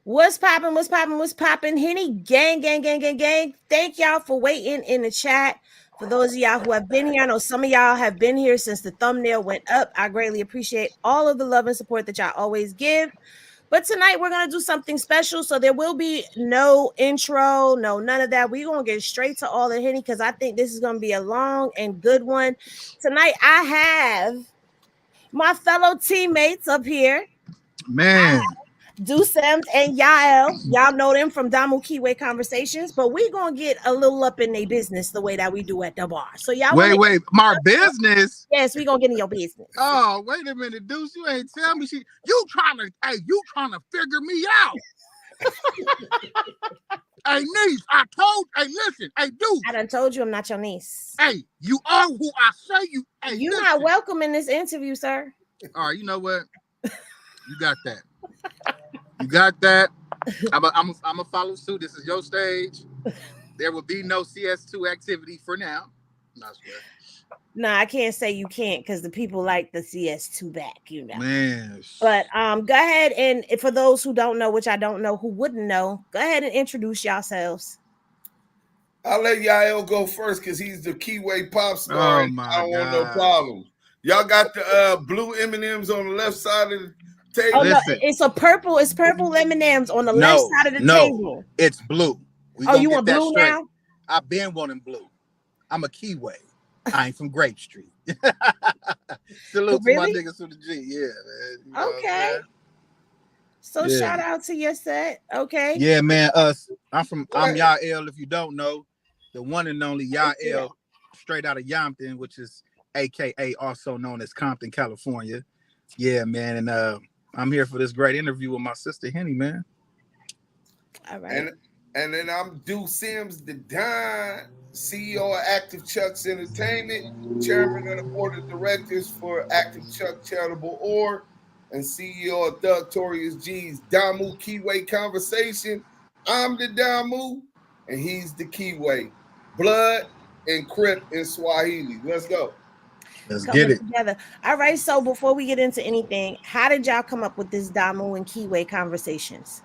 What's popping? What's popping? What's popping? Henny gang, gang, gang, gang, gang. Thank y'all for waiting in the chat. For those of y'all who have been here, I know some of y'all have been here since the thumbnail went up. I greatly appreciate all of the love and support that y'all always give. But tonight we're gonna do something special. So there will be no intro, no none of that. We're gonna get straight to all the Henny because I think this is gonna be a long and good one. Tonight I have my fellow teammates up here. Man, Duse and Yael. Y'all know them from Damu-Keyway conversations, but we gonna get a little up in their business the way that we do at the bar. So y'all want to? wait, my business. Yes, we gonna get in your business. Oh, wait a minute, Deuce. You ain't tell me you trying to figure me out. Hey, niece, listen, hey, Deuce. I done told you I'm not your niece. Hey, you are who I say you. Hey, You're listen. not welcome in this interview, sir. All right, you know what? You got that. You got that. I'm a follow suit. This is your stage. There will be no CS2 activity for now. I swear. No, I can't say you can't because the people like the CS2 back, you know. Man. But go ahead and for those who don't know, which I don't know, who wouldn't know, go ahead and introduce yourselves. I'll let Yael go first because he's the Keyway pop star. Oh And my I don't want no God. problems. Y'all got the blue M&Ms on the left side of the table. Oh Listen. no, it's purple M&Ms on the left side of the table. It's blue. You want blue straight. Now? I've been wanting blue. I'm a Keyway. I ain't from Grape Street. Salute to my niggas from the G. Yeah, man. You know okay. So shout out to your set. Okay. Yeah, man. I'm Yael, if you don't know. The one and only Yael, straight out of Yampton, which is AKA also known as Compton, California. Yeah, man. And I'm here for this great interview with my sister Henny, man. All right. And then I'm Deuce Sims, the Don, CEO of Active Chucks Entertainment, chairman of the board of directors for Active Chuck Charitable Org, and CEO of Doug Torius G's Damu-Keyway Conversation. I'm the Damu, and he's the Keyway. Blood and Crip in Swahili. Let's go. Let's get it together. All right. So before we get into anything, how did y'all come up with this Damu and Keyway Conversations?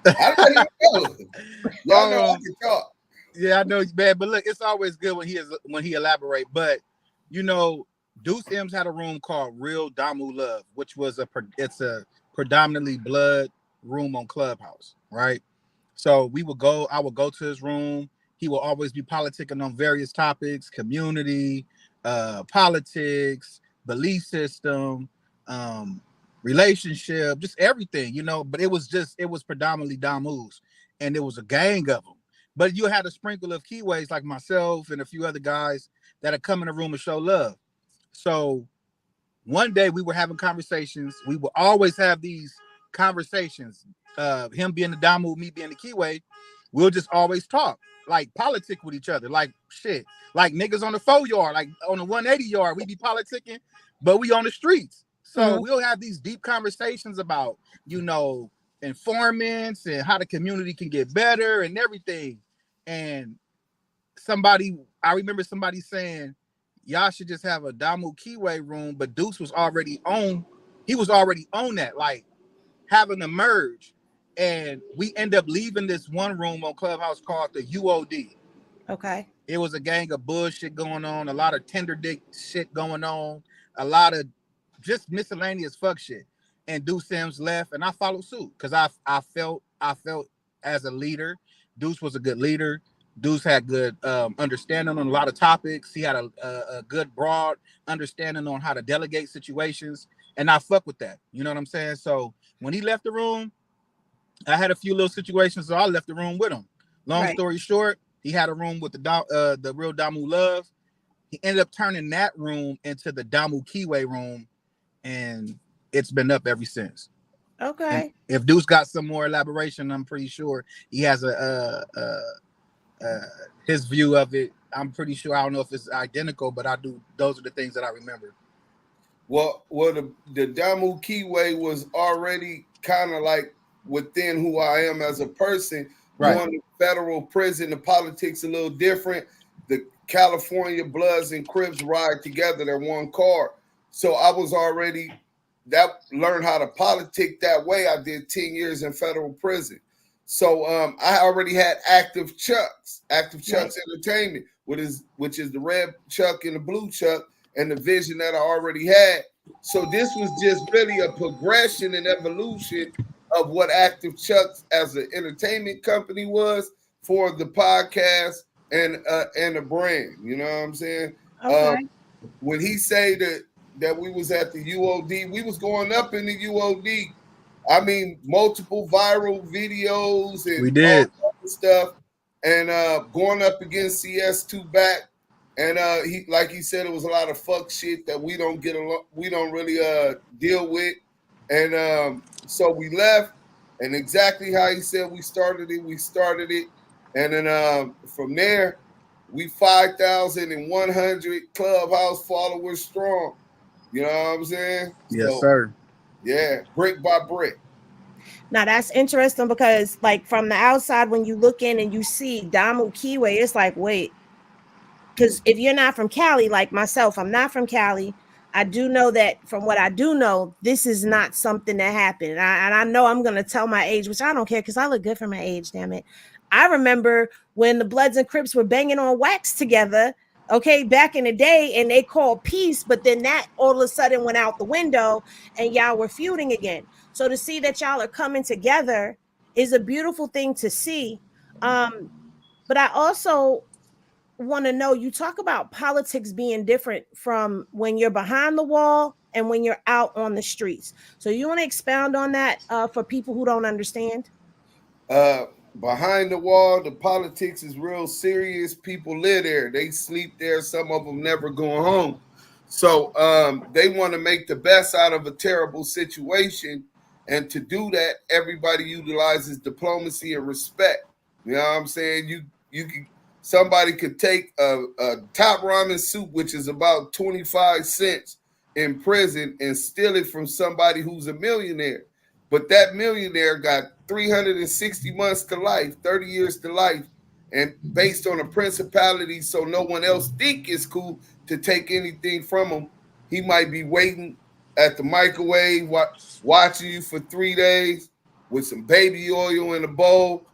I don't know. Y'all know I can talk. Yeah, I know, man. But look, it's always good when he elaborate. But you know, Deuce M's had a room called Real Damu Love, which was a predominantly blood room on Clubhouse, right? So I would go to his room. He will always be politicking on various topics: community, politics, belief system, relationship, just everything, you know. But it was predominantly Damus, and it was a gang of them. But you had a sprinkle of Keyways like myself and a few other guys that had come in the room and show love. So one day we were having conversations. We will always have these conversations. Him being the Damu, me being the Keyway, we'll just always talk, like politic with each other, like shit, like niggas on the 4 yard, like on the 180 yard. We be politicking, but we on the streets. So we'll have these deep conversations about, you know, informants and how the community can get better and everything. And I remember somebody saying, y'all should just have a Damu-Keyway room, but Deuce was already on that, like having to merge. And we end up leaving this one room on Clubhouse called the UOD. Okay. It was a gang of bullshit going on, a lot of tender dick shit going on, a lot of just miscellaneous fuck shit. And Deuce Sims left, and I followed suit because I felt as a leader, Deuce was a good leader. Deuce had good understanding on a lot of topics. He had a good broad understanding on how to delegate situations, and I fuck with that. You know what I'm saying? So when he left the room, I had a few little situations, so I left the room with him. Long story short, he had a room with the Real Damu Love. He ended up turning that room into the Damu-Keyway room, and it's been up ever since. Okay. And if Deuce got some more elaboration, I'm pretty sure he has his view of it. I'm pretty sure. I don't know if it's identical, but I do. Those are the things that I remember. Well, the Damu-Keyway was already kind of like within who I am as a person. Right. Going to federal prison, the politics a little different. The California Bloods and Crips ride together. They're one car. So I was already that learned how to politic that way. I did 10 years in federal prison. So I already had Active Chucks Entertainment, which is the red Chuck and the blue Chuck, and the vision that I already had. So this was just really a progression and evolution of what Active Chucks as an entertainment company was for the podcast and the brand. You know what I'm saying? Okay. When he say that we was at the UOD, we was going up in the UOD. I mean, multiple viral videos We and all did. that stuff, and going up against CS2 back. And he, like he said, it was a lot of fuck shit that we don't really deal with. And so we left, and exactly how he said we started it. And then from there, we 5,100 Clubhouse followers strong. You know what I'm saying? Yes, So, sir. yeah, brick by brick. Now that's interesting because, like, from the outside, when you look in and you see Damu-Keyway, it's like, wait, because if you're not from Cali, like myself, I'm not from Cali. I do know that from what I do know, this is not something that happened. And I know I'm going to tell my age, which I don't care because I look good for my age, damn it. I remember when the Bloods and Crips were banging on wax together, okay, back in the day, and they called peace, but then that all of a sudden went out the window and y'all were feuding again. So to see that y'all are coming together is a beautiful thing to see. But I also want to know, you talk about politics being different from when you're behind the wall and when you're out on the streets. So you want to expound on that for people who don't understand? Behind the wall, the politics is real serious. People live there. They sleep there. Some of them never go home. So they want to make the best out of a terrible situation. And to do that, everybody utilizes diplomacy and respect. You know what I'm saying? You can somebody could take a top ramen soup, which is about 25 cents in prison, and steal it from somebody who's a millionaire. But that millionaire got 360 months to life, 30 years to life, and based on a principality, so no one else think it's cool to take anything from him. He might be waiting at the microwave, watching you for 3 days with some baby oil in a bowl,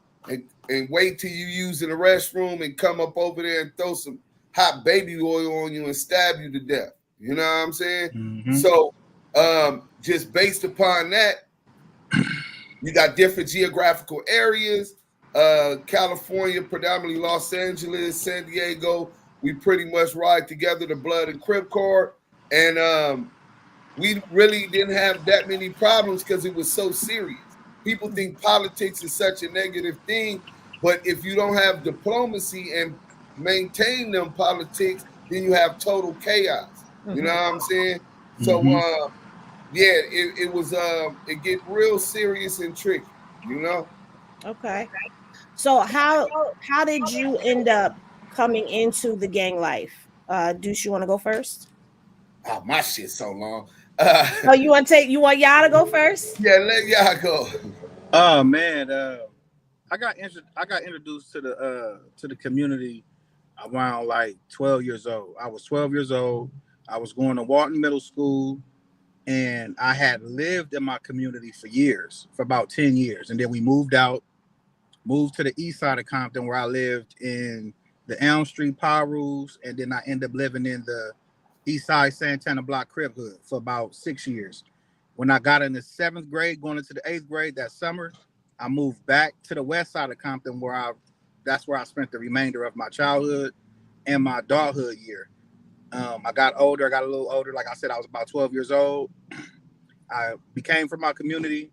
and wait till you use in the restroom and come up over there and throw some hot baby oil on you and stab you to death. You know what I'm saying? Mm-hmm. So just based upon that, you got different geographical areas. California, predominantly Los Angeles, San Diego. We pretty much ride together the Blood and Crip card. And we really didn't have that many problems because it was so serious. People think politics is such a negative thing, but if you don't have diplomacy and maintain them politics, then you have total chaos. You know what I'm saying? So yeah, it was it get real serious and tricky, you know. Okay. So how did you end up coming into the gang life? Deuce, you want to go first? Oh, my shit's so long. Oh, you want y'all to go first? Yeah, let y'all go. Oh man, I got introduced to the community around like 12 years old. I was 12 years old. I was going to Walton Middle School, and I had lived in my community for years, for about 10 years. And then we moved to the east side of Compton, where I lived in the Elm Street Power Rules, and then I ended up living in the east side Santana Block Crib Hood for about 6 years. When I got in the 7th grade, going into the 8th grade that summer, I moved back to the west side of Compton, that's where I spent the remainder of my childhood and my adulthood year. I got a little older. Like I said, I was about 12 years old. I became from my community.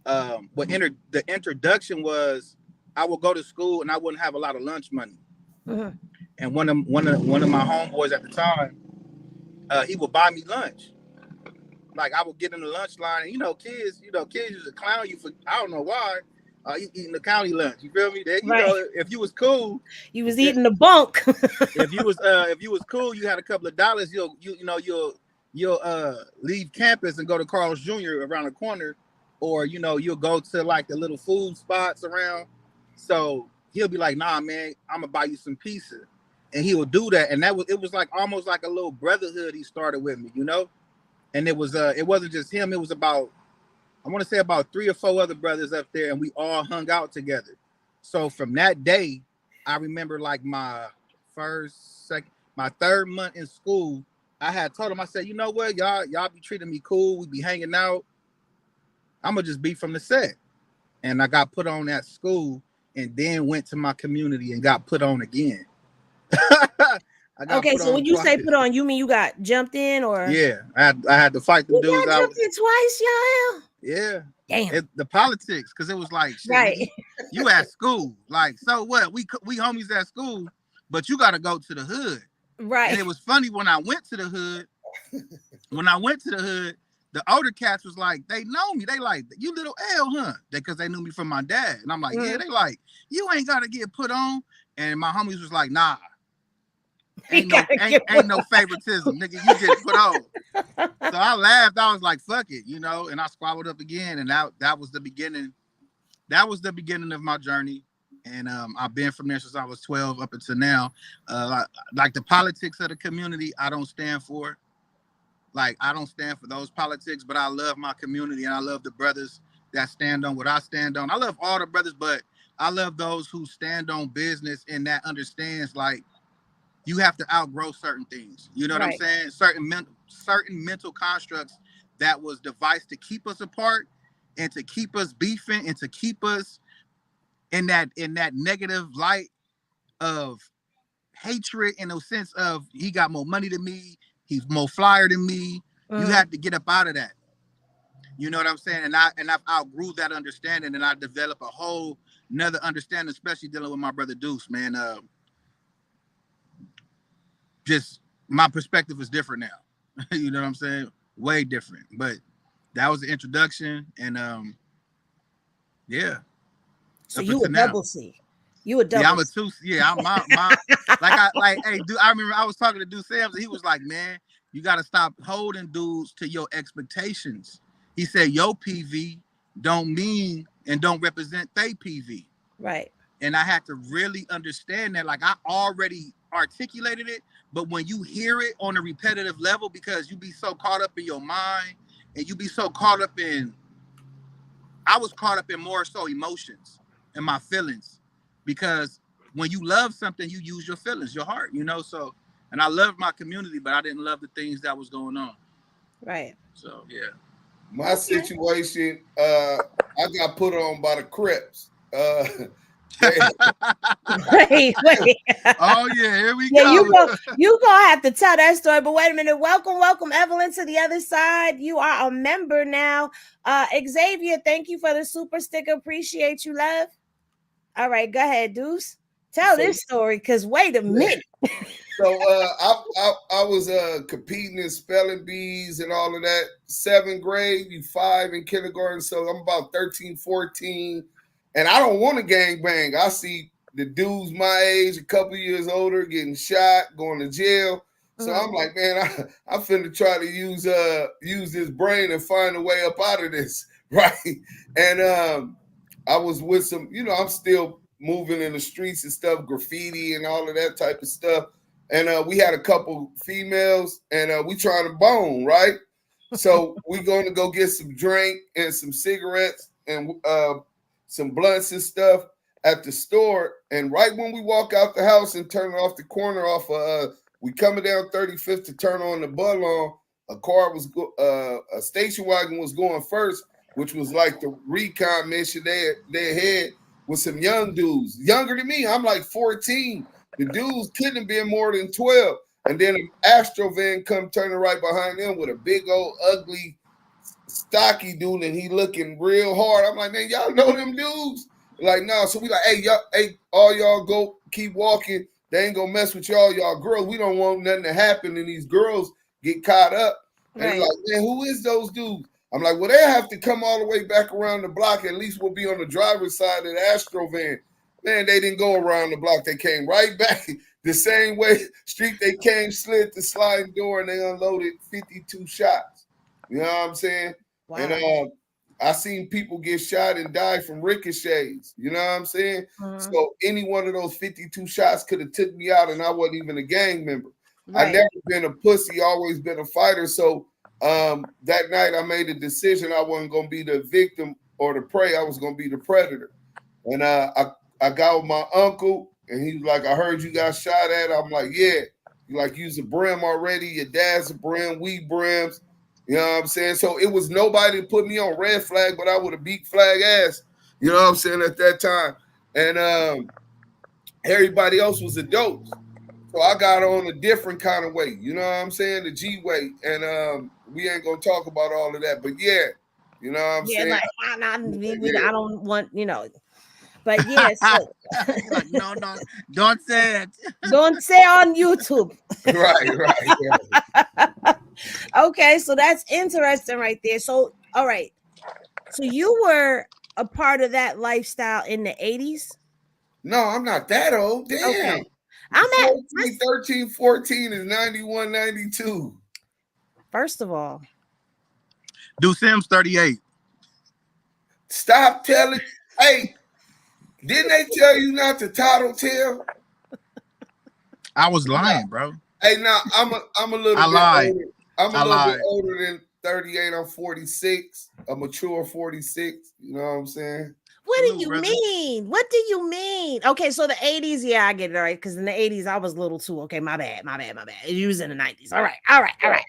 The introduction was I would go to school and I wouldn't have a lot of lunch money. And one of my homeboys at the time, he would buy me lunch. Like I would get in the lunch line, and kids used to clown you for, I don't know why, eating the county lunch. You feel me? If you was cool, you was eating the bunk. if you was cool, you had a couple of dollars. You'll leave campus and go to Carl's Jr. around the corner, or you'll go to like the little food spots around. So he'll be like, "Nah, man, I'm gonna buy you some pizza," and he will do that. And it was like almost like a little brotherhood he started with me, and it wasn't just him. It was about, I want to say about 3 or 4 other brothers up there, and we all hung out together. So from that day, I remember like my third month in school, I had told him, I said, you know what, y'all be treating me cool. We be hanging out. I'm gonna just be from the set. And I got put on at school, and then went to my community and got put on again. Okay, so when you say put on, you mean you got jumped in, or? Yeah, I had to fight the you dudes. got jumped in twice, y'all. Yeah. Damn. The politics, because it was like, shit, right. Nigga, you at school, like, so what? We homies at school, but you got to go to the hood. Right. And it was funny when I went to the hood. The older cats was like, they know me. They like, you little L, huh? Because they knew me from my dad. And I'm like, yeah. They like, you ain't got to get put on. And my homies was like, nah. Ain't no favoritism, nigga. You get put on. So I laughed. I was like, fuck it, you know, and I squabbled up again. And that was the beginning. That was the beginning of my journey. And I've been from there since I was 12 up until now. Like the politics of the community, I don't stand for. Like, I don't stand for those politics, but I love my community, and I love the brothers that stand on what I stand on. I love all the brothers, but I love those who stand on business and that understands, like, you have to outgrow certain things. You know what I'm saying? Certain mental constructs that was devised to keep us apart and to keep us beefing and to keep us in that negative light of hatred, in a sense of he got more money than me, he's more flyer than me. You have to get up out of that. You know what I'm saying? And I've outgrew that understanding, and I developed a whole another understanding, especially dealing with my brother Duse, man. Just my perspective is different now. You know what I'm saying? Way different. But that was the introduction, and yeah. So you a double C. You a double. Yeah, I'm a 2. Yeah, I'm my hey, dude. I remember I was talking to Duse Sam's, and he was like, man, you got to stop holding dudes to your expectations. He said your PV don't mean and don't represent they PV. Right. And I had to really understand that. Like, I already articulated it, but when you hear it on a repetitive level, because you be so caught up in your mind, and you be so caught up in, I was caught up in more so emotions and my feelings, because when you love something, you use your feelings, your heart, you know. So, and I loved my community, but I didn't love the things that was going on. Right. So yeah. My situation, I got put on by the Crips. wait. Oh yeah, here we go. You gonna have to tell that story. But wait a minute. Welcome, Evelyn, to the other side. You are a member now. Xavier, thank you for the super sticker. Appreciate you, love. All right, go ahead, Deuce. Tell this story, because wait a minute. So I was competing in spelling bees and all of that. 7th grade, you 5 in kindergarten. So I'm about 13, 14. And I don't want to gang bang. I see the dudes my age, a couple years older, getting shot, going to jail. So I'm like, man, I'm finna try to use this brain and find a way up out of this, right? And I was with some, you know, I'm still moving in the streets and stuff, graffiti and all of that type of stuff. And we had a couple females, and we trying to bone, right? So we going to go get some drink and some cigarettes and some blunts and stuff at the store. And right when we walk out the house and turn off the corner off, we coming down 35th to turn on the Budlong, a station wagon was going first, which was like the recon mission they had with some young dudes, younger than me. I'm like 14. The dudes couldn't have been more than 12. And then an Astro van come turning right behind them with a big old ugly stocky dude, and he looking real hard. I'm like, man, y'all know them dudes? Like, no. So we like, hey, all y'all go keep walking. They ain't gonna mess with y'all girls. We don't want nothing to happen, and these girls get caught up. And he's like, man, who is those dudes? I'm like, well, they have to come all the way back around the block. At least we'll be on the driver's side of the Astro van. Man, they didn't go around the block. They came right back the same way street they came, slid the sliding door, and they unloaded 52 shots. You know what I'm saying? Wow. And I seen people get shot and die from ricochets. You know what I'm saying? So any one of those 52 shots could have took me out, and I wasn't even a gang member. Right. I never been a pussy, always been a fighter. So That night I made a decision I wasn't gonna be the victim or the prey, I was gonna be the predator. And I got with my uncle, and he was like, I heard you got shot at. I'm like, yeah. You like use a brim already, your dad's a brim, we brims. You know what I'm saying? So it was nobody to put me on red flag, but I would have beat flag ass. You know what I'm saying at that time. And everybody else was adults. So I got on a different kind of way. You know what I'm saying? The G way. And we ain't gonna talk about all of that. But yeah, you know what I'm Yeah, saying? like Yeah. I don't want, but yeah, so You're like, no, no, don't say it. don't say on YouTube. Right. Yeah. Okay, so that's interesting right there. So, all right. So you were a part of that lifestyle in the 80s? No, I'm not that old. Okay. Damn. I'm at 14, 13, 14 is 91, 92. first of all, Do Sims 38. Stop telling. Hey, didn't they tell you not to title tell? I was lying, bro. Hey, now I'm a little I bit lied. older. I'm a I little bit lied. older than 38. I'm 46. A mature 46. You know what I'm saying? what do Salute, you brother. mean? What do you mean? Okay, so the 80s, yeah, I get it, all right. Because in the 80s, I was little too. Okay, my bad. You was in the 90s. All right. Yeah.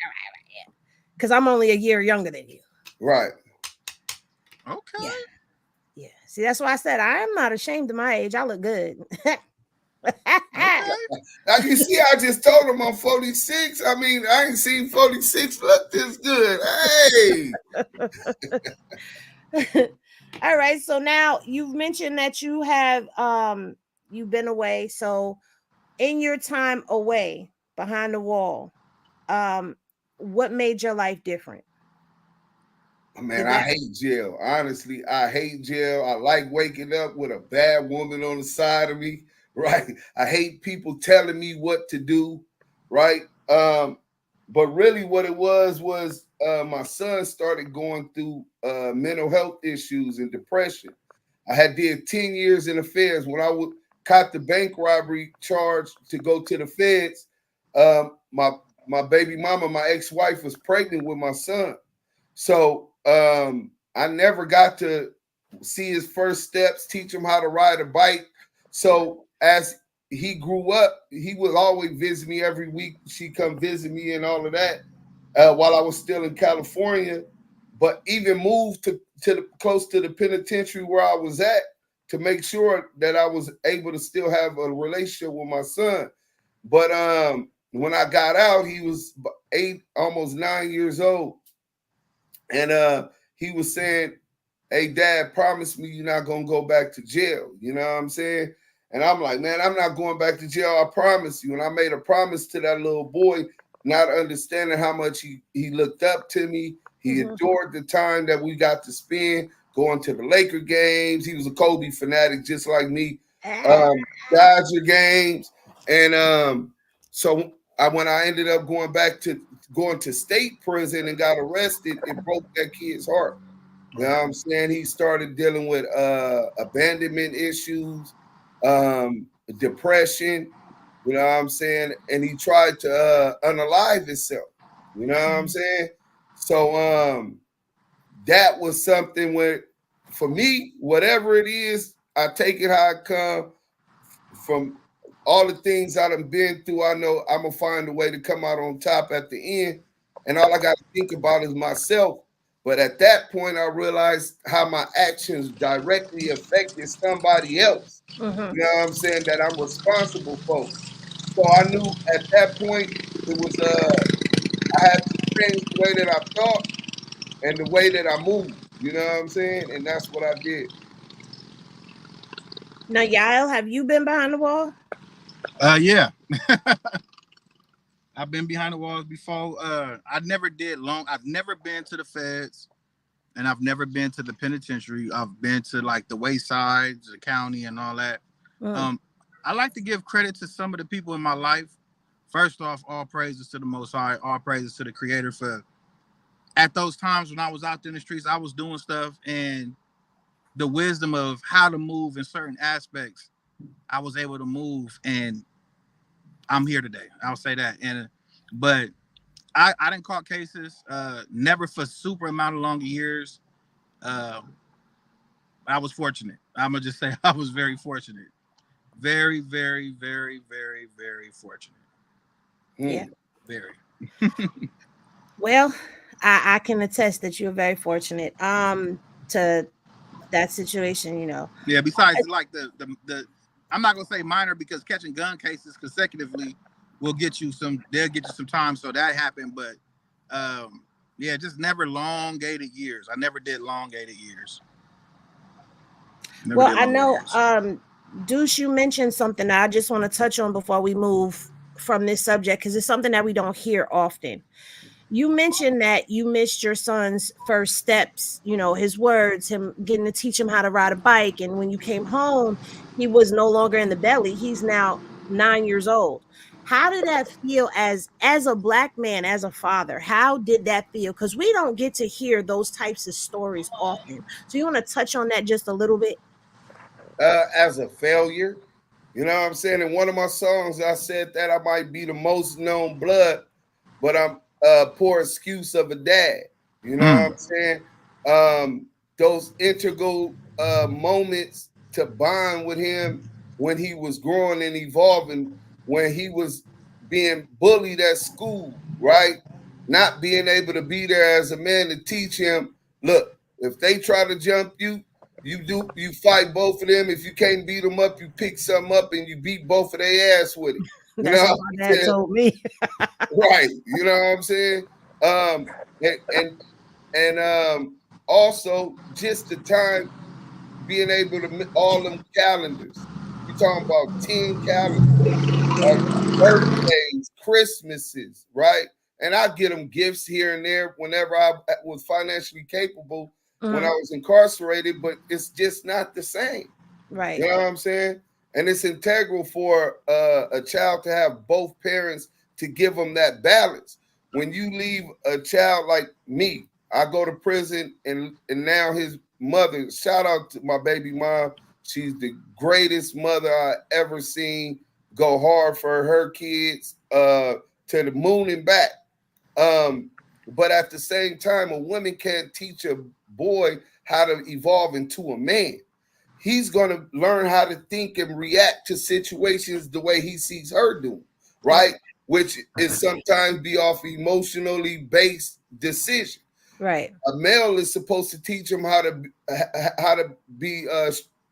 Because I'm only a year younger than you. Right. Okay. Yeah. See, that's why I said I am not ashamed of my age. I look good. Okay. Now you see, I just told him I'm 46. I mean, I ain't seen 46 look this good. Hey. All right. So now you've mentioned that you have you've been away. So in your time away behind the wall, um, what made your life different? Man, Did I that hate jail. Honestly, I hate jail. I like waking up with a bad woman on the side of me, right? I hate people telling me what to do, right? But really what it was my son started going through mental health issues and depression. I had did 10 years in the feds. When I would caught the bank robbery charge to go to the feds, my baby mama, my ex-wife, was pregnant with my son. So I never got to see his first steps, teach him how to ride a bike. So as he grew up, he would always visit me every week. She'd come visit me and all of that while I was still in California. But even moved to the close to the penitentiary where I was at to make sure that I was able to still have a relationship with my son. But when I got out, he was 8, almost 9 years old. And he was saying, hey, Dad, promise me you're not going to go back to jail. You know what I'm saying? And I'm like, man, I'm not going back to jail. I promise you. And I made a promise to that little boy, not understanding how much he looked up to me. He adored the time that we got to spend going to the Laker games. He was a Kobe fanatic just like me. Dodger games. And so when I ended up going to state prison and got arrested, it broke that kid's heart. You know what I'm saying? He started dealing with abandonment issues, depression, you know what I'm saying? And he tried to unalive himself. You know what I'm saying? So that was something where, for me, whatever it is, I take it how it come. From all the things I done been through, I know I'm gonna find a way to come out on top at the end. And all I got to think about is myself. But at that point, I realized how my actions directly affected somebody else. You know what I'm saying? That I'm responsible for. So I knew at that point it was I had to change the way that I thought and the way that I moved. You know what I'm saying? And that's what I did. Now, Yael, have you been behind the wall? Yeah. I've been behind the walls before. I never did long. I've never been to the feds, and I've never been to the penitentiary. I've been to like the wayside, the county, and all that. Um, I like to give credit to some of the people in my life. First off, all praises to the Most High, all praises to the Creator for at those times when I was out there in the streets, I was doing stuff, and the wisdom of how to move in certain aspects, I was able to move, and I'm here today. I'll say that. But I didn't caught cases, never for super amount of long years. Uh, I was fortunate. I'm gonna just say I was very fortunate. Very, very, very, very, very fortunate. Yeah. Very. Well, I can attest that you're very fortunate to that situation, you know. Yeah. Besides, like the I'm not gonna say minor because catching gun cases consecutively will get you some. They'll get you some time. So that happened, but yeah, just never elongated years. I never did elongated years. Never Well, did I elongated know years. Deuce, you mentioned something that I just want to touch on before we move from this subject because it's something that we don't hear often. You mentioned that you missed your son's first steps, you know, his words, him getting to teach him how to ride a bike. And when you came home, he was no longer in the belly. He's now 9 years old. How did that feel as a black man, as a father? How did that feel? Because we don't get to hear those types of stories often. So you want to touch on that just a little bit? As a failure. You know what I'm saying? In one of my songs, I said that I might be the most known blood, but I'm a poor excuse of a dad. You know what Mm. I'm saying? Those integral moments to bond with him when he was growing and evolving, when he was being bullied at school, right? Not being able to be there as a man to teach him, look, if they try to jump you, you fight both of them. If you can't beat them up, you pick something up and you beat both of their ass with it. You know That's what what I'm my dad saying? told me. Right. You know what I'm saying? Um and and also just the time being able to all them calendars. You talking about 10 calendars, birthdays, Christmases, right? And I get them gifts here and there whenever I was financially capable when I Mhm. was incarcerated, but it's just not the same. Right. You know what I'm saying? And it's integral for a child to have both parents to give them that balance. When you leave a child like me, I go to prison, and now his mother. Shout out to my baby mom. She's the greatest mother I ever seen. Go hard for her kids to the moon and back. But at the same time, a woman can't teach a boy how to evolve into a man. He's going to learn how to think and react to situations the way he sees her doing, right? Which is sometimes be off emotionally based decision. Right. A male is supposed to teach him how to be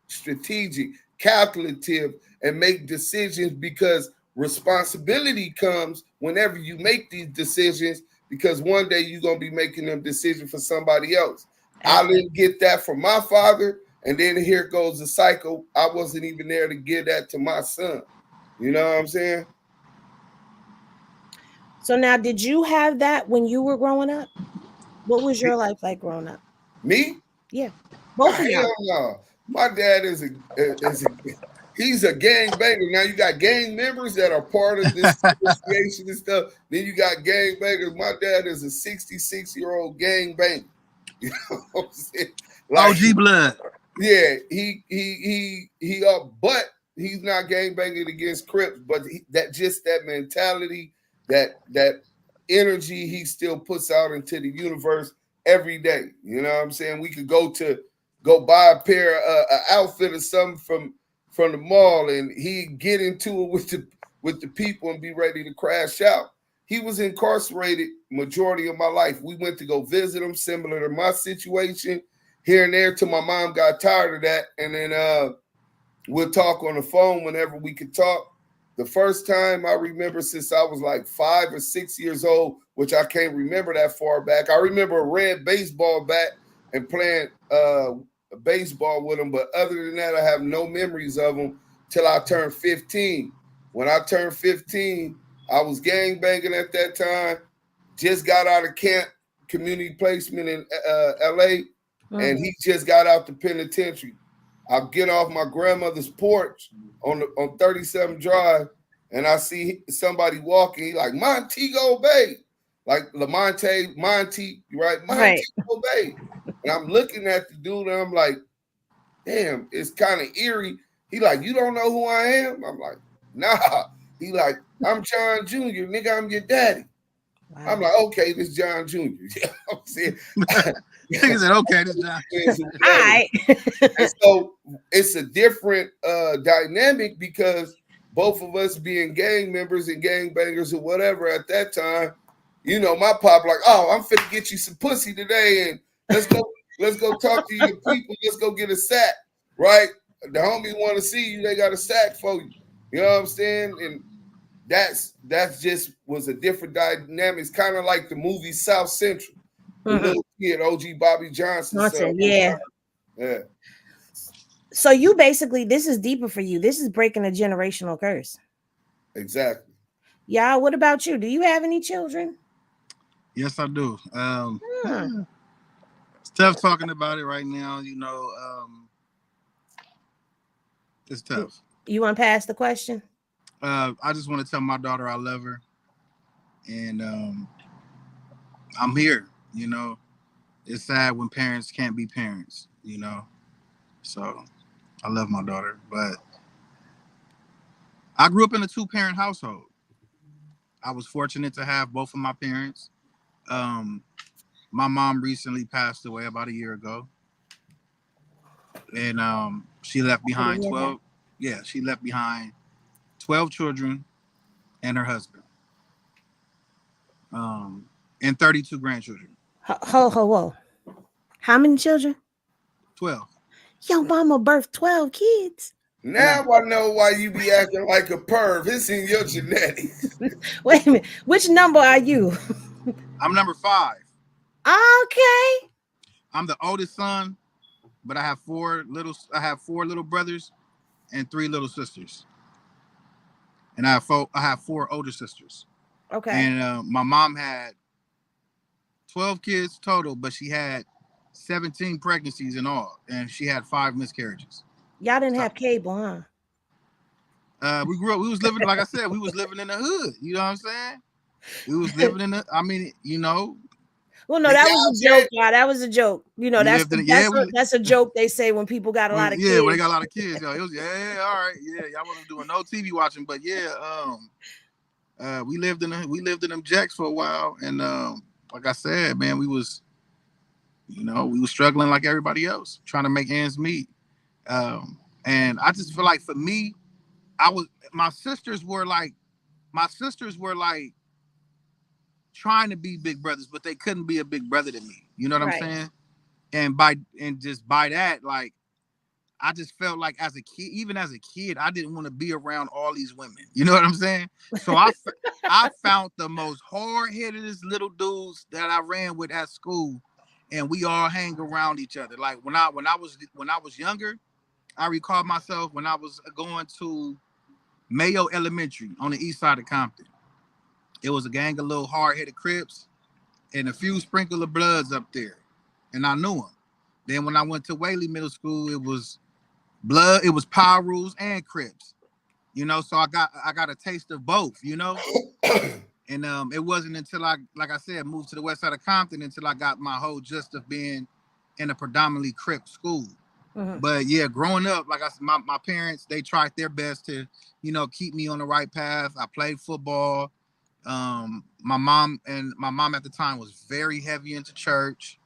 strategic, calculative, and make decisions because responsibility comes whenever you make these decisions. Because one day you're gonna be making them decisions for somebody else. I didn't get that from my father, and then here goes the cycle. I wasn't even there to give that to my son. You know what I'm saying? So now, did you have that when you were growing up? What was your life like growing up? Me? Yeah, Oh, both of y'all. hell no. My dad is a he's a gang banger. Now you got gang members that are part of this association and stuff. Then you got gang bangers. My dad is a 66-year-old gang banger. You know what I'm saying? Like, OG blood. yeah, he up, but he's not gang banging against Crips, but that just that mentality, that energy he still puts out into the universe every day. You know what I'm saying? We could go buy a pair, an outfit or something from the mall, and he get into it with the people and be ready to crash out. He was incarcerated majority of my life. We went to go visit him, similar to my situation, here and there till my mom got tired of that. And then we'll talk on the phone whenever we could talk. The first time I remember since I was like 5 or 6 years old, which I can't remember that far back. I remember a red baseball bat and playing baseball with him. But other than that, I have no memories of him till I turned 15. When I turned 15, I was gang banging at that time. Just got out of camp, community placement in LA, and Mm. he just got out the penitentiary. I'll get off my grandmother's porch on 37 Drive, and I see somebody walking. He like Montego Bay, like Lamonte Monty, right? Right. Montego Bay. And I'm looking at the dude, and I'm like, damn, it's kind of eerie. He like, you don't know who I am? I'm like, nah. He like, I'm John Jr., nigga, I'm your daddy. Wow. I'm like, okay, this John Jr. You know what I'm saying? He said, okay, this John. All right. And so it's a different dynamic because both of us being gang members and gang bangers or whatever at that time, you know, my pop like, oh, I'm finna get you some pussy today, and let's go talk to your people. Let's go get a sack, right? The homies want to see you. They got a sack for you. You know what I'm saying? And that's just was a different dynamic. It's kind of like the movie South Central. The little kid, OG Bobby Johnson. Yeah. Yeah. So you basically, this is deeper for you. This is breaking a generational curse. Exactly. Yeah. What about you? Do you have any children? Yes, I do. It's tough talking about it right now. You know, it's tough. You want to pass the question? I just want to tell my daughter I love her, and I'm here. You know, it's sad when parents can't be parents. You know, so I love my daughter, but I grew up in a 2-parent household. I was fortunate to have both of my parents. My mom recently passed away about a year ago, and she left behind 12. Yeah, she left behind 12 children and her husband, and 32 grandchildren. Whoa. How many children? 12. Yo, mama birthed 12 kids. Now I know why you be acting like a perv. It's in your genetics. Wait a minute. Which number are you? I'm number 5. Okay. I'm the oldest son, but I have 4 little brothers and 3 little sisters, and I have 4 older sisters. Okay. And my mom had 12 kids total, but she had 17 pregnancies in all, and she had 5 miscarriages. Y'all didn't have cable, huh? We grew up. We was living, like I said, we was living in the hood. You know what I'm saying? We was living in the. I mean, you know. Well, no, that was a joke, y'all. That was a joke. You know, that's a joke they say when people got a lot of kids. Yeah, when they got a lot of kids, yo, it was all right, yeah. Y'all wasn't doing no TV watching, but yeah, we lived in them jacks for a while, and like I said, man, we was struggling like everybody else, trying to make ends meet. And I just feel like for me, my sisters were like trying to be big brothers, but they couldn't be a big brother to me. You know what I'm saying? And by that, like, I just felt like even as a kid, I didn't want to be around all these women. You know what I'm saying? So I found the most hard-headedest little dudes that I ran with at school, and we all hang around each other. Like when I was younger, I recall myself when I was going to Mayo Elementary on the east side of Compton. It was a gang of little hard-headed Crips and a few sprinkle of Bloods up there, and I knew them. Then when I went to Whaley Middle School, it was Blood, it was Power Rules and Crips. You know, so I got a taste of both. You know, and it wasn't until like I said, moved to the west side of Compton until I got my whole gist of being in a predominantly Crip school. Mm-hmm. But yeah, growing up, like I said, my parents, they tried their best to, keep me on the right path. I played football. My mom at the time was very heavy into church.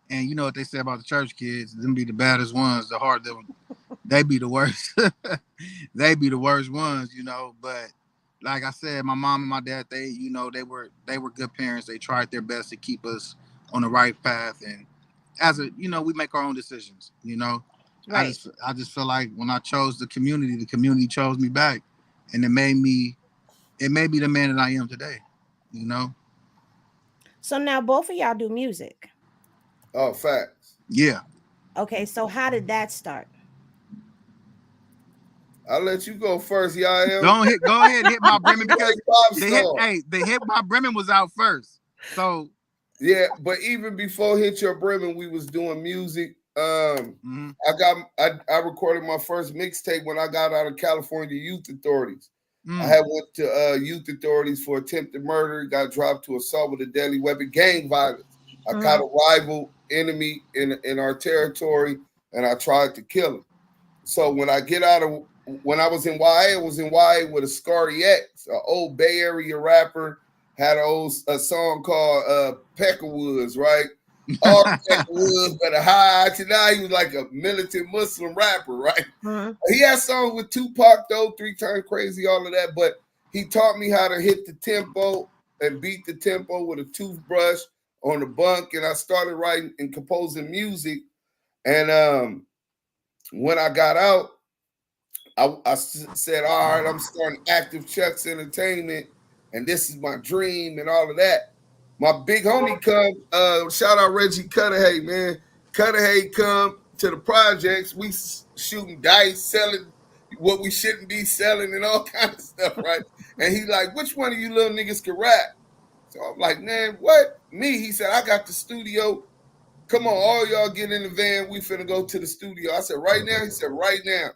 And you know what they say about the church kids, them be the baddest ones, they be the worst. They be the worst ones, but like I said, my mom and my dad, they were good parents. They tried their best to keep us on the right path. And as we make our own decisions, Right. I just feel like when I chose the community chose me back, and it made me the man that I am today, So now both of y'all do music. Oh, facts. Yeah. Okay, so how did that start? I'll let you go first, y'all. Go ahead, hit my Bremen, because the hit my Bremen was out first. So yeah, but even before Hit Your Bremen, we was doing music. I recorded my first mixtape when I got out of California Youth Authorities. I had went to youth authorities for attempted murder, got dropped to assault with a deadly weapon, gang violence. I caught a rival enemy in our territory, and I tried to kill him. So when I was in YA, I was in YA with a Scardy X, an old Bay Area rapper had a song called Peckerwoods, right? All the Peckerwoods, but a high. Now he was like a militant Muslim rapper, right? He had songs with Tupac though, 3 Times Crazy, all of that. But he taught me how to hit the tempo and beat the tempo with a toothbrush on the bunk, and I started writing and composing music. And when I got out, I said, all right, I'm starting Active Chucks Entertainment, and this is my dream and all of that. My big homie come, shout out Reggie Cudahy, man. Cudahy come to the projects. We shooting dice, selling what we shouldn't be selling and all kinds of stuff, right? And he like, which one of you little niggas can rap? So I'm like, man, what? Me? He said, I got the studio. Come on, all y'all get in the van. We finna go to the studio. I said, right now? He said, right now.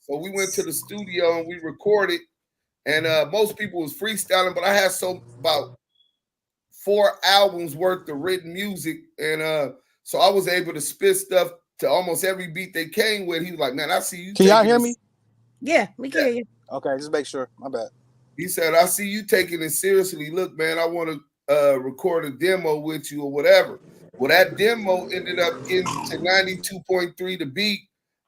So we went to the studio and we recorded. And most people was freestyling, but I had about 4 albums worth of written music. And so I was able to spit stuff to almost every beat they came with. He was like, man, I see you. Can y'all hear me? Yeah, we can hear you. Okay, just make sure. My bad. He said, I see you taking it seriously. Look, man, I want to record a demo with you or whatever. Well, that demo ended up getting to 92.3 the beat.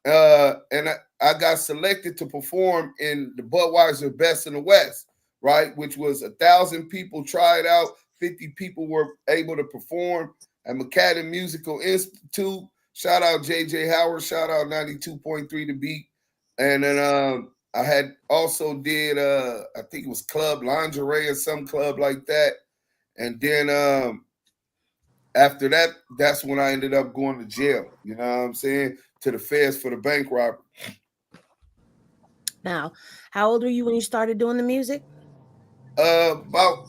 And I got selected to perform in the Budweiser Best in the West, right? Which was 1,000 people tried out. 50 people were able to perform at McCadden Musical Institute. Shout out JJ Howard. Shout out 92.3 the beat. And then I had also did I think it was Club Lingerie or some club like that. And then after that, that's when I ended up going to jail. You know what I'm saying? To the feds for the bank robbery. Now, how old were you when you started doing the music? About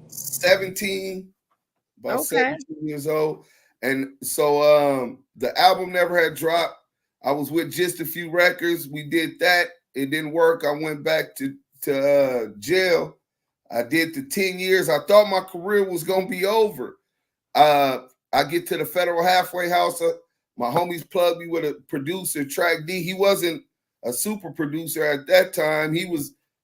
17. About Okay. 17 years old. And so the album never had dropped. I was with Just a Few Records. We did that. It didn't work. I went back to jail. I did the 10 years. I thought my career was going to be over. I get to the federal halfway house. My homies plugged me with a producer, Track D. He wasn't a super producer at that time.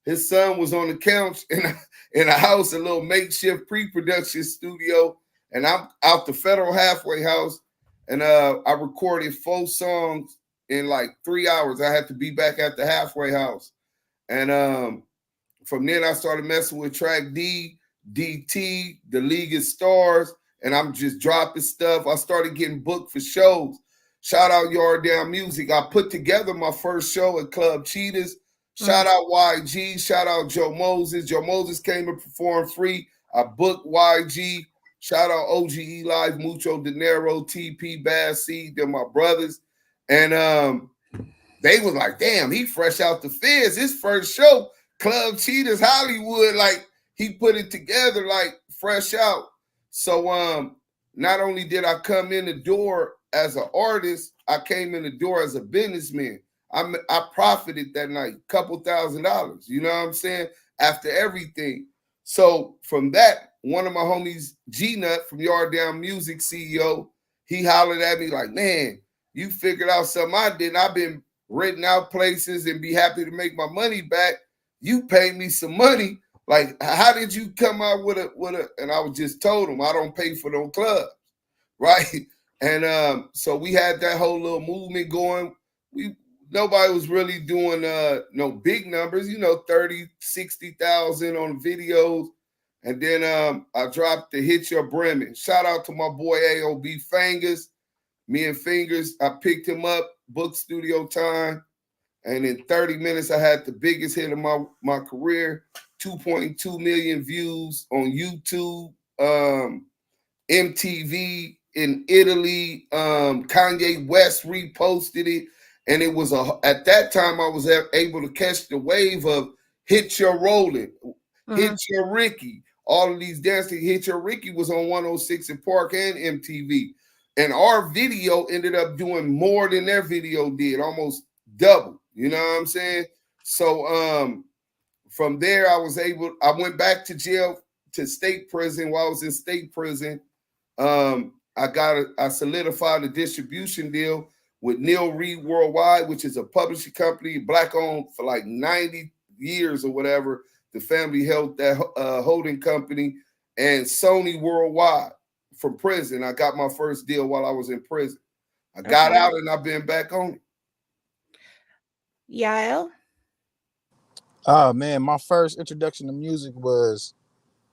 His son was on the couch in a house, a little makeshift pre-production studio. And I'm out the federal halfway house. And I recorded 4 songs in like 3 hours. I had to be back at the halfway house. And from then I started messing with Track D, DT, the League of Stars, and I'm just dropping stuff. I started getting booked for shows. Shout out Yard Down Music. I put together my first show at Club Cheetahs. Shout out YG. Shout out Joe Moses. Joe Moses came and performed free. I booked YG. Shout out OGE Live, Mucho Dinero, TP, Bad Seed. They're my brothers. And they was like, damn, he fresh out the feds. His first show, Club Cheetahs Hollywood, like he put it together like fresh out. So not only did I come in the door as an artist, I came in the door as a businessman. I profited that night, couple $1,000s, you know what I'm saying? After everything. So from that, one of my homies, G-Nut from Yard Down Music CEO, he hollered at me like, man, you figured out something I didn't. I've been renting out places and be happy to make my money back. You paid me some money. Like, how did you come out with a? And I was just told him I don't pay for no clubs, right? And so we had that whole little movement going. Nobody was really doing no big numbers, 30, 60,000 on videos. And then I dropped the Hit Your Bremen. Shout out to my boy AOB Fingers. Me and Fingers, I picked him up, booked studio time. And in 30 minutes, I had the biggest hit of my career, 2.2 million views on YouTube, MTV in Italy. Kanye West reposted it. And it was at that time, I was able to catch the wave of Hit Your Rollin', Hit Your Ricky. All of these dancing, Hit Your Ricky was on 106 in Park and MTV. And our video ended up doing more than their video did, almost double. You know what I'm saying? So from there, I went back to jail, to state prison. While I was in state prison, I solidified a distribution deal with Neil Reed Worldwide, which is a publishing company, Black-owned for like 90 years or whatever. The family held that holding company. and Sony Worldwide from prison. I got my first deal while I was in prison. I got out and I've been back on it. Yael? Oh man, my first introduction to music was,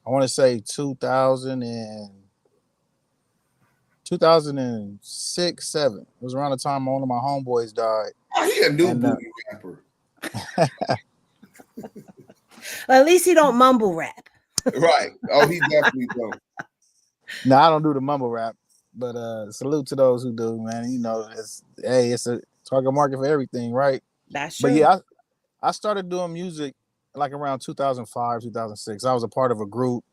I want to say 2006, 7. It was around the time one of my homeboys died. Oh, he a new And, booty rapper. Well, at least he don't mumble rap. Right. Oh, he definitely don't. No, I don't do the mumble rap, but salute to those who do, man. You know, it's a target market for everything, right? That's But true. yeah, I started doing music like around 2005, 2006. I was a part of a group.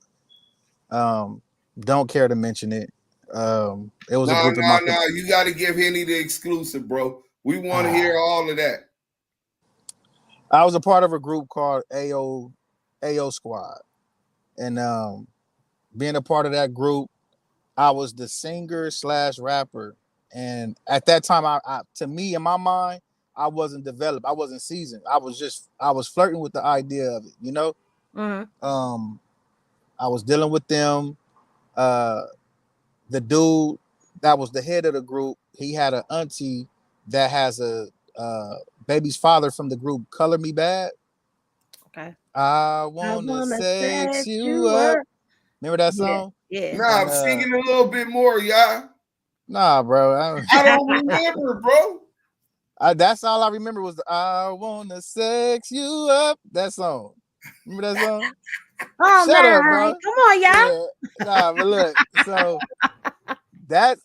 Don't care to mention it. It was a group in my. No. You got to give Henny the exclusive, bro. We want to hear all of that. I was a part of a group called AO Squad, and being a part of that group, I was the singer / rapper. And at that time, I to me, in my mind, I wasn't developed. I wasn't seasoned. I was flirting with the idea of it, you know. Mm-hmm. I was dealing with them. The dude that was the head of the group, he had an auntie that has a baby's father from the group Color Me Bad. Okay. I I wanna wanna sex sex you you up. up. Remember that Yeah. song? Yeah. Nah, And I'm singing a little bit more, y'all. nah, bro. I don't remember, bro. That's all I remember was the, I wanna sex you up. That song. Remember that song? All Shut up, right. bro. Come on, y'all. Yeah. Nah, but look, so that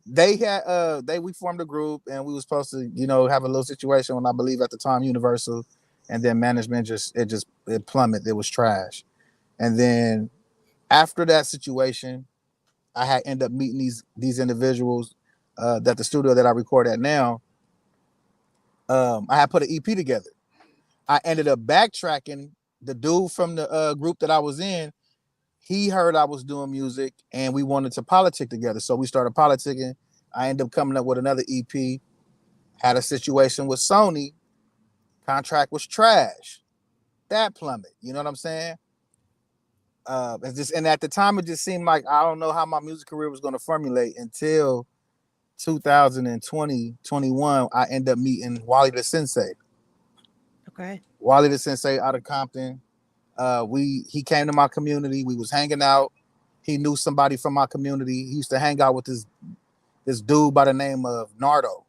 they had we formed a group and we were supposed to, you know, have a little situation when I believe at the time Universal, and then management it plummeted. It was trash. And then after that situation, I had ended up meeting these individuals that the studio that I record at now. I had put an EP together. I ended up backtracking. The dude from the group that I was in, he heard I was doing music and we wanted to politic together. So we started politicking. I ended up coming up with another EP. Had a situation with Sony. Contract was trash. That plummet. You know what I'm saying? And at the time, it just seemed like I don't know how my music career was going to formulate until 2020, 21. I ended up meeting Wally the Sensei. Okay. Wally the Sensei out of Compton. He came to my community. We was hanging out. He knew somebody from my community. He used to hang out with this dude by the name of Nardo,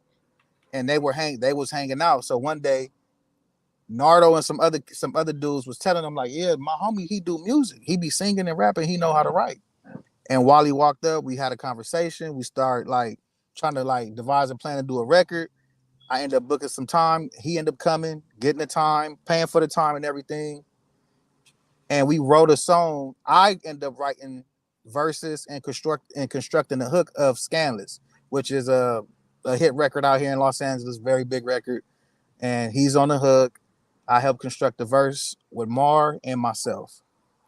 and they was hanging out. So one day, Nardo and some other dudes was telling him like, yeah, my homie, he do music. He be singing and rapping. He know how to write. And Wally walked up. We had a conversation. We started like trying to like devise a plan to do a record. I ended up booking some time. He ended up coming, getting the time, paying for the time and everything. And we wrote a song. I ended up writing verses and constructing the hook of Scandalous, which is a hit record out here in Los Angeles, very big record. And he's on the hook. I helped construct the verse with Mar and myself.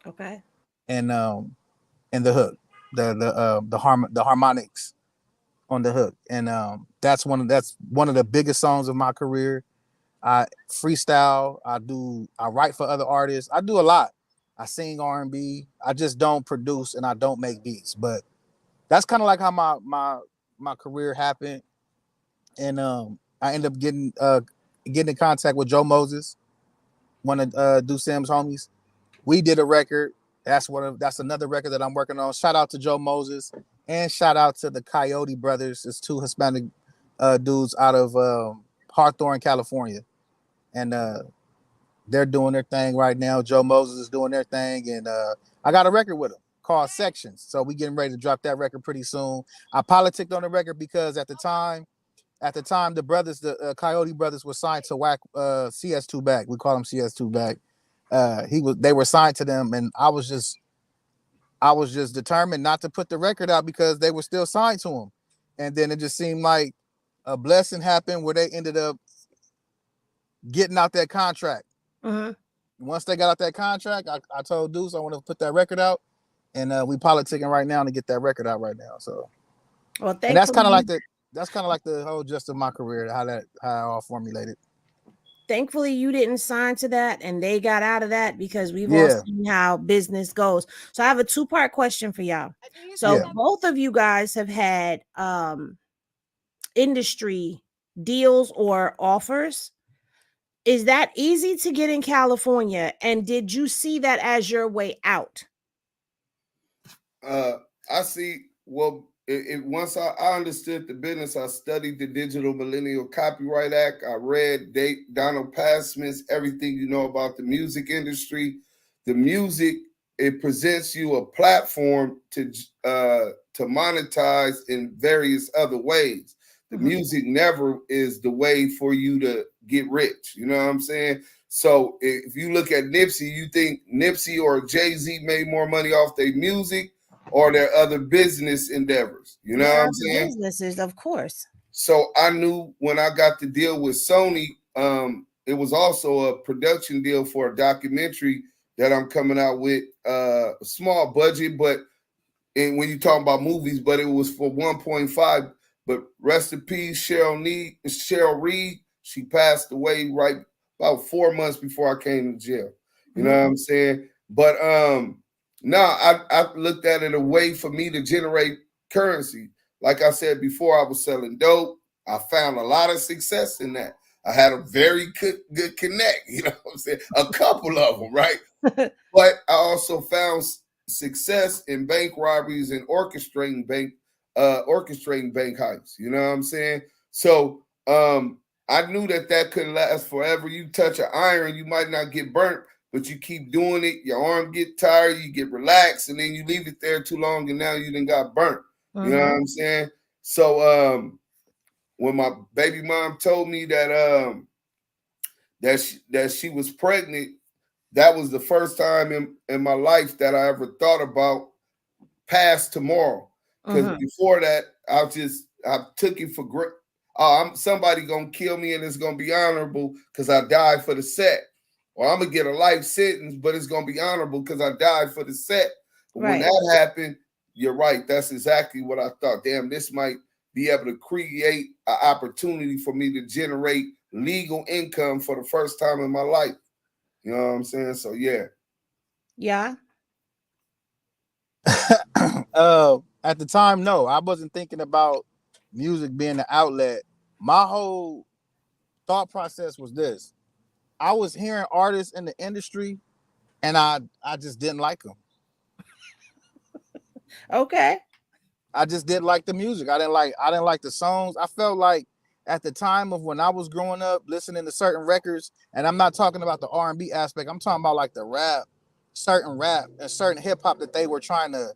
Okay. And the hook, the harmonics on the hook. And that's one of the biggest songs of my career. I freestyle. I write for other artists. I do a lot. I sing R&B. I just don't produce and I don't make beats. But that's kind of like how my career happened. And I ended up getting in contact with Joe Moses, one of Duse Sam's homies. We did a record. That's another record that I'm working on. Shout out to Joe Moses and shout out to the Coyote brothers. It's two Hispanic dudes out of Hawthorne, California. And they're doing their thing right now. Joe Moses is doing their thing, and I got a record with them called Sections. So we getting ready to drop that record pretty soon. I politicked on the record because at the time, the Coyote brothers were signed to whack CS2 back. We call him CS2 back. They were signed to them, and I was just determined not to put the record out because they were still signed to him. And then it just seemed like a blessing happened where they ended up getting out that contract. Mm-hmm. Once they got out that contract, I told Deuce I want to put that record out, and we politicking right now to get that record out right now. So, Well, and that's thankfully, kind of like the whole gist of my career, how it all formulated. Thankfully, you didn't sign to that and they got out of that, because we've all Yeah, seen how business goes. So I have a two-part question for y'all. So yeah. both of you guys have had industry deals or offers. Is that easy to get in California? And did you see that as your way out? I see. Well, once I understood the business, I studied the Digital Millennial Copyright Act. I read Donald Passman's Everything You Know About the Music Industry. The music, it presents you a platform to monetize in various other ways. The music never is the way for you to get rich. You know what I'm saying? So if you look at Nipsey, you think Nipsey or Jay-Z made more money off their music or their other business endeavors. You know There what are I'm the saying? businesses, of course. So I knew when I got the deal with Sony, it was also a production deal for a documentary that I'm coming out with, a small budget, but when you talk about movies, but it was for 1.5. But rest in peace, Cheryl Reed. She passed away right about 4 months before I came to jail. You know what I'm saying? But no, I looked at it a way for me to generate currency. Like I said before, I was selling dope. I found a lot of success in that. I had a very good connect. You know what I'm saying? A couple of them, right? But I also found success in bank robberies and orchestrating bank heists. You know what I'm saying? So I knew that couldn't last forever. You touch an iron, you might not get burnt, but you keep doing it. Your arm get tired, you get relaxed, and then you leave it there too long, and now you done got burnt. You know what I'm saying? So when my baby mom told me that she was pregnant, that was the first time in my life that I ever thought about past tomorrow. Because before that, I took it for granted. Oh, somebody gonna kill me and it's gonna be honorable because I died for the set. Or I'm gonna get a life sentence, but it's gonna be honorable because I died for the set. But when that happened, you're right. That's exactly what I thought. Damn, this might be able to create an opportunity for me to generate legal income for the first time in my life. You know what I'm saying? So yeah. Yeah. At the time, no, I wasn't thinking about music being the outlet. My whole thought process was this: I was hearing artists in the industry, and I just didn't like them. Okay. I just didn't like the music. I didn't like the songs. I felt like at the time of when I was growing up, listening to certain records, and I'm not talking about the R&B aspect. I'm talking about like the rap and certain hip hop that they were trying to.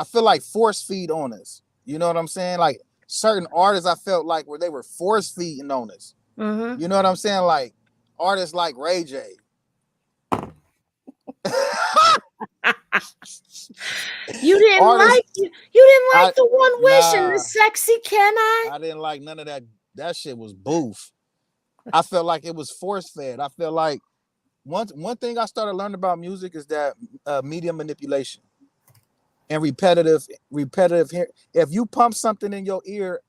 I feel like force feed on us. You know what I'm saying? Like certain artists, I felt like where they were force feeding on us. You know what I'm saying? Like artists like Ray J. You didn't artists, like you didn't like the One Wish and the nah, Sexy Can I? I didn't like none of that. That shit was boof. I felt like it was force fed. I feel like one thing I started learning about music is that media manipulation and repetitive. If you pump something in your ear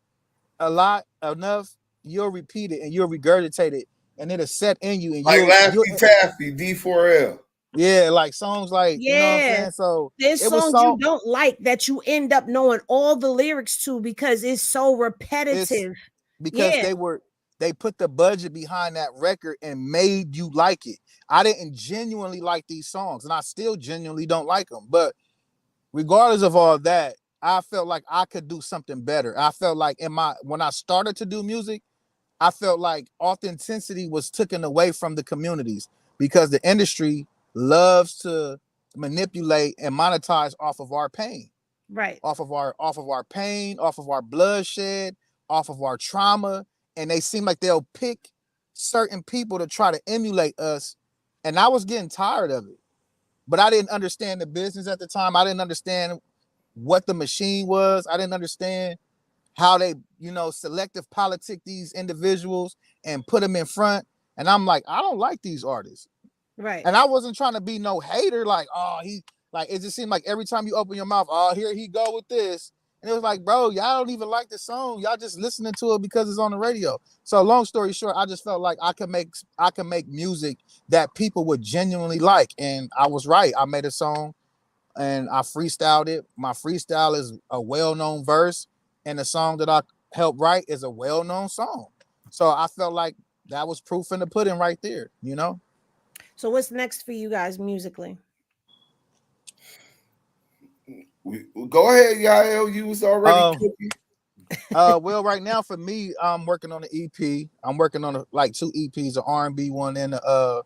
a lot enough, you'll repeat it and you'll regurgitate it, and it'll set in you, and Like you'll Laffy Taffy, D4L. yeah, like songs like, you know what I'm Yeah. saying? So There's it was songs you so don't like that you end up knowing all the lyrics to because it's so it's repetitive. because Yeah. they put the budget behind that record and made you like it. I didn't genuinely like these songs, and I still genuinely don't like them. But regardless of all that, I felt like I could do something better. I felt like when I started to do music, I felt like authenticity was taken away from the communities because the industry loves to manipulate and monetize off of our pain, Right. off of our pain, off of our bloodshed, off of our trauma, and they seem like they'll pick certain people to try to emulate us. And I was getting tired of it, but I didn't understand the business at the time. I didn't understand what the machine was. I didn't understand how they, selective politic these individuals and put them in front. And I'm like, I don't like these artists. Right. And I wasn't trying to be no hater. Like, oh, it just seemed like every time you open your mouth, oh, here he go with this. And it was like, bro, y'all don't even like the song. Y'all just listening to it because it's on the radio. So long story short, I just felt like I could make music that people would genuinely like. And I was right. I made a song and I freestyled it. My freestyle is a well-known verse, and the song that I helped write is a well-known song. So I felt like that was proof in the pudding right there, you know? So what's next for you guys musically? Go ahead, Yael. You was already cooking. Well, right now for me, I'm working on an EP. I'm working on like 2 EPs, an R&B one and kind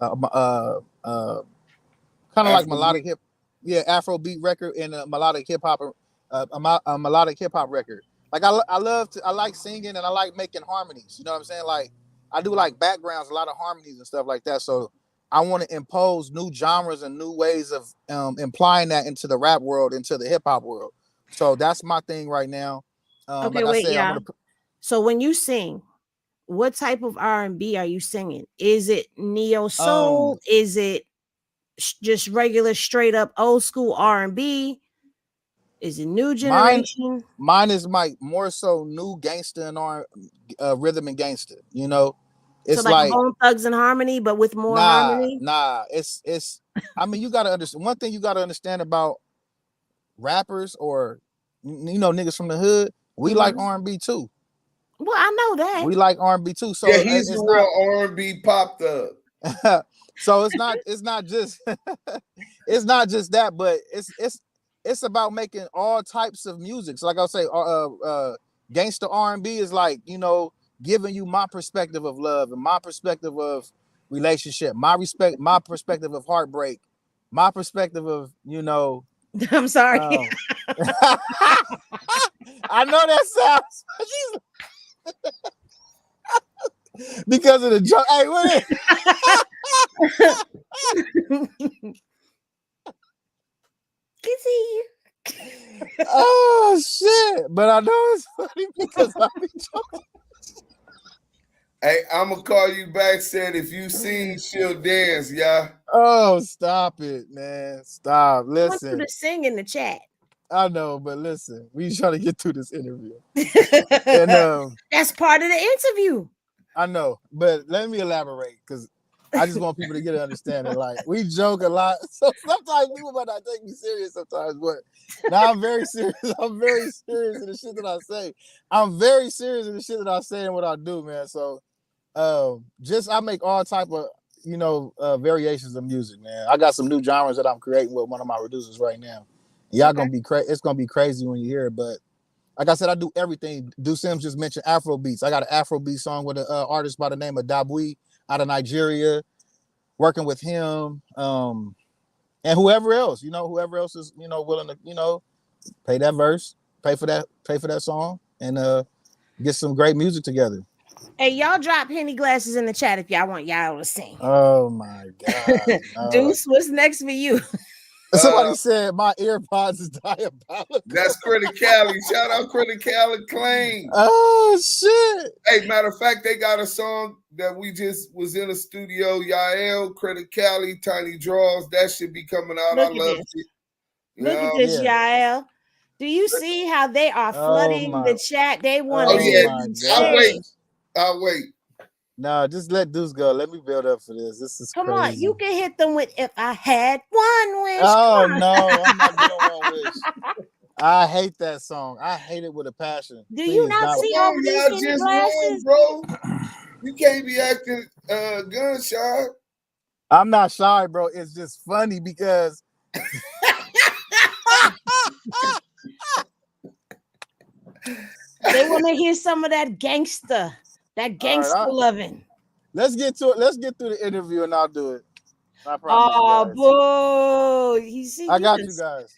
of like melodic hip, Afro beat record and a melodic hip hop, a melodic hip hop record. Like I like singing and I like making harmonies. You know what I'm saying? Like I do like backgrounds, a lot of harmonies and stuff like that. So I want to impose new genres and new ways of implying that into the rap world, into the hip hop world. So that's my thing right now. Okay, Like I wait, said, yeah. So when you sing, what type of R&B are you singing? Is it neo soul? Is it just regular straight up old school R&B? Is it new generation? Mine is more so new gangster and rhythm and gangster. You know, it's so like Bone Thugs and Harmony, but with more harmony. It's. I mean, you got to understand one thing. You got to understand about rappers or niggas from the hood. We like R&B too. Well, I know that we like R&B too. So yeah, he's a real R&B pop thug. So it's not just it's not just that, but it's about making all types of music. So like I'll say, gangster R&B is like, giving you my perspective of love and my perspective of relationship, my perspective of heartbreak, my perspective of, I'm sorry. I know that sounds because of the joke. Hey, what Oh shit! But I know it's funny because I be joking. Hey, I'm gonna call you back. Said if you sing, she'll dance. Yeah. Oh, stop it, man! Stop. Listen. I want you to sing in the chat. I know, but listen, we trying to get through this interview, and that's part of the interview. I know, but let me elaborate because I just want people to get an understanding. Like we joke a lot, so sometimes people might not take me serious sometimes, but now I'm very serious. I'm very serious in the shit that I say. I'm very serious in the shit that I say and what I do, man. So, I make all type of variations of music, man. I got some new genres that I'm creating with one of my producers right now. Y'all gonna be crazy. It's gonna be crazy when you hear it, but like I said, I do everything. Duse just mentioned Afro beats. I got an Afro beat song with an artist by the name of Damu-Keyway out of Nigeria, working with him, and whoever else is willing to pay that verse, pay for that song, and get some great music together. Hey, y'all drop Henny glasses in the chat if y'all want y'all to sing. Oh my god, no. Duse, what's next for you? Somebody said my AirPods is diabolical. That's Criticality. Shout out Criticality Claim. Oh shit! Hey, matter of fact, they got a song that we just was in a studio. Yael, Criticality, Tiny Draws. That should be coming out. I love it. Look at this, Yael. Do you see how they are flooding the chat? They want to. I'll wait. No, just let Duse go. Let me build up for this. This is Come crazy. on, you can hit them with "If I Had One Wish." Oh no, I'm not doing One Wish. I hate that song. I hate it with a passion. Do you not see all these just glasses, bro? You can't be acting gun shy. I'm not shy, bro. It's just funny because they want to hear some of that gangster. That gangster loving. Let's get to it. Let's get through the interview and I'll do it. I promise. Oh, boy. I got you guys.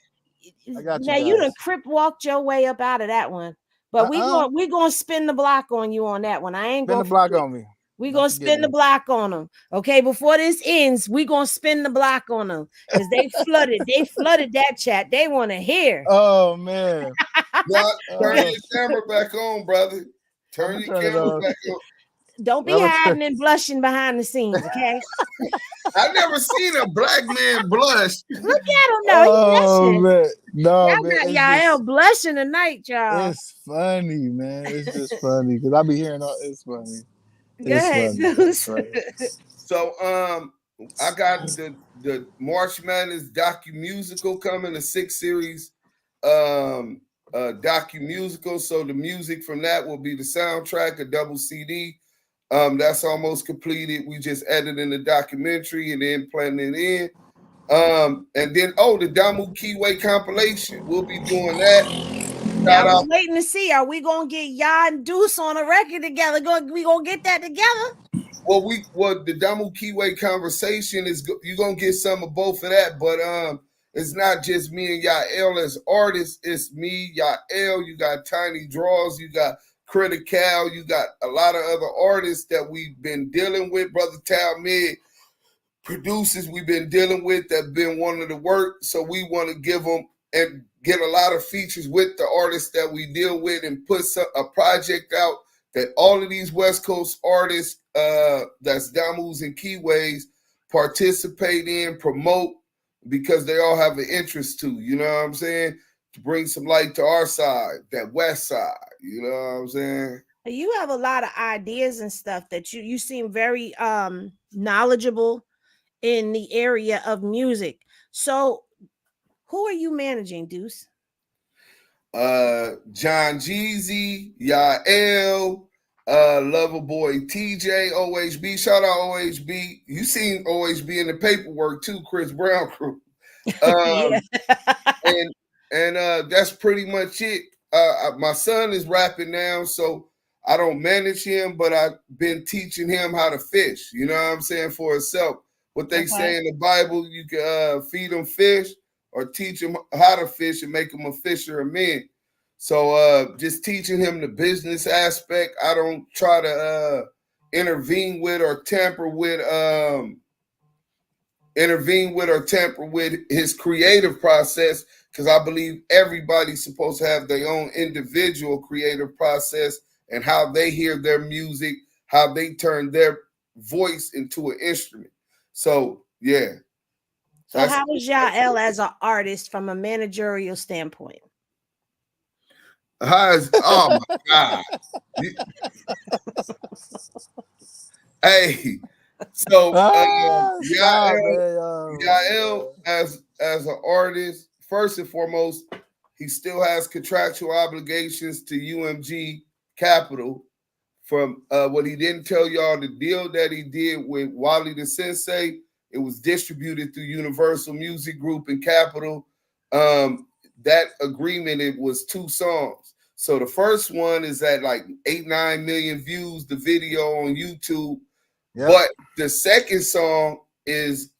Now you done crip walked your way up out of that one. But we gonna spin the block on you on that one. I ain't gonna spin the block on me. We're gonna spin the block on them. Okay, before this ends, we're gonna spin the block on them because they flooded that chat. They want to hear. Oh man. Turn your camera back on, brother. Turn your camera back on. Don't be hiding and blushing behind the scenes, okay? I never seen a black man blush. Look at him now. He blushing. Man. No, Y'all man. got It's y'all blushing tonight, y'all. It's funny, man. It's just funny because I be hearing all. It's funny. Go ahead, funny. Deuce. So I got the March Madness docu-musical coming, a 6-series docu-musical. So the music from that will be the soundtrack, a double CD. That's almost completed. We just editing the documentary and then planning it in. And then the Damu-Keyway compilation. We'll be doing that. I was waiting to see. Are we gonna get Yah and Deuce on a record together? We gonna get that together? Well, the Damu-Keyway conversation is you're gonna get some of both of that, but it's not just me and Yael as artists. It's me, Yael. You got Tiny Draws. You got Critical. You got a lot of other artists that we've been dealing with. Brother Talmid, producers we've been dealing with that been wanting to work. So we want to give them and get a lot of features with the artists that we deal with and put a project out that all of these West Coast artists, that's Damus and Keyways, participate in, promote, because they all have an interest to, you know what I'm saying? To bring some light to our side, that West side, you know what I'm saying? You have a lot of ideas and stuff that you seem very knowledgeable in the area of music. So who are you managing, Deuce? John Jeezy, Yael, Loverboy TJ, OHB. Shout out OHB. You seen OHB in the paperwork too, Chris Brown crew. And that's pretty much it. My son is rapping now, so I don't manage him, but I've been teaching him how to fish. You know what I'm saying, for himself. What they say in the Bible, you can feed them fish or teach them how to fish and make them a fisher of men. So just teaching him the business aspect. I don't try to intervene with or tamper with his creative process, because I believe everybody's supposed to have their own individual creative process and how they hear their music, how they turn their voice into an instrument. So yeah. So how is Yael as an artist from a managerial standpoint? Oh my God. Hey, so Yael as an artist, first and foremost, he still has contractual obligations to UMG Capital from what he didn't tell y'all, the deal that he did with Wally the Sensei. It was distributed through Universal Music Group and Capital. That agreement, it was 2 songs. So the first one is at like 8-9 million views, the video on YouTube. Yep. But the second song is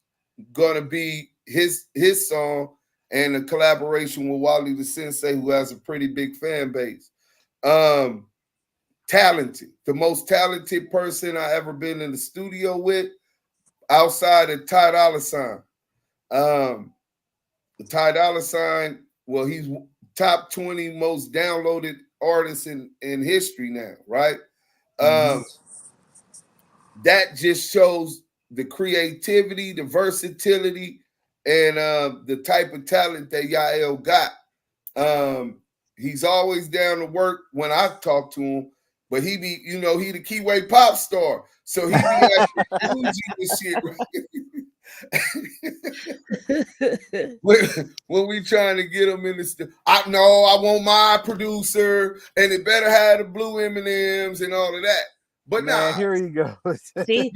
gonna be his song and a collaboration with Wally the Sensei, who has a pretty big fan base. Talented, the most talented person I ever been in the studio with, outside of Ty Dolla $ign. Ty Dolla $ign, well, he's top 20 most downloaded artists in history now, right? That just shows the creativity, the versatility, and the type of talent that Yael got. He's always down to work when I talk to him, but he be, he the Keyway pop star. So he be acting and shit, right? when we trying to get him in the I want my producer, and it better have the blue M&Ms and all of that. But man, here he goes. See,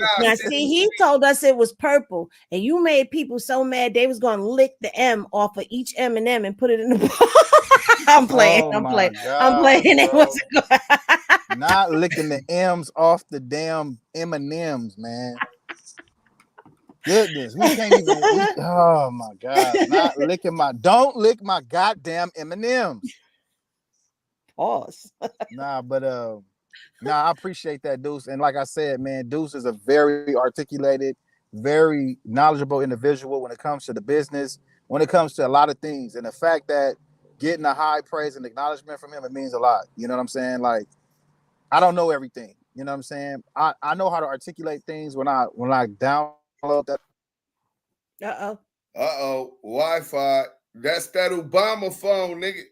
he told us it was purple, and you made people so mad they was gonna lick the M off of each M&M and put it in the bowl. I'm playing. God, I'm playing. It wasn't good. Not licking the M's off the damn M&Ms, man. Goodness, we can't even. Oh my God! Not licking don't lick my goddamn M&Ms. Pause. But I appreciate that, Deuce. And like I said, man, Deuce is a very articulated, very knowledgeable individual when it comes to the business, when it comes to a lot of things. And the fact that getting a high praise and acknowledgement from him, it means a lot. You know what I'm saying? Like, I don't know everything. You know what I'm saying? I know how to articulate things when I download that. Uh-oh. Wi-Fi. That's that Obama phone, nigga.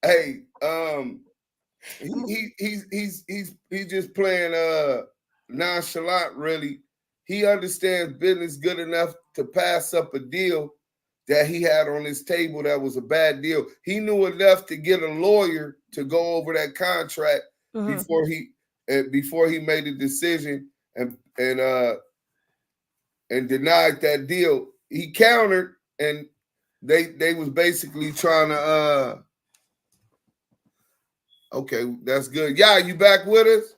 Hey, he's just playing nonchalant. Really, he understands business good enough to pass up a deal that he had on his table that was a bad deal. He knew enough to get a lawyer to go over that contract before he made a decision and denied that deal. He countered, and they was basically trying to okay, that's good. Yeah, you back with us?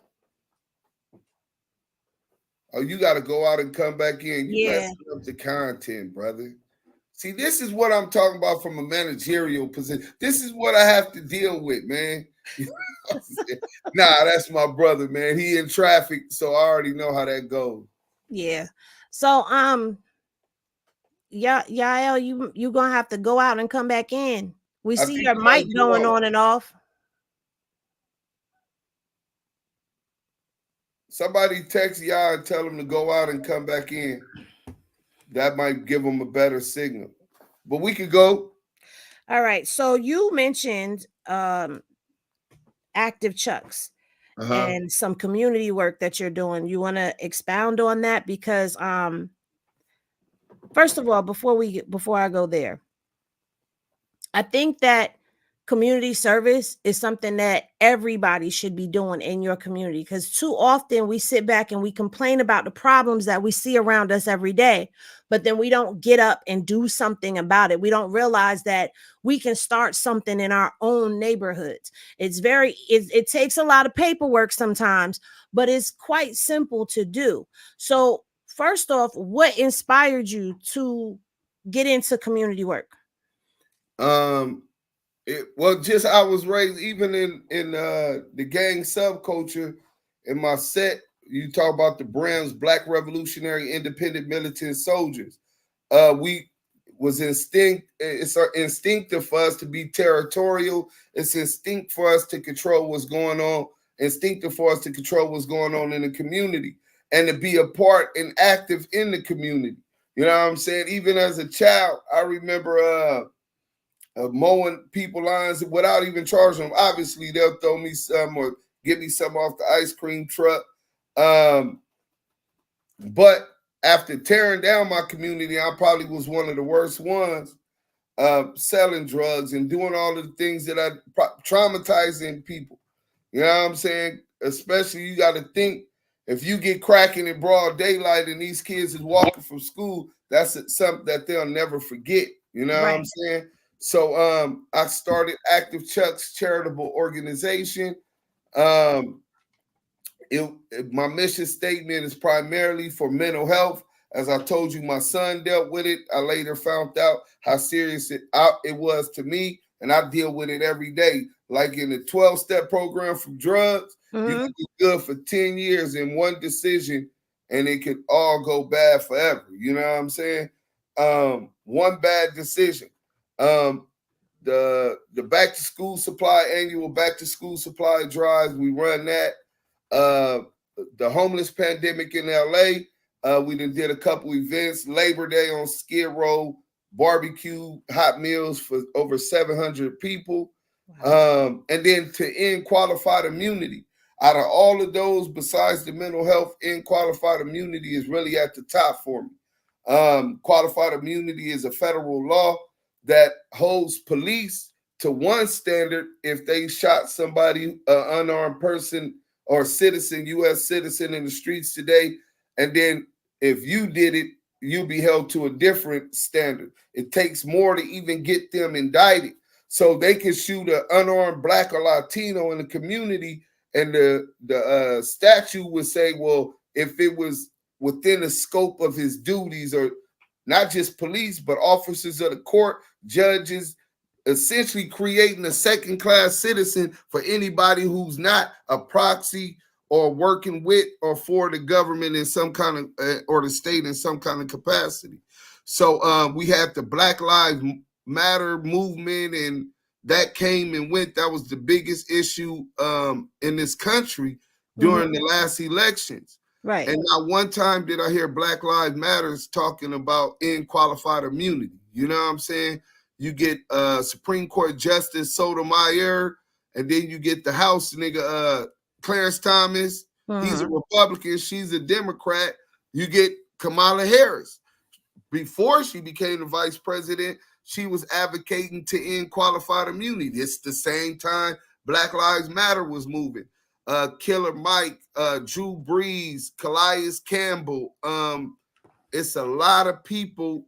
Oh, you got to go out and come back in. You messing up the content, brother. See, this is what I'm talking about from a managerial position. This is what I have to deal with, man. Nah, that's my brother, man. He in traffic, so I already know how that goes. Yeah. So Yael, you gonna have to go out and come back in. We I see think your you gotta mic go going out. on and off. Somebody text y'all and tell them to go out and come back in. That might give them a better signal. But we could go. All right. So you mentioned active chucks and some community work that you're doing. You want to expound on that? Because first of all, before I go there, I think that community service is something that everybody should be doing in your community, because too often we sit back and we complain about the problems that we see around us every day, but then we don't get up and do something about it. We don't realize that we can start something in our own neighborhoods. It takes a lot of paperwork sometimes, but it's quite simple to do. So first off, what inspired you to get into community work? Just I was raised even in the gang subculture. In my set, you talk about the Browns, Black Revolutionary Independent Militant Soldiers. We was instinct. It's instinctive for us to be territorial. It's instinct for us to control what's going on. Instinctive for us to control what's going on in the community and to be a part and active in the community. You know what I'm saying? Even as a child, I remember mowing people lines without even charging them. Obviously, they'll throw me some or give me some off the ice cream truck. But after tearing down my community, I probably was one of the worst ones, selling drugs and doing all of the things that traumatizing people. You know what I'm saying? Especially, you got to think, if you get cracking in broad daylight and these kids is walking from school, that's something that they'll never forget. You know what I'm saying? So I started Active Chuck's charitable organization. My mission statement is primarily for mental health. As I told you, my son dealt with it. I later found out how serious it was to me, and I deal with it every day. Like in the 12-step program for drugs, you can be good for 10 years in one decision, and it could all go bad forever. You know what I'm saying? One bad decision. The back to school supply, annual back to school supply drives, we run that. The homeless pandemic in LA, we did a couple events. Labor Day on Skid Row, barbecue, hot meals for over 700 people. Wow. And then to end qualified immunity. Out of all of those, besides the mental health, end qualified immunity is really at the top for me. Qualified immunity is a federal law that holds police to one standard if they shot somebody, unarmed person or citizen, U.S. citizen in the streets today. And then if you did it, you'll be held to a different standard. It takes more to even get them indicted. So they can shoot an unarmed Black or Latino in the community, and the statute would say, well, if it was within the scope of his duties, or not just police, but officers of the court, judges, essentially creating a second-class citizen for anybody who's not a proxy or working with or for the government in some kind of, or the state in some kind of capacity. So we had the Black Lives Matter movement, and that came and went. That was the biggest issue in this country. during the last elections. Right. And not one time did I hear Black Lives Matters talking about in qualified immunity. You know what I'm saying? You get Supreme Court Justice Sotomayor, and then you get the House nigga Clarence Thomas. He's a Republican. She's a Democrat. You get Kamala Harris. Before she became the vice president, she was advocating to end qualified immunity. It's the same time Black Lives Matter was moving. Killer Mike, Drew Brees, Calais Campbell. It's a lot of people,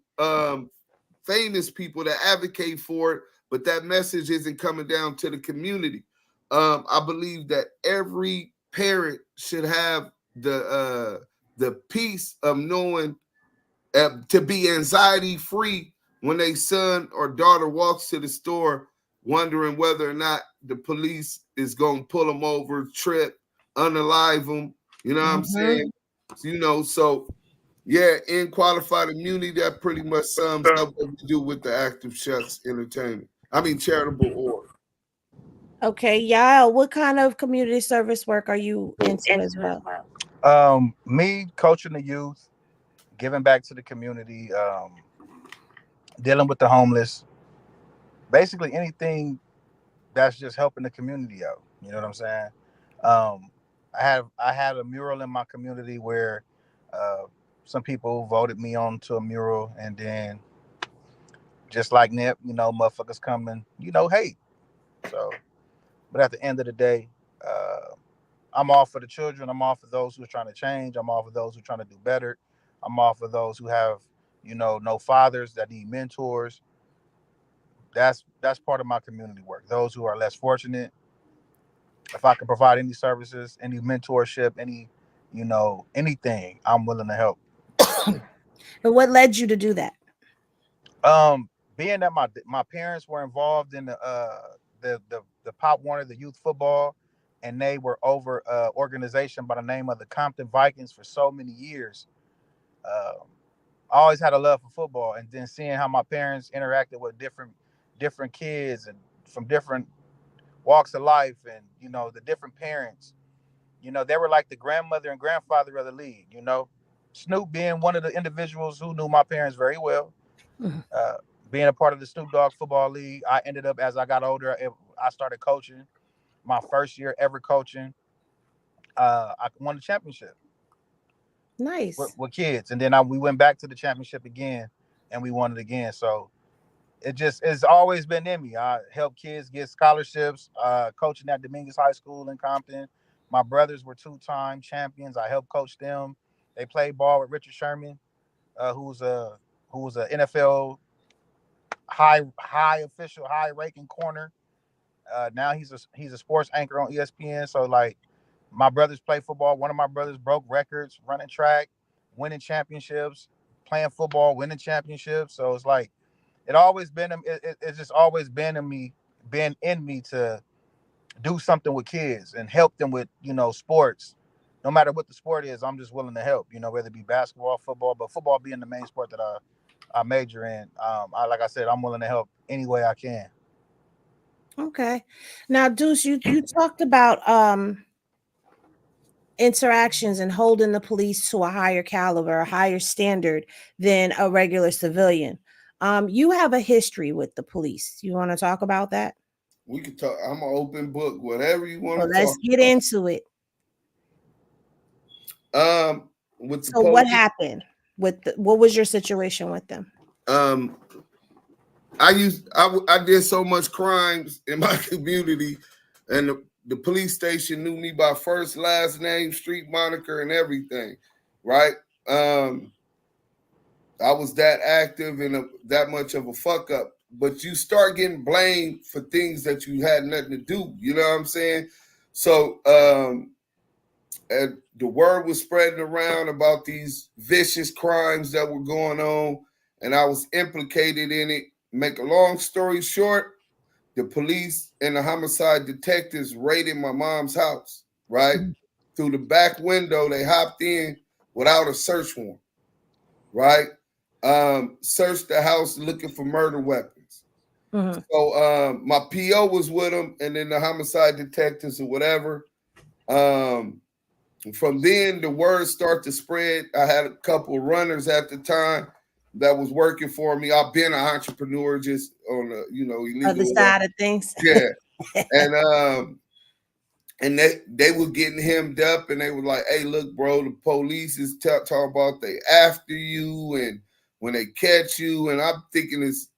famous people that advocate for it, but that message isn't coming down to the community. I believe that every parent should have the peace of knowing to be anxiety free when a son or daughter walks to the store wondering whether or not the police is going to pull them over, trip, unalive them. You know what I'm saying? So yeah, in qualified immunity, that pretty much sums up what we do with the Active Shucks Entertainment. I mean, charitable org. Okay, y'all, what kind of community service work are you into as well? Me coaching the youth, giving back to the community, dealing with the homeless, basically anything that's just helping the community out. You know what I'm saying? I had a mural in my community where some people voted me on to a mural, and then just like Nip, motherfuckers come and hate. So, but at the end of the day, I'm all for the children. I'm all for those who are trying to change. I'm all for those who are trying to do better. I'm all for those who have, no fathers that need mentors. That's part of my community work. Those who are less fortunate. If I can provide any services, any mentorship, any, anything, I'm willing to help. But what led you to do that? Being that my parents were involved in the Pop Warner, the youth football, and they were over organization by the name of the Compton Vikings for so many years. I always had a love for football, and then seeing how my parents interacted with different kids and from different walks of life, and the different parents, they were like the grandmother and grandfather of the league. Snoop being one of the individuals who knew my parents very well. Being a part of the Snoop Dogg Football League, I ended up, as I got older, I started coaching. My first year ever coaching, I won the championship. Nice. With kids, and then we went back to the championship again, and we won it again. So it's always been in me. I help kids get scholarships. Coaching at Dominguez High School in Compton. My brothers were 2-time champions. I helped coach them. They played ball with Richard Sherman, who was a NFL high official, high ranking corner. Now he's a sports anchor on ESPN. So like, my brothers play football. One of my brothers broke records running track, winning championships, playing football, winning championships. So it's like, it's just always been in me to do something with kids and help them with sports. No matter what the sport is, I'm just willing to help. Whether it be basketball, football, but football being the main sport that I major in. Like I said, I'm willing to help any way I can. Okay. Now, Deuce, you talked about interactions and holding the police to a higher caliber, a higher standard than a regular civilian. You have a history with the police. You want to talk about that? We could talk. I'm an open book. Whatever you want Well, to let's talk get about. into it. With the So what happened what was your situation with them? I did so much crimes in my community, and the police station knew me by first, last name, street moniker, and everything. Right? I was that active and that much of a fuck up. But you start getting blamed for things that you had nothing to do. You know what I'm saying? So and the word was spreading around about these vicious crimes that were going on, and I was implicated in it. Make a long story short, the police and the homicide detectives raided my mom's house, right? Through the back window, they hopped in without a search warrant, right? Searched the house looking for murder weapons. So my PO was with them, and then the homicide detectives or whatever. from then the word start to spread. I had a couple runners at the time that was working for me. I've been an entrepreneur just on the Other illegal. side of things. Yeah. And they were getting hemmed up, and they were like, "Hey, look, bro, the police is talking about they after you, and when they catch you." And I'm thinking it's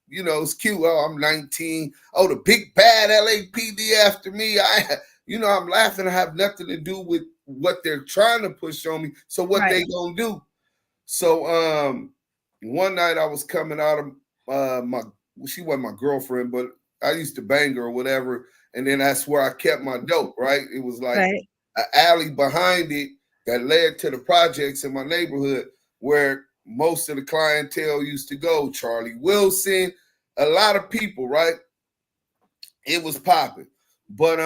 cute. Oh, I'm 19. Oh, the big bad LAPD after me. I'm laughing. I have nothing to do with what they're trying to push on me. So what Right. they gonna do? So one night I was coming out of she wasn't my girlfriend, but I used to bang her or whatever. And then that's where I kept my dope, right? It was like Right. an alley behind it that led to the projects in my neighborhood where most of the clientele used to go. Charlie Wilson, a lot of people, right? It was popping. But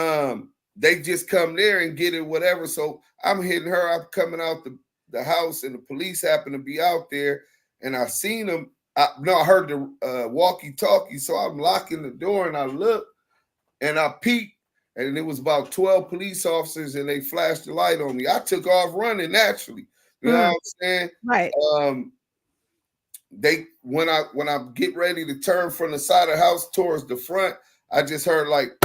they just come there and get it, whatever. So I'm hitting her. I'm coming out the house, and the police happen to be out there, and I seen them. I heard the walkie-talkie, so I'm locking the door, and I look, and I peeked, and it was about 12 police officers, and they flashed the light on me. I took off running naturally. You know what I'm saying? Right. When I get ready to turn from the side of the house towards the front, I just heard like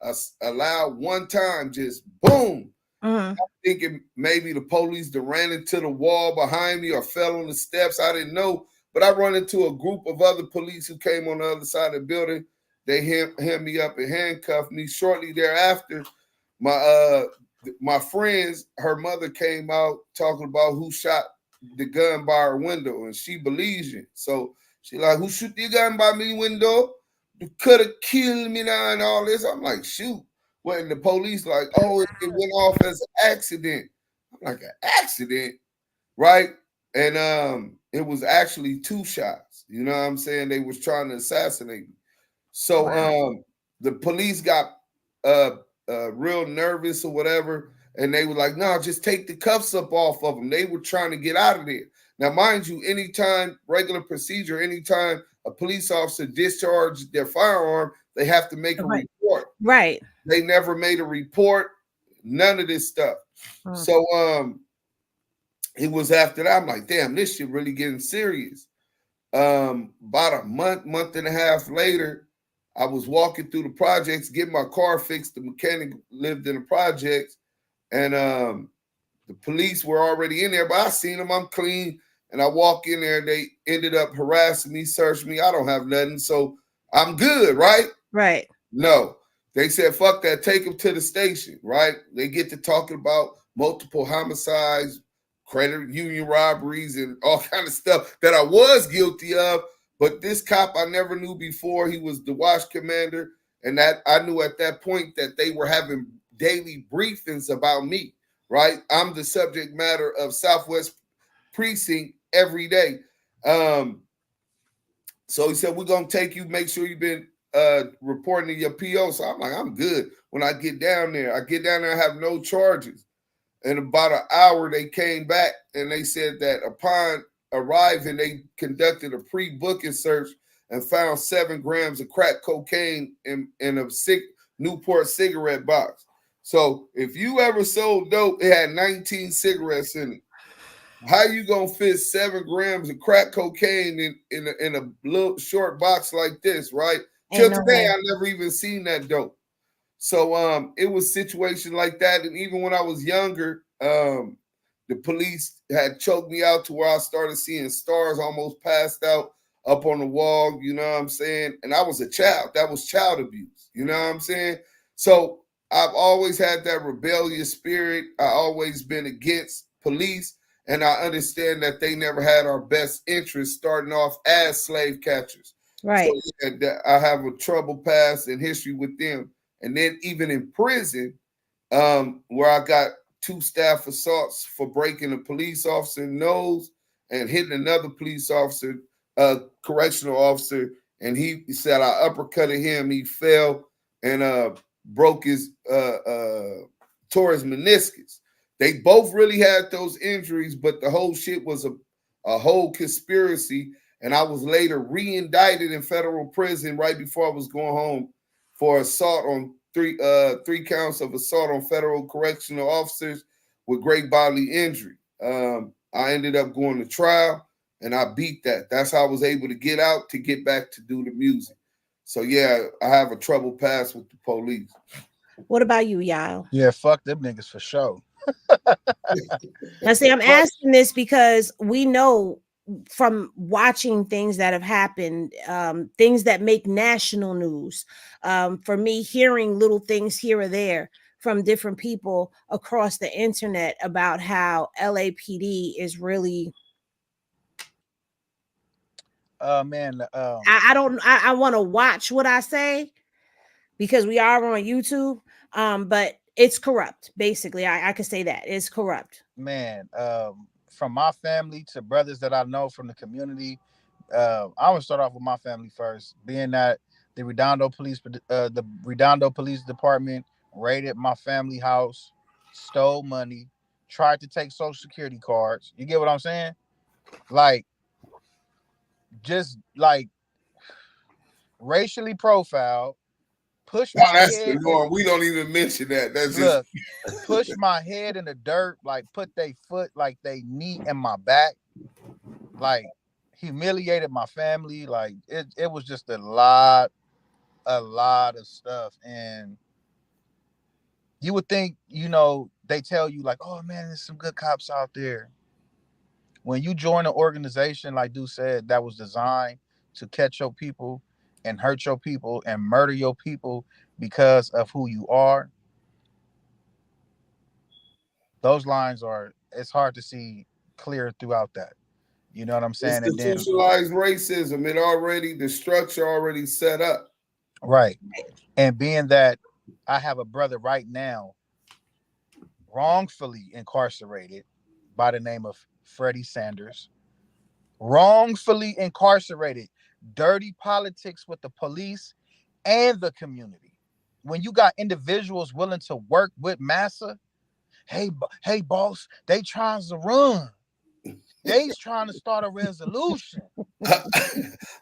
a loud one time, just boom. I'm thinking maybe the police ran into the wall behind me or fell on the steps. I didn't know, but I run into a group of other police who came on the other side of the building. They hem me up and handcuffed me. Shortly thereafter, my friends, her mother came out talking about who shot the gun by her window, and she believes it. So she like, who shoot the gun by me window? You could have killed me now and all this. I'm like, shoot. Well, and the police like, oh, it went off as an accident. I'm like, an accident, right? And it was actually 2 shots. You know what I'm saying? They was trying to assassinate me. So the police got real nervous or whatever, and they were like, no, just take the cuffs up off of them. They were trying to get out of there. Now, mind you, anytime, regular procedure, anytime a police officer discharged their firearm, they have to make a report. Right. They never made a report, none of this stuff. So it was after that, I'm like, damn, this shit really getting serious. About a month and a half later, I was walking through the projects, getting my car fixed. The mechanic lived in the projects, and the police were already in there, but I seen them. I'm clean, and I walk in there. They ended up harassing me, searching me. I don't have nothing, so I'm good, right? Right. No, they said, fuck that, take them to the station, right? They get to talking about multiple homicides, credit union robberies, and all kind of stuff that I was guilty of. But this cop I never knew before. He was the watch commander, and that I knew at that point that they were having daily briefings about me, right? I'm the subject matter of Southwest Precinct every day. So he said, we're going to take you, make sure you've been reporting to your PO. So I'm like, I'm good. When I get down there, I have no charges. In about an hour, they came back and they said that upon arriving, they conducted a pre-booking search and found 7 grams of crack cocaine in a Newport cigarette box. So if you ever sold dope, it had 19 cigarettes in it. How you gonna fit 7 grams of crack cocaine in a little short box like this, right? Till today, I never even seen that dope. So it was situation like that. And even when I was younger, the police had choked me out to where I started seeing stars, almost passed out up on the wall, you know what I'm saying? And I was a child. That was child abuse, you know what I'm saying? So I've always had that rebellious spirit. I always been against police, and I understand that they never had our best interests starting off as slave catchers. Right. So I have a troubled past and history with them. And then even in prison, where I got 2 staff assaults for breaking a police officer's nose and hitting another police officer, correctional officer, and he said I uppercutted him. He fell and broke his tore his meniscus. They both really had those injuries, but the whole shit was a whole conspiracy. And I was later re-indicted in federal prison right before I was going home for assault on 3 counts of assault on federal correctional officers, with great bodily injury. I ended up going to trial and I beat that. That's how I was able to get out to get back to do the music. So yeah, I have a trouble past with the police. What about you, y'all? Yeah, fuck them niggas for sure. Now, see, I'm Fuck. asking this because we know from watching things that have happened, things that make national news. For me, hearing little things here or there from different people across the internet about how LAPD is really. Man, I don't. I want to watch what I say because we are on YouTube. But it's corrupt. Basically, I could say that it's corrupt. man, from my family to brothers that I know from the community, I'm gonna start off with my family first. Being that the Redondo Police Department raided my family house, stole money, tried to take Social Security cards. You get what I'm saying? Like, just like racially profiled, push Now my that's the head in. norm. We don't even mention that. That's just Look, push my head in the dirt, like put they foot, like they knee in my back, like humiliated my family. Like it was just a lot of stuff. And you would think, they tell you like, oh man, there's some good cops out there. When you join an organization, like Duse said, that was designed to catch your people and hurt your people and murder your people because of who you are, those lines are, it's hard to see clear throughout that. You know what I'm saying? And then, institutionalized racism. The structure already set up. right. And being that I have a brother right now wrongfully incarcerated by the name of Freddie Sanders, wrongfully incarcerated, dirty politics with the police and the community. When you got individuals willing to work with massa, hey, boss, they trying to run. They's trying to start a resolution.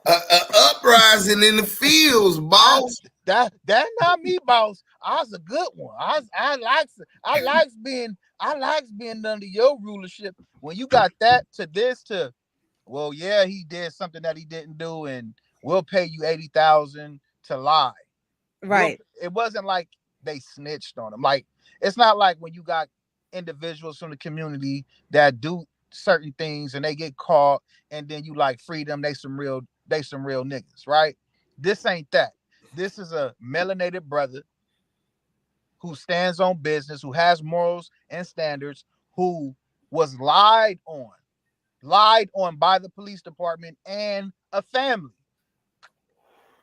Uprising in the fields, boss. That not me, boss. I was a good one. I likes being under your rulership. When you got that to this to, well, yeah, he did something that he didn't do, and we'll pay you 80,000 to lie. Right. It wasn't like they snitched on him. Like, it's not like when you got individuals from the community that do certain things and they get caught and then you like free them. They some real niggas, right? This ain't that. This is a melanated brother who stands on business, who has morals and standards, who was lied on by the police department and a family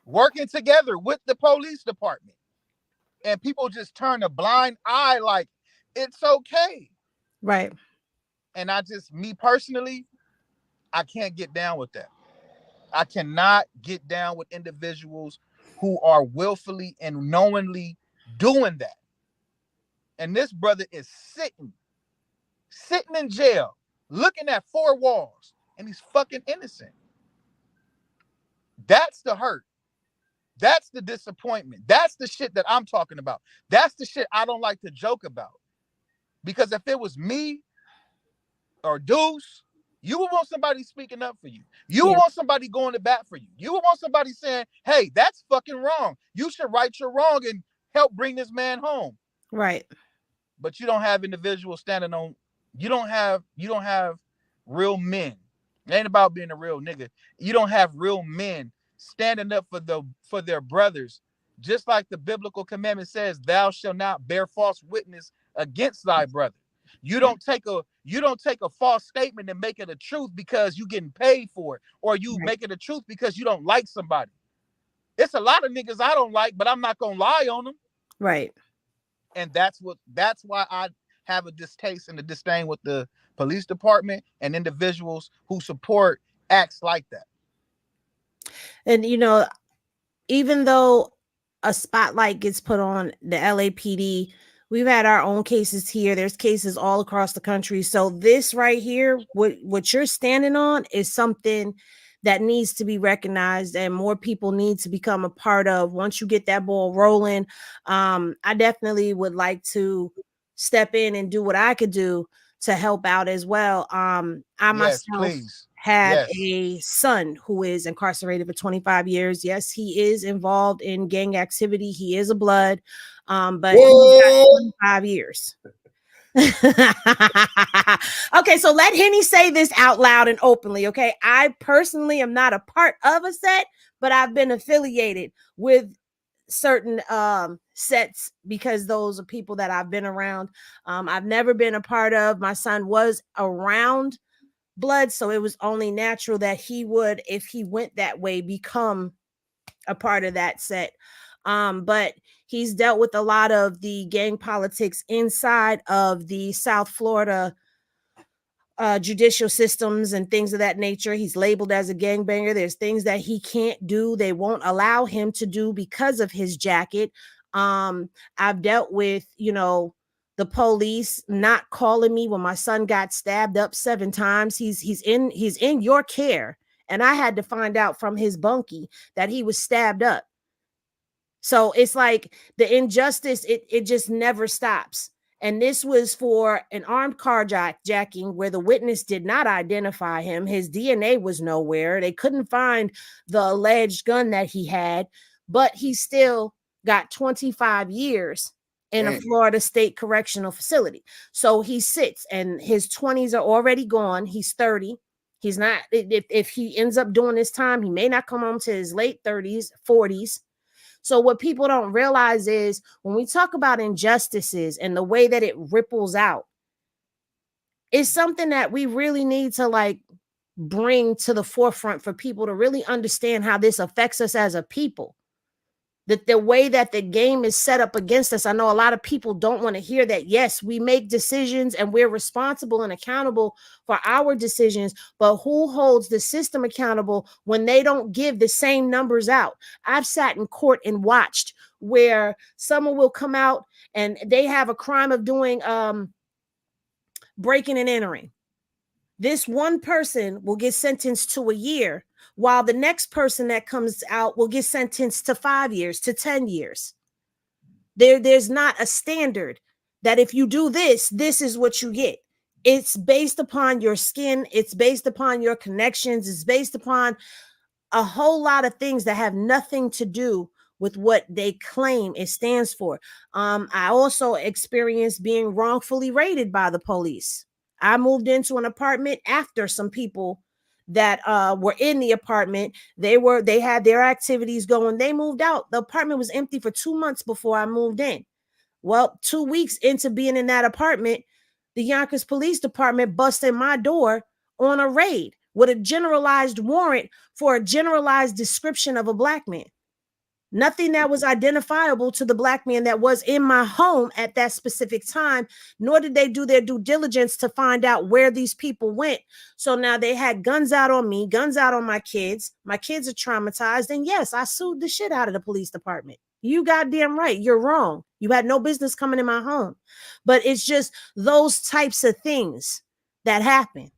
working together with the police department. And people just turn a blind eye like it's okay. Right. And me personally, I can't get down with that. I cannot get down with individuals who are willfully and knowingly doing that. And this brother is sitting in jail, looking at four walls, and he's fucking innocent. That's the hurt. That's the disappointment. That's the shit that I'm talking about. That's the shit I don't like to joke about. Because if it was me or Deuce, you would want somebody speaking up for you. You would want somebody going to bat for you. You would want somebody saying, hey, that's fucking wrong. You should right your wrong and help bring this man home. Right. But you don't have individuals standing on, you don't have real men. It ain't about being a real nigga. You don't have real men standing up for their brothers. Just like the biblical commandment says, thou shalt not bear false witness against thy brother. You don't take a false statement and make it a truth because you getting paid for it, or you make it a truth because you don't like somebody. It's a lot of niggas I don't like, but I'm not gonna lie on them. Right. And that's why I have a distaste and a disdain with the police department and individuals who support acts like that. And even though a spotlight gets put on the LAPD, we've had our own cases here. There's cases all across the country. So this right here, what you're standing on is something that needs to be recognized and more people need to become a part of once you get that ball rolling. I definitely would like to step in and do what I could do to help out as well. I Yes, myself please. have Yes. a son who is incarcerated for 25 years. Yes, he is involved in gang activity. He is a blood, but he's got Whoa! 25 years. Okay, so let Henny say this out loud and openly. Okay, I personally am not a part of a set, but I've been affiliated with certain sets because those are people that I've been around. I've never been a part of. My son was around blood, so it was only natural that he would, if he went that way, become a part of that set. But he's dealt with a lot of the gang politics inside of the South Florida judicial systems and things of that nature. He's labeled as a gangbanger. There's things that he can't do. They won't allow him to do because of his jacket. I've dealt with, the police not calling me when my son got stabbed up 7 times. He's in your care. And I had to find out from his bunkie that he was stabbed up. So it's like the injustice, it just never stops. And this was for an armed carjacking where the witness did not identify him. His DNA was nowhere. They couldn't find the alleged gun that he had, but he still got 25 years in a Damn. Florida State Correctional Facility. So he sits and his 20s are already gone. He's 30. He's not, if he ends up doing this time, he may not come home to his late 30s, 40s. So what people don't realize is when we talk about injustices and the way that it ripples out, it's something that we really need to like bring to the forefront for people to really understand how this affects us as a people. That the way that the game is set up against us, I know a lot of people don't want to hear that. Yes, we make decisions and we're responsible and accountable for our decisions, but who holds the system accountable when they don't give the same numbers out? I've sat in court and watched where someone will come out and they have a crime of doing breaking and entering. This one person will get sentenced to a year, while the next person that comes out will get sentenced to 5 years, to 10 years. There's not a standard that if you do this, this is what you get. It's based upon your skin. It's based upon your connections. It's based upon a whole lot of things that have nothing to do with what they claim it stands for. I also experienced being wrongfully raided by the police. I moved into an apartment after some people that were in the apartment. They had their activities going. They moved out. The apartment was empty for 2 months before I moved in. Well, 2 weeks into being in that apartment, the Yonkers Police Department busted my door on a raid with a generalized warrant for a generalized description of a black man. Nothing that was identifiable to the black man that was in my home at that specific time, nor did they do their due diligence to find out where these people went. So now they had guns out on me, guns out on my kids. My kids are traumatized. And yes, I sued the shit out of the police department. You goddamn right. You're wrong. You had no business coming in my home. But it's just those types of things that happen.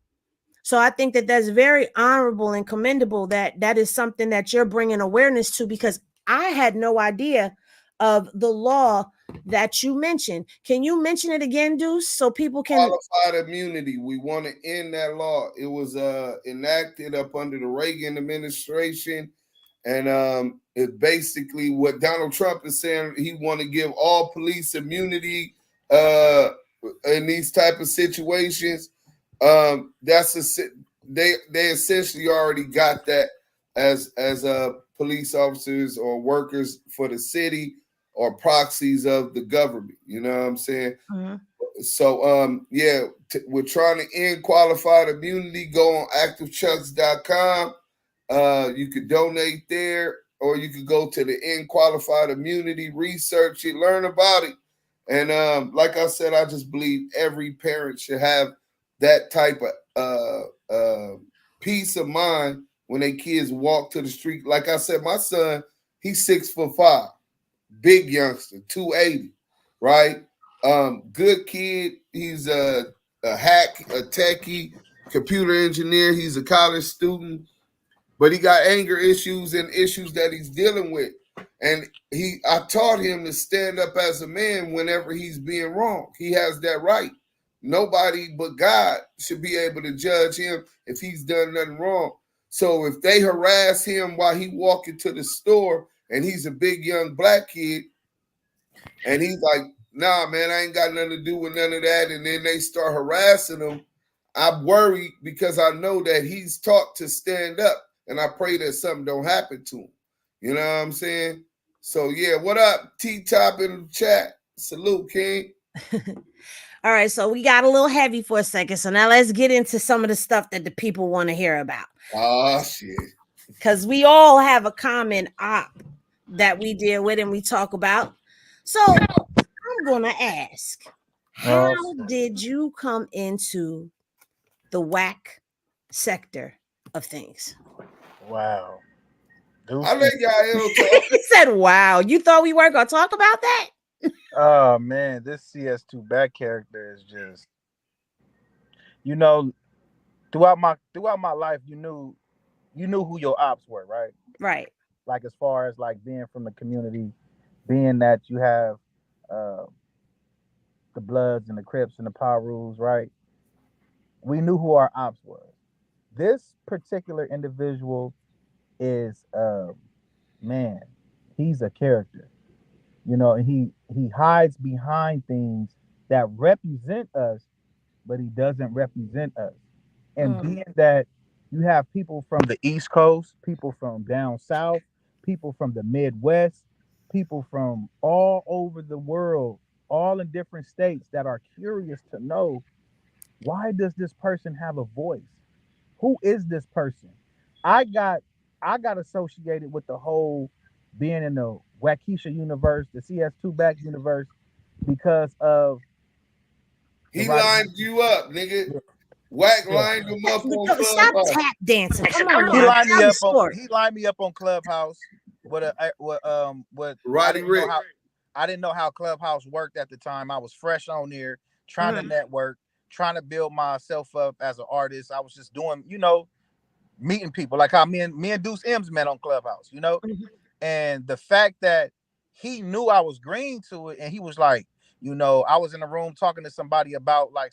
So I think that that's very honorable and commendable that that is something that you're bringing awareness to, because I had no idea of the law that you mentioned. Can you mention it again, Deuce, so people can? Qualified immunity. We want to end that law. It was enacted up under the Reagan administration, and it basically what Donald Trump is saying. He want to give all police immunity in these type of situations. That's they essentially already got that as police officers or workers for the city or proxies of the government. You know what I'm saying? Mm-hmm. So we're trying to end qualified immunity. Go on activechucks.com. You could donate there, or you could go to the End Qualified Immunity, research it, learn about it. And like I said, I just believe every parent should have that type of peace of mind when their kids walk to the street. Like I said, my son, he's 6'5", big youngster, 280, right? Good kid. He's a hack, a techie, computer engineer. He's a college student, but he got anger issues and issues that he's dealing with. And I taught him to stand up as a man whenever he's being wrong. He has that right. Nobody but God should be able to judge him if he's done nothing wrong. So if they harass him while he walking to the store and he's a big young black kid and he's like, nah, man, I ain't got nothing to do with none of that. And then they start harassing him. I'm worried because I know that he's taught to stand up, and I pray that something don't happen to him. You know what I'm saying? So yeah, what up, T Top in the chat? Salute, King. All right, so we got a little heavy for a second. So now let's get into some of the stuff that the people want to hear about. Oh shit. Because we all have a common op that we deal with and we talk about. So I'm gonna ask, how did you come into the whack sector of things? Wow. I let y'all talk. He said, wow. You thought we weren't gonna talk about that? Oh man, this CS2 back character is just, you know, throughout my life, you knew who your ops were, right? Right. Like as far as like being from the community, being that you have uh the Bloods and the Crips and the Power Rules, right? We knew who our ops was. This particular individual is man, he's a character. You know, and he hides behind things that represent us, but he doesn't represent us. And being that you have people from the East Coast, people from down south, people from the Midwest, people from all over the world, all in different states that are curious to know, why does this person have a voice? Who is this person? I got I got associated with the whole being in the Waukesha universe, the CS2 back universe, because of the He right. lined you up, nigga. Whack lined him up on Stop Clubhouse. tap dancing. Come on He now. lined me Tell the up on story. Clubhouse with I Roddy didn't know Rich. how Clubhouse worked at the time. I was fresh on there, trying to network, trying to build myself up as an artist. I was just doing, meeting people like how me and Deuce M's met on Clubhouse, and the fact that he knew I was green to it, and he was like, I was in a room talking to somebody about like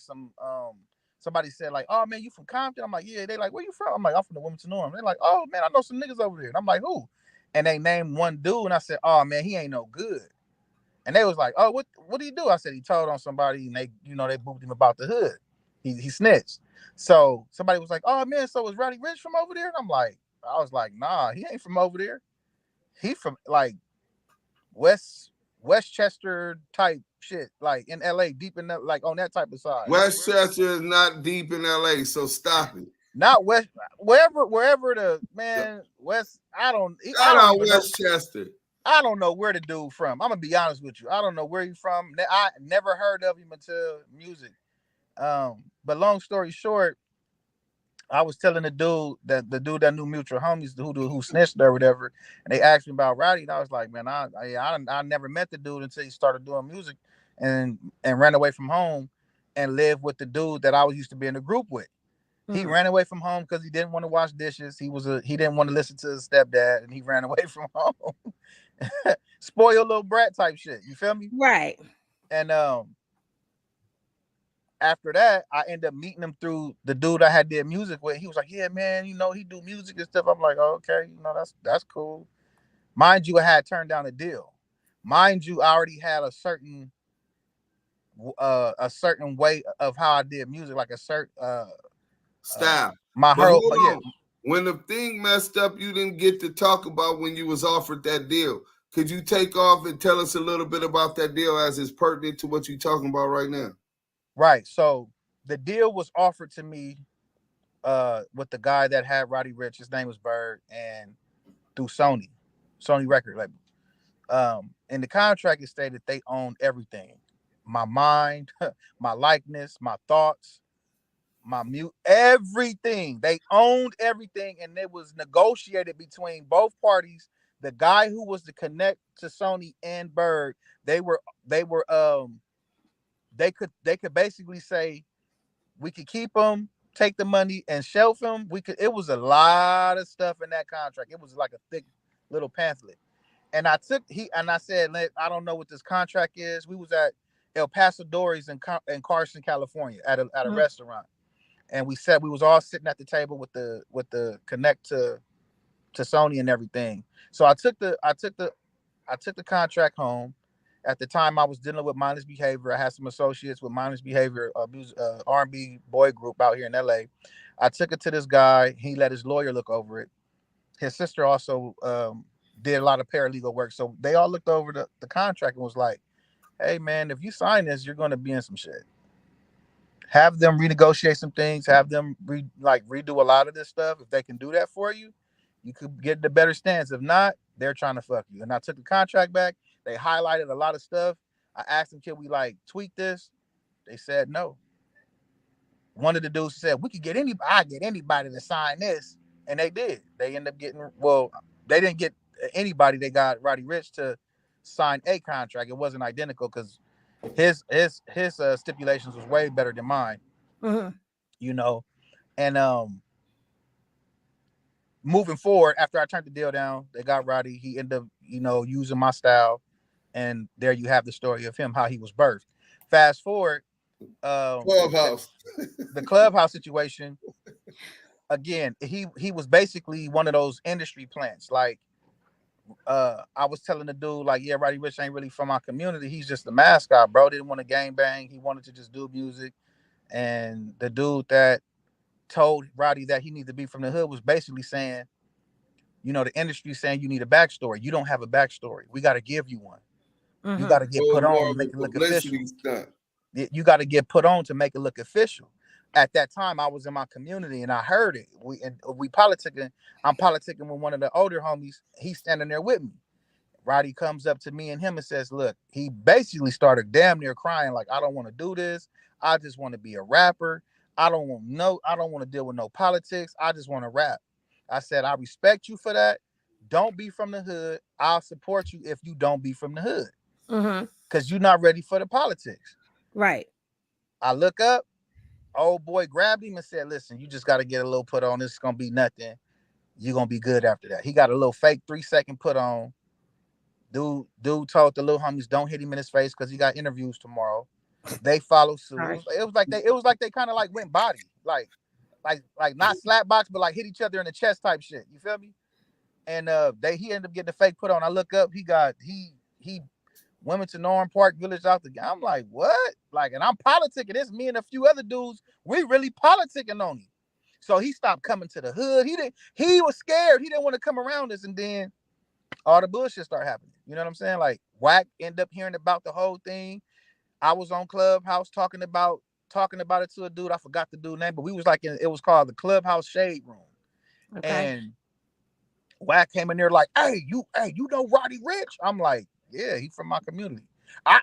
somebody said like, oh man, you from Compton? I'm like, yeah. They like, where you from? I'm like, I'm from the Wilmington Norm. They're like, oh man, I know some niggas over there. And I'm like, who? And they named one dude, and I said, oh man, he ain't no good. And they was like, oh, what do you do? I said he told on somebody, and they they booped him about the hood. He snitched. So somebody was like, oh man, so is Roddy Rich from over there? And I was like, nah, he ain't from over there. He from like Westchester type shit, like in LA, deep in that, like on that type of side. Westchester is not deep in LA, so stop it. Not West, wherever the man West. I don't Shout out even know. Westchester. I don't know where the dude from. I'm gonna be honest with you. I don't know where he's from. I never heard of him until music. But long story short, I was telling the dude that knew mutual homies who snitched or whatever, and they asked me about Rowdy, and I was like, man, I never met the dude until he started doing music, and ran away from home, and lived with the dude that I was used to be in a group with. He ran away from home because he didn't want to wash dishes. He didn't want to listen to his stepdad, and he ran away from home. Spoiled little brat type shit. You feel me? Right. And after that, I ended up meeting him through the dude I had did music with. He was like, yeah, man, he do music and stuff. I'm like, oh, okay, that's cool. Mind you, I had turned down a deal. Mind you, I already had a certain way of how I did music, like a certain style. My but whole hold yeah. on. When the thing messed up, you didn't get to talk about when you was offered that deal. Could you take off and tell us a little bit about that deal as it's pertinent to what you're talking about right now? Right. So the deal was offered to me with the guy that had Roddy Rich. His name was Bird, and through Sony record label. In the contract it stated they owned everything. My mind, my likeness, my thoughts, my mute, everything. They owned everything, and it was negotiated between both parties. The guy who was to connect to Sony and Bird, they were they could basically say we could keep them, take the money and shelf them. It was a lot of stuff in that contract. It was like a thick little pamphlet. And I said, I don't know what this contract is. We was at El Paso Dory's in Carson, California, at a Mhm. restaurant, and we was all sitting at the table with the connect to Sony and everything. So I took the contract home. At the time, I was dealing with mindless behavior. I had some associates with mindless behavior R&B boy group out here in LA. I took it to this guy. He let his lawyer look over it. His sister also did a lot of paralegal work. So they all looked over the contract and was like, hey, man, if you sign this, you're going to be in some shit. Have them renegotiate some things. Have them redo a lot of this stuff. If they can do that for you, you could get in a better stance. If not, they're trying to fuck you. And I took the contract back. They highlighted a lot of stuff. I asked them, can we tweak this? They said no. One of the dudes said, we could get anybody, I get anybody to sign this. And they did. They ended up they didn't get anybody. They got Roddy Ricch to sign a contract. It wasn't identical because his stipulations was way better than mine, Mhm. you know. And moving forward, after I turned the deal down, they got Roddy. He ended up, using my style. And there you have the story of him, how he was birthed. Fast forward, Clubhouse. the clubhouse situation. Again, he was basically one of those industry plants. Like I was telling the dude, like, yeah, Roddy Ricch ain't really from our community. He's just the mascot, bro. Didn't want to gang bang. He wanted to just do music. And the dude that told Roddy that he needed to be from the hood was basically saying, the industry saying you need a backstory. You don't have a backstory. We got to give you one. You got Mhm. to So get it's put more on to of a make it look official. publicity stunt. You got to get put on to make it look official. At that time, I was in my community and I heard it. We politicking. I'm politicking with one of the older homies. He's standing there with me. Roddy comes up to me and him and says, look, he basically started damn near crying, like, I don't want to do this. I just want to be a rapper. I don't want to deal with no politics. I just want to rap. I said, I respect you for that. Don't be from the hood. I'll support you if you don't be from the hood. Mhm. Because you're not ready for the politics. Right. I look up, old boy grabbed him and said, listen, you just got to get a little put on. This is going to be nothing. You're going to be good after that. He got a little fake 3-second put on. Dude told the little homies don't hit him in his face because he got interviews tomorrow. They follow suit. Right. It was like they kind of like went body, like not slap box, but like hit each other in the chest type shit. You feel me? And he ended up getting the fake put on. I look up, he Wilmington Norm Park Village out the game. I'm like, what? Like, and I'm politicking. This me and a few other dudes. We really politicking on him. So he stopped coming to the hood. He was scared. He didn't want to come around us, and then all the bullshit start happening. You know what I'm saying? Like Wack end up hearing about the whole thing. I was on Clubhouse talking about it to a dude. I forgot the dude name, but we was like it was called the Clubhouse Shade Room. Okay. And Wack came in there like, hey, you know Roddy Ricch? I'm like, yeah, he's from my community. I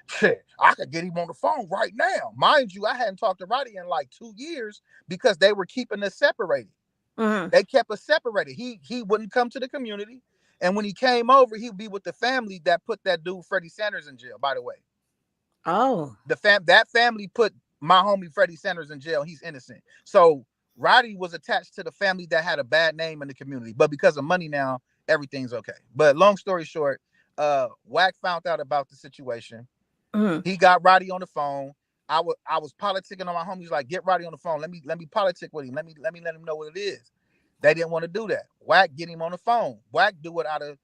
could get him on the phone right now. Mind you, I hadn't talked to Roddy in like 2 years because they were keeping us separated. Mhm. They kept us separated. He wouldn't come to the community. And when he came over, he'd be with the family that put that dude Freddie Sanders in jail, by the way. Oh. That family put my homie Freddie Sanders in jail. He's innocent. So Roddy was attached to the family that had a bad name in the community. But because of money now, everything's okay. But long story short, Wack found out about the situation. Mhm. He got Roddy on the phone. I was politicking on my homies, like, get Roddy on the phone. Let me politic with him. Let him know what it is. They didn't want to do that. Wack get him on the phone. Wack do it out of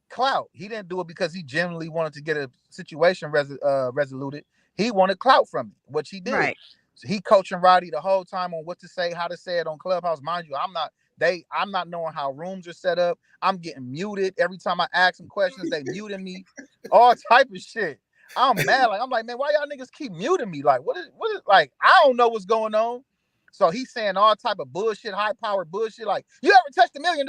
clout. He didn't do it because he genuinely wanted to get a situation resoluted. He wanted clout from it, which he did. Right. So he coaching Roddy the whole time on what to say, how to say it on Clubhouse. Mind you, I'm not knowing how rooms are set up. I'm getting muted every time I ask them questions. They muting me, all type of shit. I'm mad. I'm like, man, why y'all niggas keep muting me? Like, what is like? I don't know what's going on. So he's saying all type of bullshit, high powered bullshit. Like, you ever touched $1 million?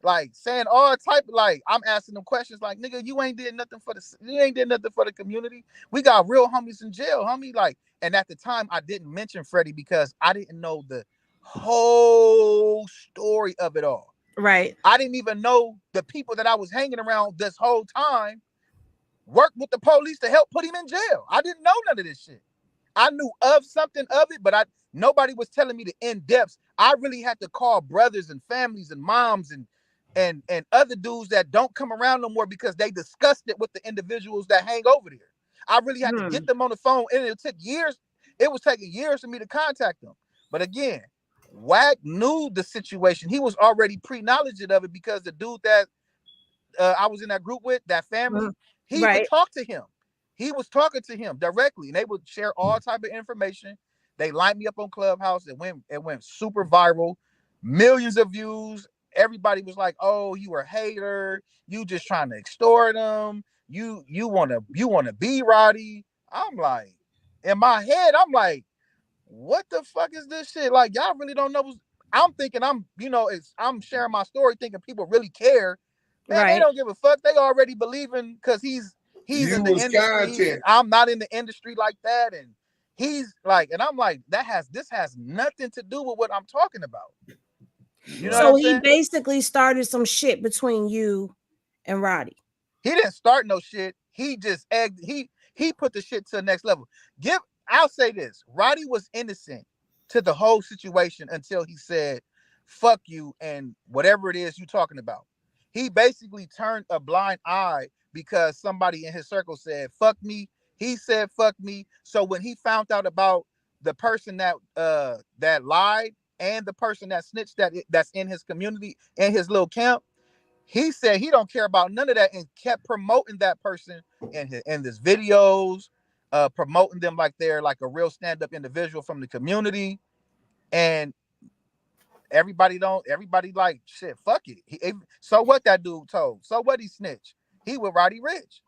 Like saying all type of, like, I'm asking them questions like, nigga, you ain't did nothing for the community. We got real homies in jail, homie. Like, and at the time I didn't mention Freddie because I didn't know the whole story of it all. Right. I didn't even know the people that I was hanging around this whole time worked with the police to help put him in jail. I didn't know none of this shit. I knew of something of it, but nobody was telling me the in-depths. I really had to call brothers and families and moms and and other dudes that don't come around no more because they discussed it with the individuals that hang over there. I really had to get them on the phone, and it took years. It was taking years for me to contact them. But again, Wack knew the situation. He was already pre-knowledge of it because the dude that I was in that group with, that family, he would talk to him. He was talking to him directly, and they would share all type of information. They lined me up on Clubhouse. It went super viral, millions of views. Everybody was like, "Oh, you a hater. You just trying to extort them. You wanna be Roddy." I'm like, in my head, I'm like, what the fuck is this shit? Like, y'all really don't know. I'm thinking I'm sharing my story thinking people really care. Man, they don't give a fuck. They already believing because he's in the industry. I'm not in the industry like that. And he's like, and I'm like, this has nothing to do with what I'm talking about. You know what I'm saying? He basically started some shit between you and Roddy. He didn't start no shit. He just he put the shit to the next level. I'll say this. Roddy was innocent to the whole situation until he said, fuck you and whatever it is you talking about. He basically turned a blind eye because somebody in his circle said, fuck me. He said, fuck me. So when he found out about the person that lied and the person that snitched that's in his community, in his little camp, he said he don't care about none of that and kept promoting that person in his videos, promoting them like they're like a real stand-up individual from the community. And everybody like, shit, fuck it. So what that dude told? So what he snitched? He with Roddy Ricch.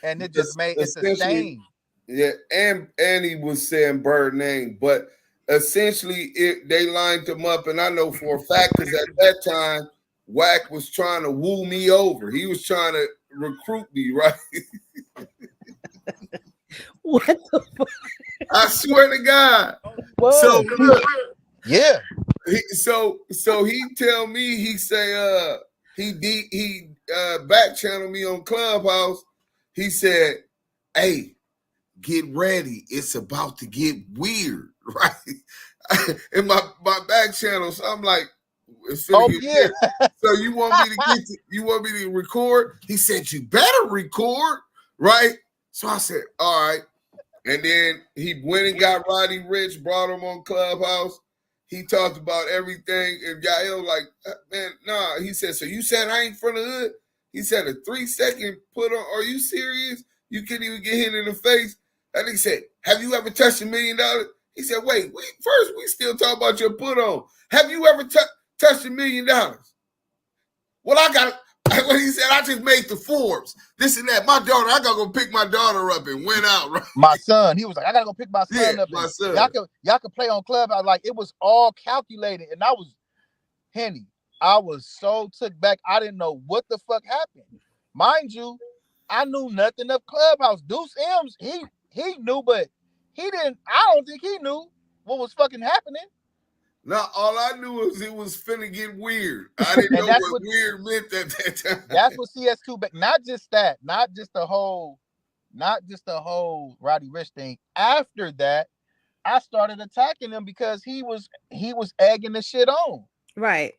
And it just it's a shame. Yeah, and he was saying Bird name, but essentially they lined him up, and I know for a fact because at that time Wack was trying to woo me over. He was trying to recruit me, right? What the fuck? I swear to God. Whoa. So look, yeah. So he tell me, he say he back channel me on Clubhouse. He said, "Hey, get ready. It's about to get weird," right? In my back channel. So I'm like, oh yeah. So you want me to record? He said, you better record, right? So I said, all right. And then he went and got Roddy Ricch, brought him on Clubhouse. He talked about everything. And Yael like, man, nah. He said, so you said I ain't from the hood? He said a 3-second put on. Are you serious? You couldn't even get hit in the face. And he said, have you ever touched $1 million? He said, wait, first we still talk about your put on. Have you ever touched $1 million? Well, I got what he said. I just made the Forbes. This and that. My daughter, I gotta go pick my daughter up and went out. Right? My son, he was like, I gotta go pick my son up. My son. Y'all could play on Clubhouse. Like it was all calculated, and I was Henny. I was so took back. I didn't know what the fuck happened. Mind you, I knew nothing of Clubhouse. Deuce M's, he knew, but he didn't. I don't think he knew what was fucking happening. No, all I knew was it was finna get weird. I didn't know what weird meant at that time. That's what CS2, but not just that, not just the whole Roddy Ricch thing. After that, I started attacking him because he was egging the shit on. Right.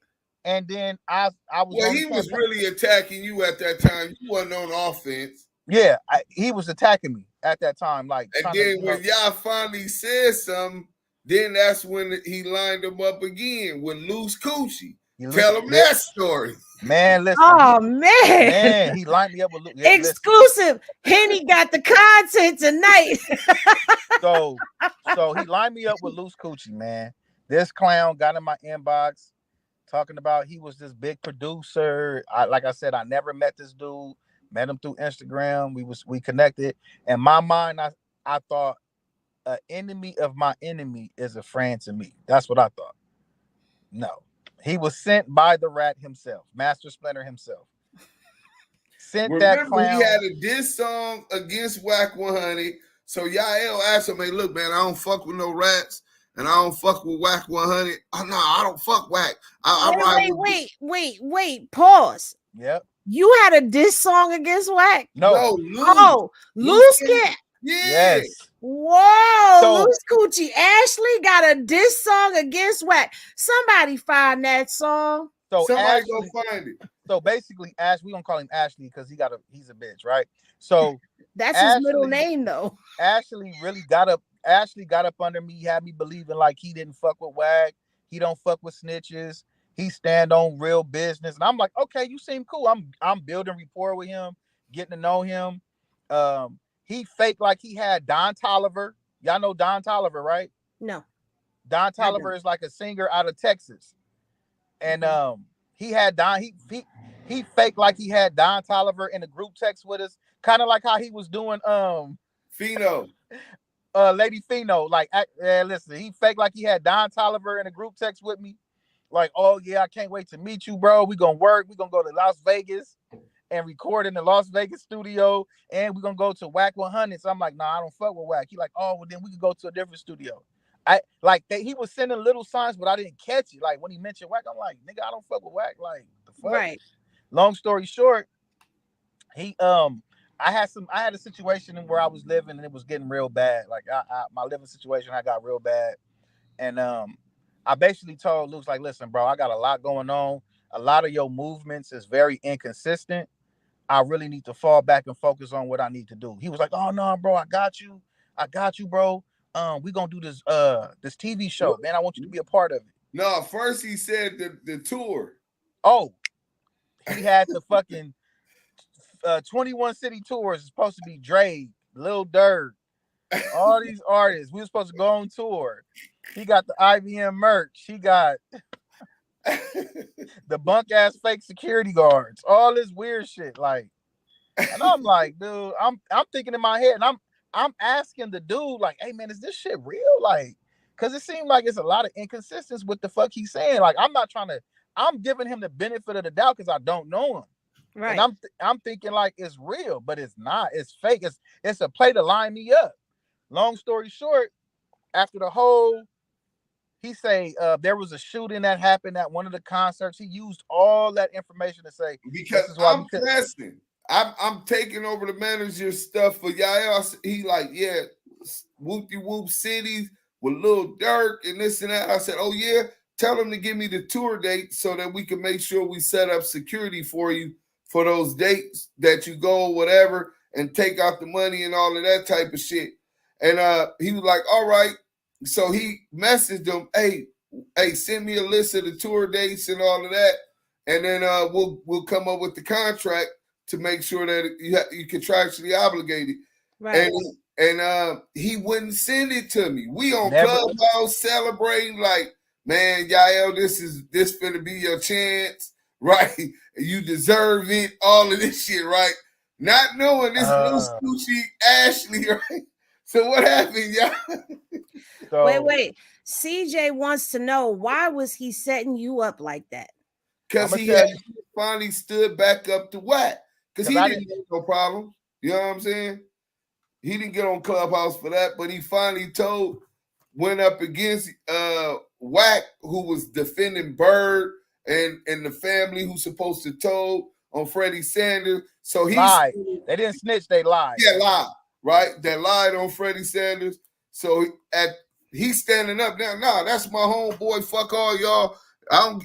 And then I was. Well, he was really attacking you at that time. You wasn't on offense. Yeah, he was attacking me at that time. Like, and then when y'all finally said something, then that's when he lined him up again with Loose Coochie. Tell him that story. Man, listen. Oh, man. He lined me up with exclusive. Henny got the content tonight. So he lined me up with Loose Coochie, man. This clown got in my inbox talking about he was this big producer. Like I said, I never met this dude. Met him through Instagram. We connected. In my mind, I thought, an enemy of my enemy is a friend to me. That's what I thought. No, he was sent by the rat himself, Master Splinter himself. Remember, that clown. He had a diss song against Wack 100. So Yael asked him, "Hey, look, man, I don't fuck with no rats, and I don't fuck with Wack 100. Oh, no, I don't fuck Wack. Wait. Pause. Yep. You had a diss song against Wack? No. Loose Kid. Yeah. Yes. Whoa, Loose Coochie. Ashley got a diss song against Wack. Somebody find that song. So Somebody go Ashley, find it. so basically Ash, we gonna call him Ashley because he's a bitch, right? So That's his middle Ashley name, though. Ashley got up under me, had me believing like he didn't fuck with Wag, he don't fuck with snitches, he stand on real business. And I'm like, okay, you seem cool. I'm building rapport with him, getting to know him. He faked like he had Don Tolliver. Y'all know Don Tolliver, right? No, Don I Tolliver don't. is like a singer out of Texas. And Okay. he had he faked like he had Don Tolliver in a group text with us, kind of like how he was doing Fino. Lady Fino. Like, listen, he faked like he had Don Tolliver in a group text with me. Like, oh yeah, I can't wait to meet you, bro. We gonna work. We gonna go to Las Vegas and record in the Las Vegas studio, and we gonna go to Whack 100. So I'm like, nah, I don't fuck with Whack. He like, oh, well then we could go to a different studio. I like that he was sending little signs, but I didn't catch it. Like when he mentioned Whack, I'm like, nigga, I don't fuck with Whack. Like the fuck. Right. Long story short, he I had a situation where I was living and it was getting real bad. Like my living situation I got real bad. And I basically told Luke's like, listen, bro, I got a lot going on. A lot of your movements is very inconsistent. I really need to fall back and focus on what I need to do. He was like, oh no, bro, I got you. I got you, bro. We gonna do this TV show. Man, I want you to be a part of it. No, first he said the tour. Oh, he had the fucking 21 city tours. It's supposed to be Dre, Lil Durk, all these artists. We were supposed to go on tour. He got the IBM merch. He got the bunk ass fake security guards. All this weird shit. Like, and I'm like, dude, I'm thinking in my head, and I'm asking the dude, like, hey man, is this shit real? Like, cause it seemed like it's a lot of inconsistencies with the fuck he's saying. Like, I'm giving him the benefit of the doubt because I don't know him. And Right. I'm thinking like it's real, but it's not. It's fake. It's a play to line me up. Long story short, after the whole, he say there was a shooting that happened at one of the concerts. He used all that information to say Because this is why we I'm could. pressing. I'm taking over the manager stuff for Yael. He like, yeah, whoopty whoop cities with Lil Durk and this and that. I said, oh yeah, tell him to give me the tour date so that we can make sure we set up security for you for those dates that you go or whatever and take out the money and all of that type of shit. And he was like, all right. So he messaged them, hey, send me a list of the tour dates and all of that, and then we'll come up with the contract to make sure that you contractually obligated. Right. And he wouldn't send it to me. We on Never. Clubhouse celebrating like, man, Yael, this finna be your chance, right? You deserve it. All of this shit, right? Not knowing this little Scoochie Ashley, right? So what happened, y'all? So Wait. CJ wants to know, why was he setting you up like that? Because I'm gonna he tell had you finally stood back up to Whack. Because because he I didn't didn't. have no problem. You know what I'm saying? He didn't get on Clubhouse for that, but he finally went up against Whack, who was defending Bird and the family who's supposed to told on Freddie Sanders. So he's Lied. They didn't snitch. They lied. lied, right? That lied on Freddie Sanders. So he's standing up now. Nah, that's my homeboy. Fuck all y'all.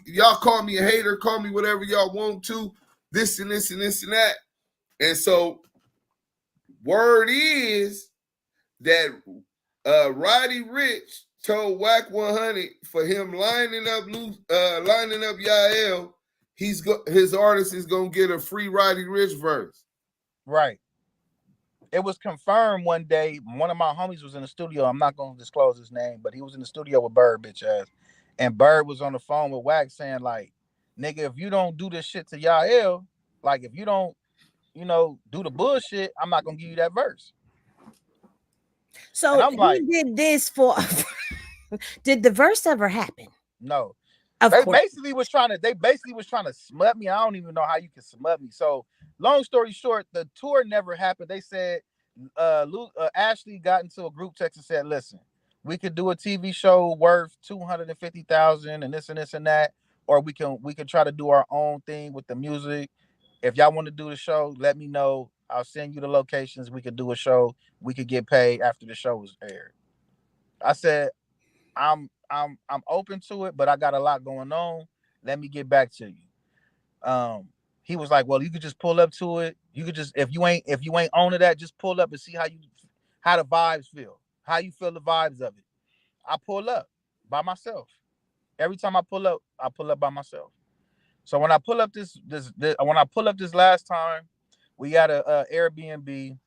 Y'all call me a hater, call me whatever y'all want to. This and this and this and that. And so word is that Roddy Rich told Whack 100 for him lining up Yael, his artist is gonna get a free Roddy Rich verse. Right. It was confirmed one day. One of my homies was in the studio. I'm not gonna disclose his name, but he was in the studio with Bird, bitch ass. And Bird was on the phone with Wax saying, like, nigga, if you don't do this shit to Yael, like if you don't, do the bullshit, I'm not gonna give you that verse. And So I'm like, he did this for. Did the verse ever happen? no. Of They course. basically was trying to smut me. I don't even know how you can smut me. So long story short, the tour never happened. They said Ashley got into a group text and said, listen, we could do a TV show worth 250,000 and this and that, or we can try to do our own thing with the music. If y'all want to do the show, let me know. I'll send you the locations. We could do a show. We could get paid after the show was aired. I said, I'm open to it, but I got a lot going on. Let me get back to you. He was like, well, you could just pull up to it. You could just if you ain't owning that, just pull up and see how the vibes feel, how you feel the vibes of it. I pull up by myself. Every time I pull up by myself. So when I pull up when I pull up this last time, we got a Airbnb.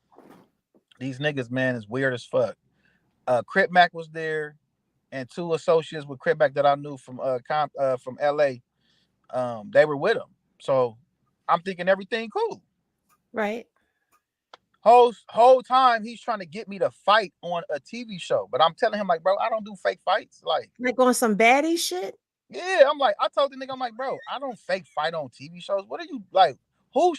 These niggas, man, is weird as fuck. Crip Mac was there, and two associates with Crip Mac that I knew from LA. They were with him. So I'm thinking everything cool. Right. Whole time he's trying to get me to fight on a TV show, but I'm telling him like, bro, I don't do fake fights. Like on some baddie shit. Yeah, I'm like, I told the nigga, I'm like, bro, I don't fake fight on TV shows. What are you like? Who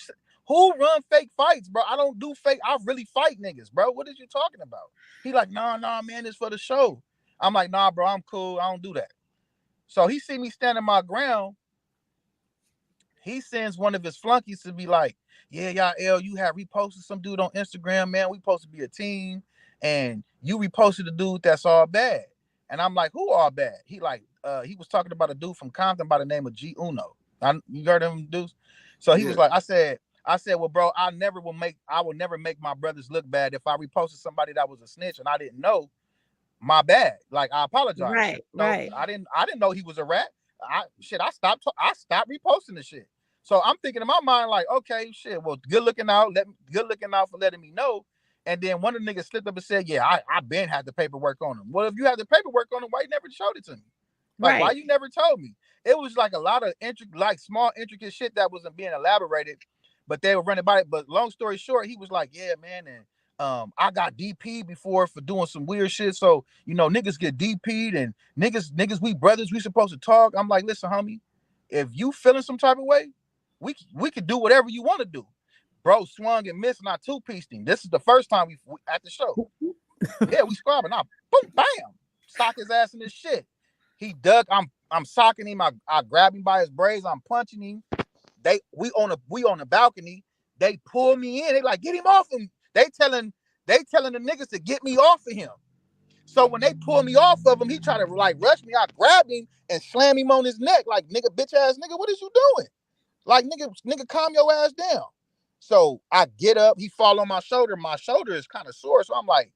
who run fake fights, bro? I don't do fake. I really fight niggas, bro. What is you talking about? He like, nah, man, it's for the show. I'm like, nah, bro, I'm cool. I don't do that. So he see me standing my ground. He sends one of his flunkies to be like, yeah, y'all, L, you have reposted some dude on Instagram, man. We supposed to be a team, and you reposted a dude that's all bad. And I'm like, who all bad? He like, he was talking about a dude from Compton by the name of G Uno. You heard him, dudes? So he was like, I said, well, bro, I will never make my brothers look bad. If I reposted somebody that was a snitch and I didn't know, my bad. Like, I apologize. Right, No, right. I didn't know he was a rat. I stopped reposting the shit. So I'm thinking in my mind, like, okay, shit, well, good looking out for letting me know. And then one of the niggas slipped up and said, yeah, I been had the paperwork on him. Well, if you had the paperwork on him, why you never showed it to me? Like, why you never told me? It was like a lot of small intricate shit that wasn't being elaborated, but they were running by it. But long story short, he was like, yeah, man, and I got DP'd before for doing some weird shit. So, niggas get DP'd and niggas, we brothers, we supposed to talk. I'm like, listen, homie, if you feeling some type of way, we could do whatever you want to do. Bro swung and missed, and I two-pieced him. This is the first time we at the show. Yeah, we squabbing. I boom, bam, sock his ass in this shit. He dug. I'm socking him. I grab him by his braids. I'm punching him. We on the balcony. They pull me in. They like, get him off him. They telling the niggas to get me off of him. So when they pull me off of him, he try to like rush me. I grabbed him and slam him on his neck. Like, nigga, bitch ass nigga, what is you doing? Like, nigga, calm your ass down. So I get up. He fall on my shoulder. My shoulder is kind of sore. So I'm like,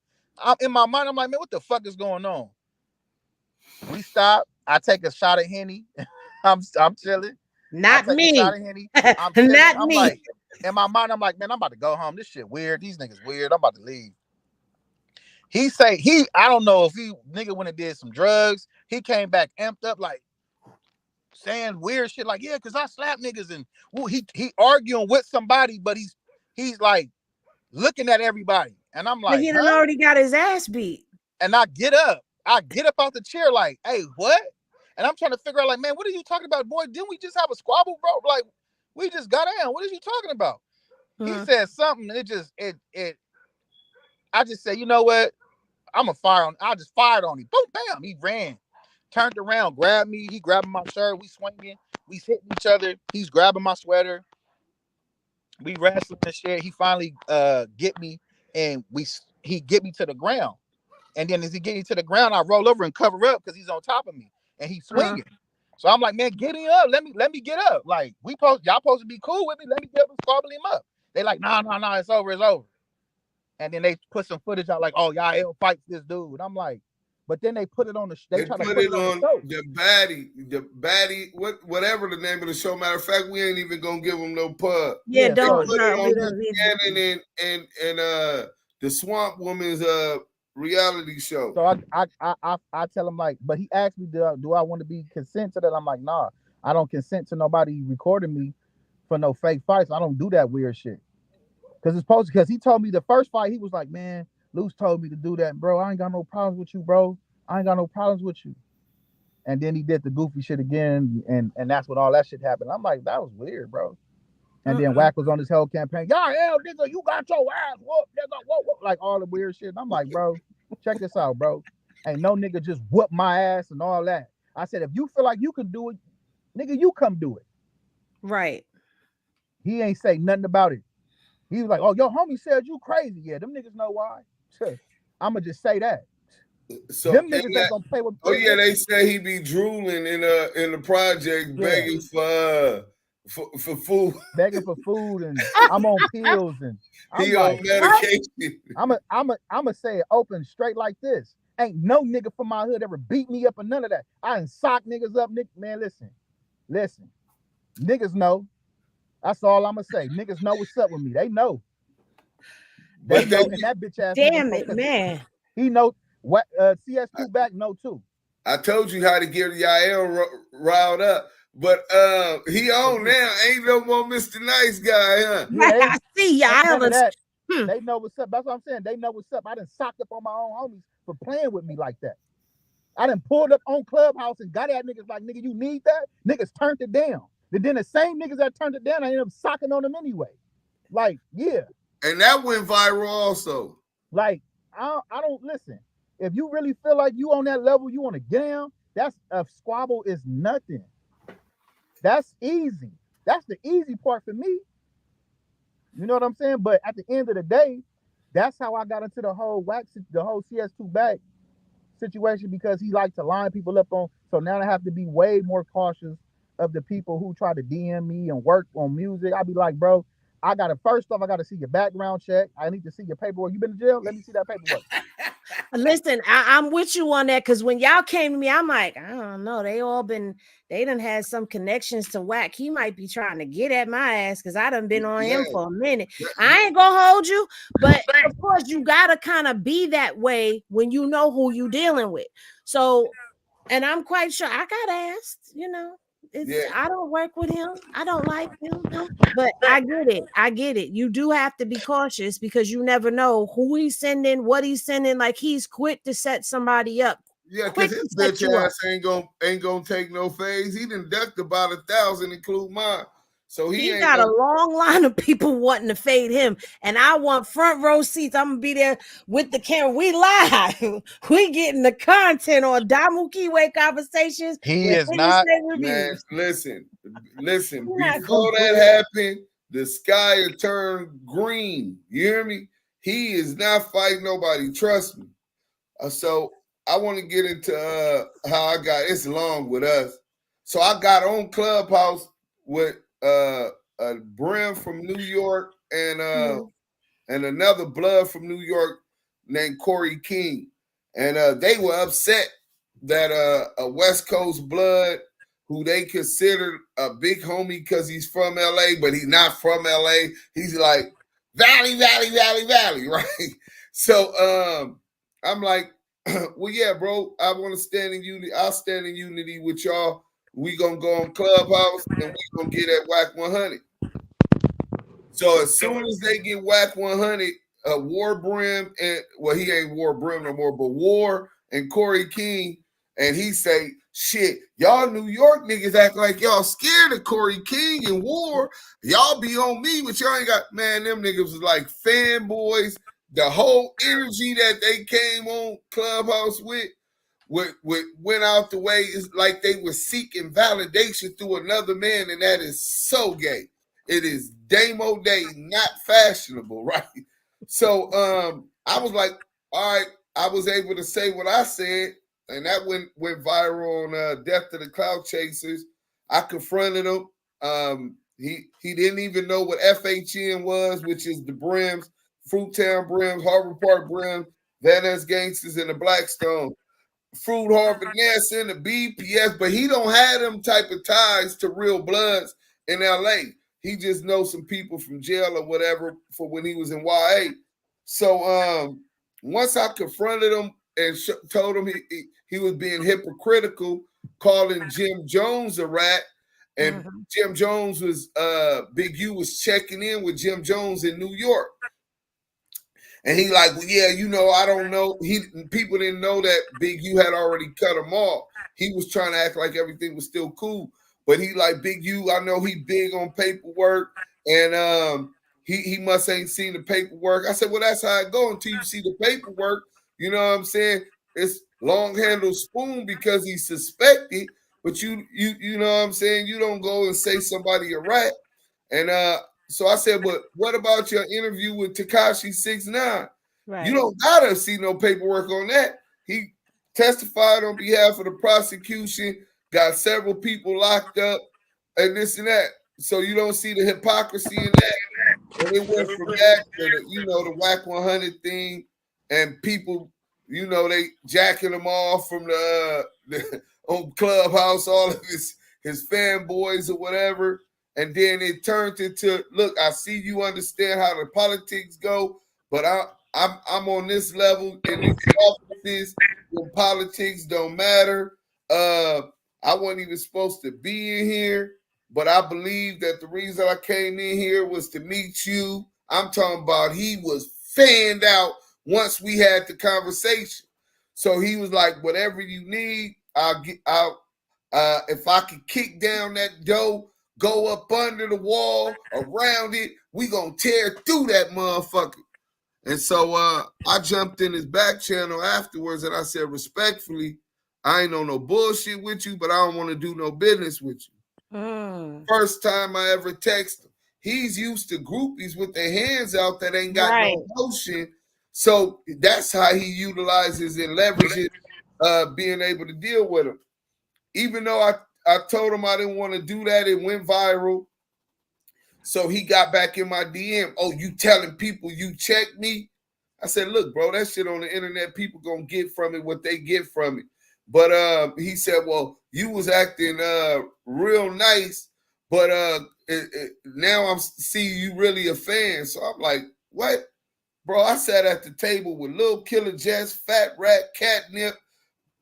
in my mind, I'm like, man, what the fuck is going on? We stop. I take a shot of Henny. I'm chilling. Not me. A shot of Henny. I'm chilling. Not I'm me. like, in my mind, I'm like, man, I'm about to go home. This shit weird. These niggas weird. I'm about to leave. I don't know if nigga went and did some drugs. He came back amped up, like saying weird shit, like, yeah, cause I slap niggas, and he arguing with somebody, but he's like looking at everybody, and I'm like, he done already got his ass beat. And I get up out the chair, like, hey, what? And I'm trying to figure out, like, man, what are you talking about, boy? Didn't we just have a squabble, bro? Like, we just got down. What are you talking about? He said something, and I just said, you know what? I just fired on him. Boom, bam. He ran, turned around, grabbed me. He grabbing my shirt. We swinging. We hitting each other. He's grabbing my sweater. We wrestling and shit. He finally get me, and he get me to the ground. And then as he get me to the ground, I roll over and cover up because he's on top of me, and he's swinging. So I'm like, man, get me up. Let me get up. Like, y'all supposed to be cool with me. Let me get up and squabble him up. They like, nah, it's over. And then they put some footage out like, oh, y'all fights this dude. I'm like, but then they put it on the. They try to put it on the baddie, whatever the name of the show. Matter of fact, we ain't even gonna give them no pub. Yeah, don't. And the Swamp Woman's reality show. So I tell him, like, but he asked me, do I want to be consent to that? I'm like, nah, I don't consent to nobody recording me for no fake fights. I don't do that weird shit. Because he told me the first fight, he was like, man, Luce told me to do that. And bro, I ain't got no problems with you, bro. I ain't got no problems with you. And then he did the goofy shit again, and that's when all that shit happened. I'm like, that was weird, bro. And then Wack was on his whole campaign. Y'all, hell, nigga, you got your ass whooped, nigga, whoop, like all the weird shit. And I'm like, bro, check this out, bro. Ain't no nigga just whoop my ass and all that. I said, if you feel like you can do it, nigga, you come do it. Right. He ain't say nothing about it. He was like, oh, your homie said you crazy. Yeah, them niggas know why. I'ma just say that. So Them niggas ain't gonna play with. oh yeah, they say he be drooling in the project, begging for food. Begging for food, and I'm on pills, and I'm He on like, what? medication. I'm say it open straight like this. Ain't no nigga from my hood ever beat me up or none of that. I done sock niggas up, nigga. Man, listen. Niggas know. That's all I'ma say. Niggas know what's up with me. They know. They But know, and that bitch ass nigga Damn know it, because man. he know what CS2 back know too. I told you how to get Yael riled up. But he on now. Ain't no more Mr. Nice Guy, huh? Yeah, they I see ain't none y'all. of that. Hmm. They know what's up. That's what I'm saying. They know what's up. I done socked up on my own homies for playing with me like that. I done pulled up on Clubhouse and got at niggas like, nigga, you need that? Niggas turned it down. And then the same niggas that turned it down, I ended up socking on them anyway. Like, yeah. And that went viral also. Like, I don't listen. If you really feel like you on that level, you want to get down, that's a squabble is nothing. That's easy. That's the easy part for me. You know what I'm saying? But at the end of the day, that's how I got into the whole CS2 back situation, because he liked to line people up on. So now I have to be way more cautious of the people who try to DM me and work on music. I'll be like, bro, first off, I gotta see your background check. I need to see your paperwork. You been to jail? Let me see that paperwork. Listen, I'm with you on that, because when y'all came to me, I'm like, I don't know. They done had some connections to Whack. He might be trying to get at my ass because I done been on him for a minute. I ain't gonna hold you, but of course you gotta kind of be that way when you know who you dealing with. So, and I'm quite sure I got asked, I don't work with him. I don't like him. But I get it. I get it. You do have to be cautious because you never know who he's sending, what he's sending. Like, he's quick to set somebody up. Yeah, Quick because his to set bitch you up. ass ain't gonna take no phase. He done ducked about 1,000, include mine. So he ain't got a long line of people wanting to fade him, and I want front row seats. I'm gonna be there with the camera. We live. We getting the content on Damu-Keyway conversations. He with is Henny not. State man. Reviews. Listen. You're not Before gonna that do it. happened, the sky had turned green. You hear me? He is not fighting nobody. Trust me. So I want to get into how I got. It's long with us. So I got on Clubhouse with a Brim from New York and another blood from New York named Corey King, and they were upset that a West Coast blood who they considered a big homie because he's from LA, but he's not from LA. He's like Valley, right? So I'm like, well, yeah, bro, I want to stand in unity. I'll stand in unity with y'all. We gonna go on Clubhouse and we gonna get at Whack 100. So as soon as they get Whack 100, War Brim and he ain't War Brim no more, but War and Corey King, and he say, shit, y'all New York niggas act like y'all scared of Corey King and War. Y'all be on me, but y'all ain't got, man, them niggas was like fanboys. The whole energy that they came on Clubhouse with went out the way. It's like they were seeking validation through another man, and that is so gay. It is Damo Day, not fashionable, right? So I was like, all right, I was able to say what I said, and that went viral on Death to the Cloud Chasers. I confronted him. He didn't even know what FHN was, which is the Brims, Fruittown Brims, Harvard Park Brims, Van Ness Gangsters, and the Blackstone. Fruit Harvard Ness and the BPS, but he don't have them type of ties to real bloods in LA. He just knows some people from jail or whatever for when he was in YA. So once I confronted him and told him he was being hypocritical, calling Jim Jones a rat, and Jim Jones was Big U was checking in with Jim Jones in New York. And he like, well, yeah, I don't know. People didn't know that Big U had already cut him off. He was trying to act like everything was still cool. But he like, Big U, I know he big on paperwork. And he must ain't seen the paperwork. I said, well, that's how it go until you see the paperwork. You know what I'm saying? It's long handled spoon because he's suspected. But you know what I'm saying? You don't go and say somebody a rat. And so I said, but what about your interview with Tekashi 6ix9ine? Right. You don't gotta see no paperwork on that. He testified on behalf of the prosecution, got several people locked up, and this and that. So you don't see the hypocrisy in that. And it went from that to the whack 100 thing, and people, they jacking them off from the on Clubhouse, all of his fanboys or whatever. And then it turned into, look, I see you understand how the politics go, but I'm on this level in these offices when politics don't matter. I wasn't even supposed to be in here, but I believe that the reason I came in here was to meet you. I'm talking about he was fanned out once we had the conversation. So he was like, whatever you need, if I could kick down that door, go up under the wall, around it, we gonna tear through that motherfucker. And so I jumped in his back channel afterwards and I said, respectfully, I ain't on no bullshit with you, but I don't want to do no business with you. First time I ever text him. He's used to groupies with their hands out that ain't got no motion. So that's how he utilizes and leverages being able to deal with him. Even though I told him I didn't want to do that, it went viral. So he got back in my DM. Oh, you telling people you checked me? I said, look, bro, that shit on the internet, people gonna get from it what they get from it. But he said, well, you was acting real nice, but now I'm seeing you really a fan. So I'm like, what? Bro, I sat at the table with Lil Killer Jess, Fat Rat, Catnip,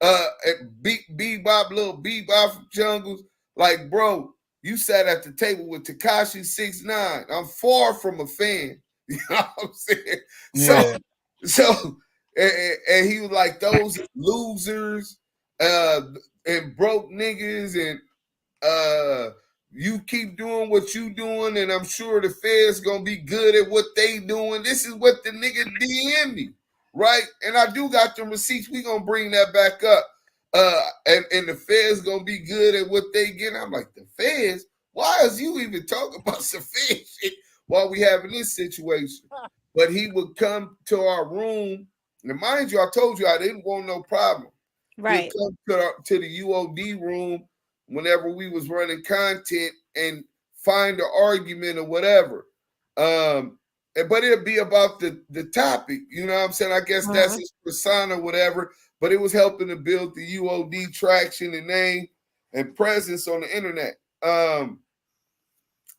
Bebop, Lil Bebop from Jungles. Like, bro, you sat at the table with Tekashi 6ix9ine. I'm far from a fan. You know what I'm saying? Yeah. So and he was like, those losers and broke niggas, and you keep doing what you doing, and I'm sure the feds gonna be good at what they doing. This is what the nigga DM me, right? And I do got the receipts. We gonna bring that back up. And the feds gonna be good at what they get. I'm like, the feds? Why is you even talking about some fed shit while we having this situation? But he would come to our room, and mind you, I told you I didn't want no problem. Right. He'd come to the UOD room whenever we was running content and find an argument or whatever. But it'd be about the topic, you know what I'm saying? I guess that's his persona or whatever, but it was helping to build the UOD traction and name and presence on the internet.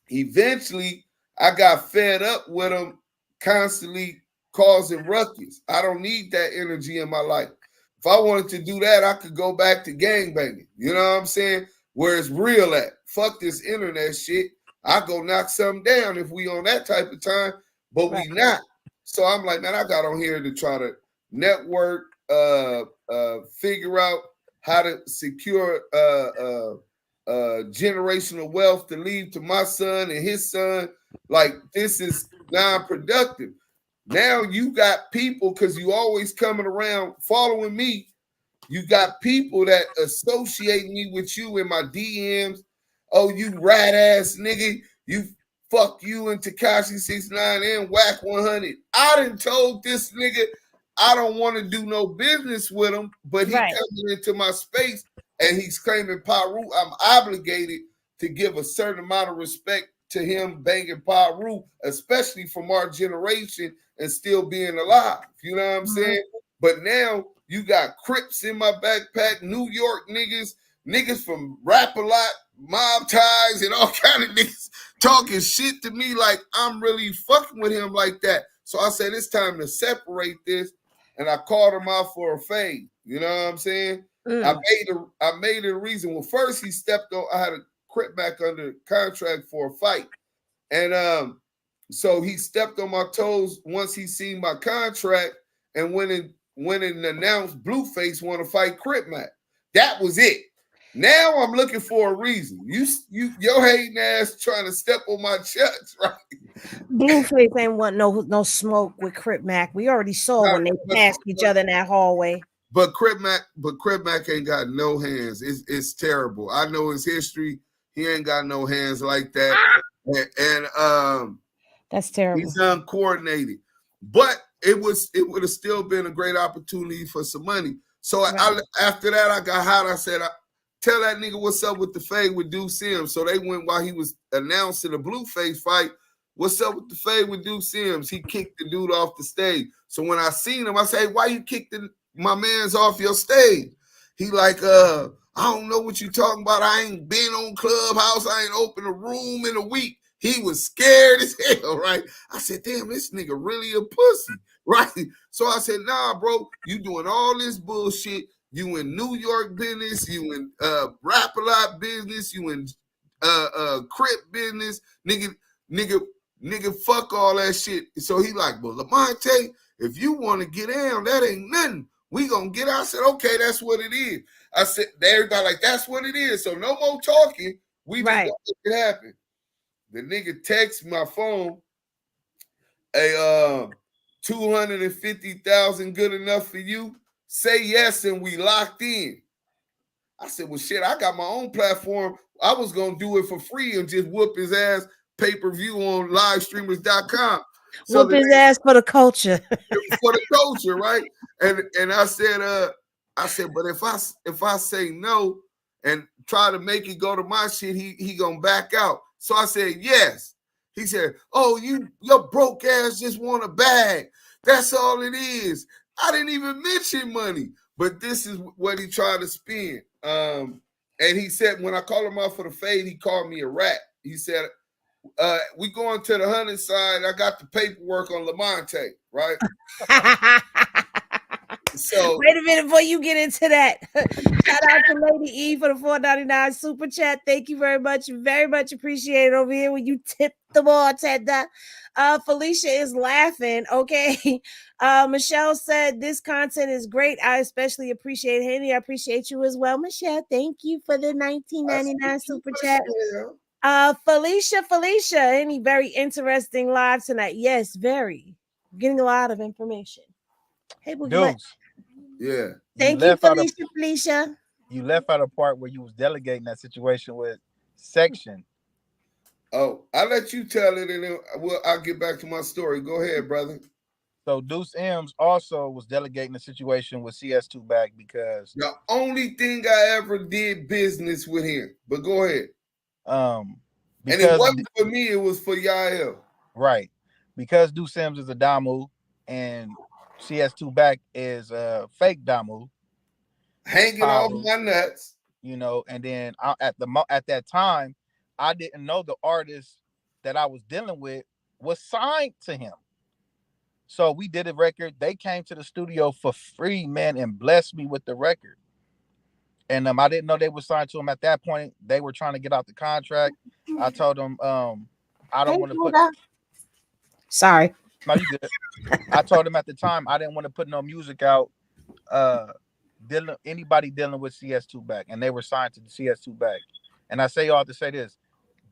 Eventually, I got fed up with him constantly causing ruckus. I don't need that energy in my life. If I wanted to do that, I could go back to gangbanging. You know what I'm saying? Where it's real at. Fuck this internet shit. I go knock something down if we on that type of time, but we not. So I'm like, man, I got on here to try to network, figure out how to secure generational wealth to leave to my son and his son. Like, this is non-productive. Now you got people, because you always coming around following me, you got people that associate me with you in my DMs. Oh, you rat ass nigga. You fuck you and Tekashi 6ix9ine and Whack 100. I done told this nigga I don't want to do no business with him, but he coming into my space and he's claiming Paru. I'm obligated to give a certain amount of respect to him banging Paru, especially from our generation and still being alive. You know what I'm saying? But now you got Crips in my backpack, New York niggas from Rap-A-Lot, Mob Ties, and all kind of niggas talking shit to me like I'm really fucking with him like that. So I said, it's time to separate this, and I called him out for a fade. You know what I'm saying? I made it a reason. Well, first he stepped on, I had a Crip back under contract for a fight. And so he stepped on my toes once he seen my contract and went and announced Blueface want to fight Crip Mac. That was it. Now I'm looking for a reason. Your hating ass trying to step on my chucks, right? Blueface ain't want no smoke with Crip Mac. We already saw when they passed each other in that hallway. But Crip Mac ain't got no hands. It's terrible. I know his history. He ain't got no hands like that. And that's terrible. He's uncoordinated. But it would have still been a great opportunity for some money. So after that, I got hot. I said, tell that nigga what's up with the fade with Duse Sims. So they went while he was announcing the Blueface fight. What's up with the fade with Duse Sims? He kicked the dude off the stage. So when I seen him, I say, why you kicked my man's off your stage? He like, I don't know what you talking about. I ain't been on Clubhouse. I ain't opened a room in a week. He was scared as hell, right? I said, damn, this nigga really a pussy, right? So I said, nah, bro, you doing all this bullshit. You in New York business, you in Rap-A-Lot business, you in Crip business, nigga, fuck all that shit. So he like, well, Lamonte, if you want to get down, that ain't nothing. We gonna get out. I said, okay, that's what it is. I said, everybody like, that's what it is. So no more talking. We just gonna make it happen. The nigga texts my phone, a 250,000 good enough for you? Say yes, and we locked in. I said, well, shit, I got my own platform. I was going to do it for free and just whoop his ass pay-per-view on livestreamers.com. So whoop his ass for the culture. For the culture, right? And I said, but if I say no and try to make it go to my shit, he gonna back out. So I said, yes. He said, oh, your broke ass just want a bag. That's all it is. I didn't even mention money, but this is what he tried to spin. And he said, when I called him out for the fade, he called me a rat. He said, we going to the 100 side. I got the paperwork on Lamonte, right? So wait a minute before you get into that. Shout out to Lady E for the $4.99 super chat. Thank you very much. Very much appreciated over here when you tip the bartender. Felicia is laughing. Okay. Michelle said this content is great. I especially appreciate Henny. I appreciate you as well. Michelle, thank you for the $19.99 super chat. Felicia, any very interesting live tonight. Yes, very. Getting a lot of information. Hey, Boogie. Yeah. Thank you, Felicia. You left out a part where you was delegating that situation with Section. Oh, I'll let you tell it, and then I'll get back to my story. Go ahead, brother. So Deuce M's also was delegating the situation with CS2 back because the only thing I ever did business with him. But go ahead. And it wasn't for me; it was for Yael. Right, because Deuce Sims is a Damu, and CS2 back is a fake Damu, hanging off my nuts. You know, and then at that time, I didn't know the artist that I was dealing with was signed to him. So we did a record. They came to the studio for free, man, and blessed me with the record. And I didn't know they were signed to him at that point. They were trying to get out the contract. I told them, I don't want to put. Sorry. No, you good. I told them at the time I didn't want to put no music out. Anybody dealing with CS2 back, and they were signed to the CS2 back. And I say all to say this: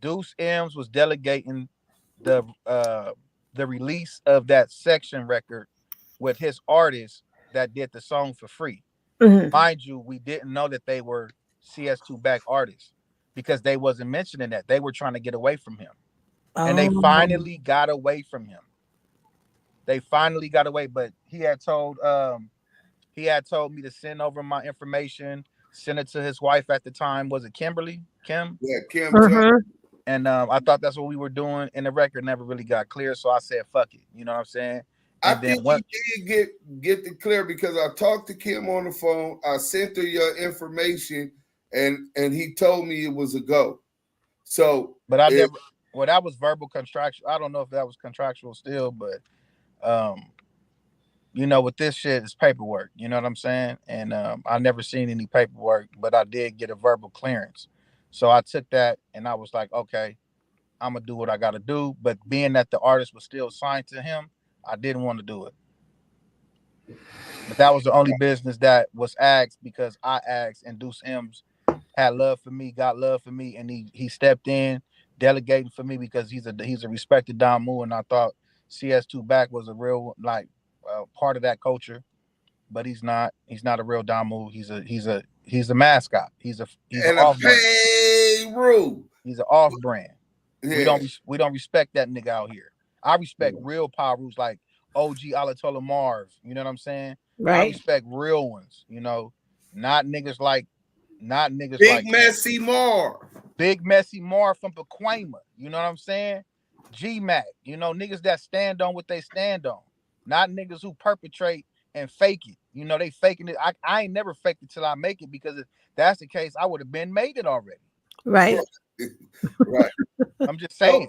Deuce M's was delegating the release of that Section record with his artist that did the song for free. Mm-hmm. Mind you, we didn't know that they were CS2 back artists because they wasn't mentioning that. They were trying to get away from him. And they finally got away from him. They finally got away, but he had told me to send over my information, send it to his wife at the time. Was it Kimberly? Kim? Yeah, Kim. Mm-hmm. And I thought that's what we were doing, and the record never really got clear. So I said, "Fuck it," you know what I'm saying? And I think he did get the clear because I talked to Kim on the phone. I sent her your information, and he told me it was a go. So, but I never. Well, that was verbal contractual. I don't know if that was contractual still, but you know, with this shit, it's paperwork. You know what I'm saying? And I never seen any paperwork, but I did get a verbal clearance. So I took that and I was like, okay, I'm gonna do what I gotta do. But being that the artist was still signed to him, I didn't want to do it. But that was the only business that was asked because I asked, and Deuce M's had love for me, got love for me, and he stepped in, delegating for me because he's a respected Damu, and I thought CS2 back was a real part of that culture, but he's not a real Damu. He's a mascot. He's an off brand. He's an off brand. Yeah. We don't respect that nigga out here. I respect real power rules like OG Alatola Marv. You know what I'm saying? I Right. respect real ones, you know, not niggas like, not niggas Big like Messy Mar. Big Messy Mar from Pacoima. You know what I'm saying? G Mac. You know, niggas that stand on what they stand on, not niggas who perpetrate and fake it. You know, they faking it. I ain't never faked it till I make it, because if that's the case, I would have been made it already. Right. Right. I'm just So, saying.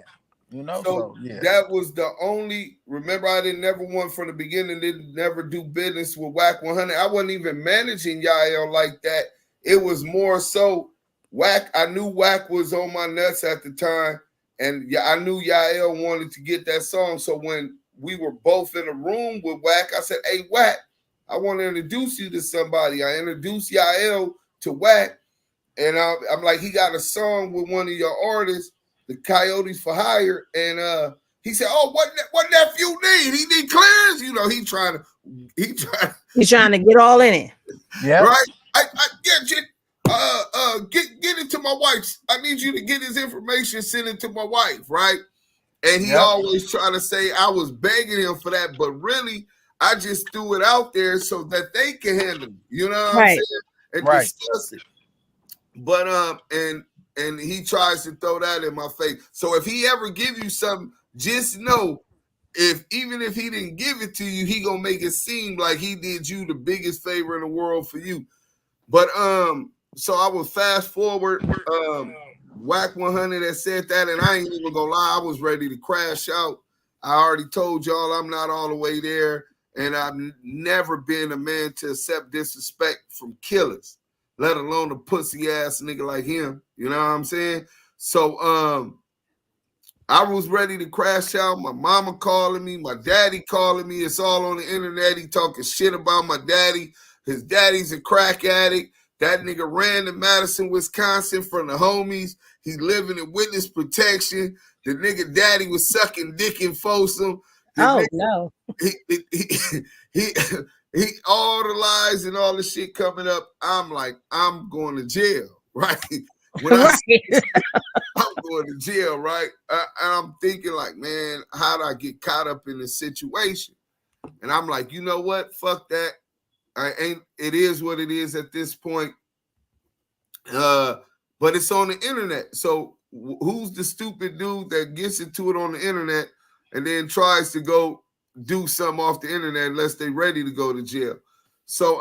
You know, so so yeah. that was the only. Remember, I didn't never want from the beginning. Didn't never do business with Whack 100. I wasn't even managing Yael like that. It was more so Whack. I knew Whack was on my nuts at the time, and yeah, I knew Yael wanted to get that song. So when we were both in a room with Whack, I said, "Hey, Whack, I want to introduce you to somebody." I introduced Yael to Whack, and I'm like, he got a song with one of your artists, the Coyotes for Hire, and he said, "Oh, what nephew need? He need clearance." You know, He's trying to get all in it. Yeah. right? Get it to my wife. I need you to get his information, send it to my wife, right? And he Yep. always try to say I was begging him for that, but really, I just threw it out there so that they can handle it. You know what I'm saying? And Right. discuss it. But and he tries to throw that in my face. So if he ever give you something, just know, even if he didn't give it to you, he gonna make it seem like he did you the biggest favor in the world for you. But so I would fast forward. Whack 100 that said that, and I ain't even gonna lie, I was ready to crash out. I already told y'all I'm not all the way there, and I've never been a man to accept disrespect from killers, let alone a pussy ass nigga like him. You know what I'm saying? So I was ready to crash out. My mama calling me, my daddy calling me. It's all on the internet. He talking shit about my daddy. His daddy's a crack addict. That nigga ran to Madison, Wisconsin from the homies. He's living in witness protection. The nigga daddy was sucking dick in Folsom. Oh no. He all the lies and all the shit coming up. I'm like, I'm going to jail, right? When Right. I'm going to jail, right? I'm thinking like, man, how would I get caught up in this situation? And I'm like, you know what? Fuck that. It is what it is at this point. But it's on the internet. So who's the stupid dude that gets into it on the internet and then tries to go do something off the internet unless they're ready to go to jail? So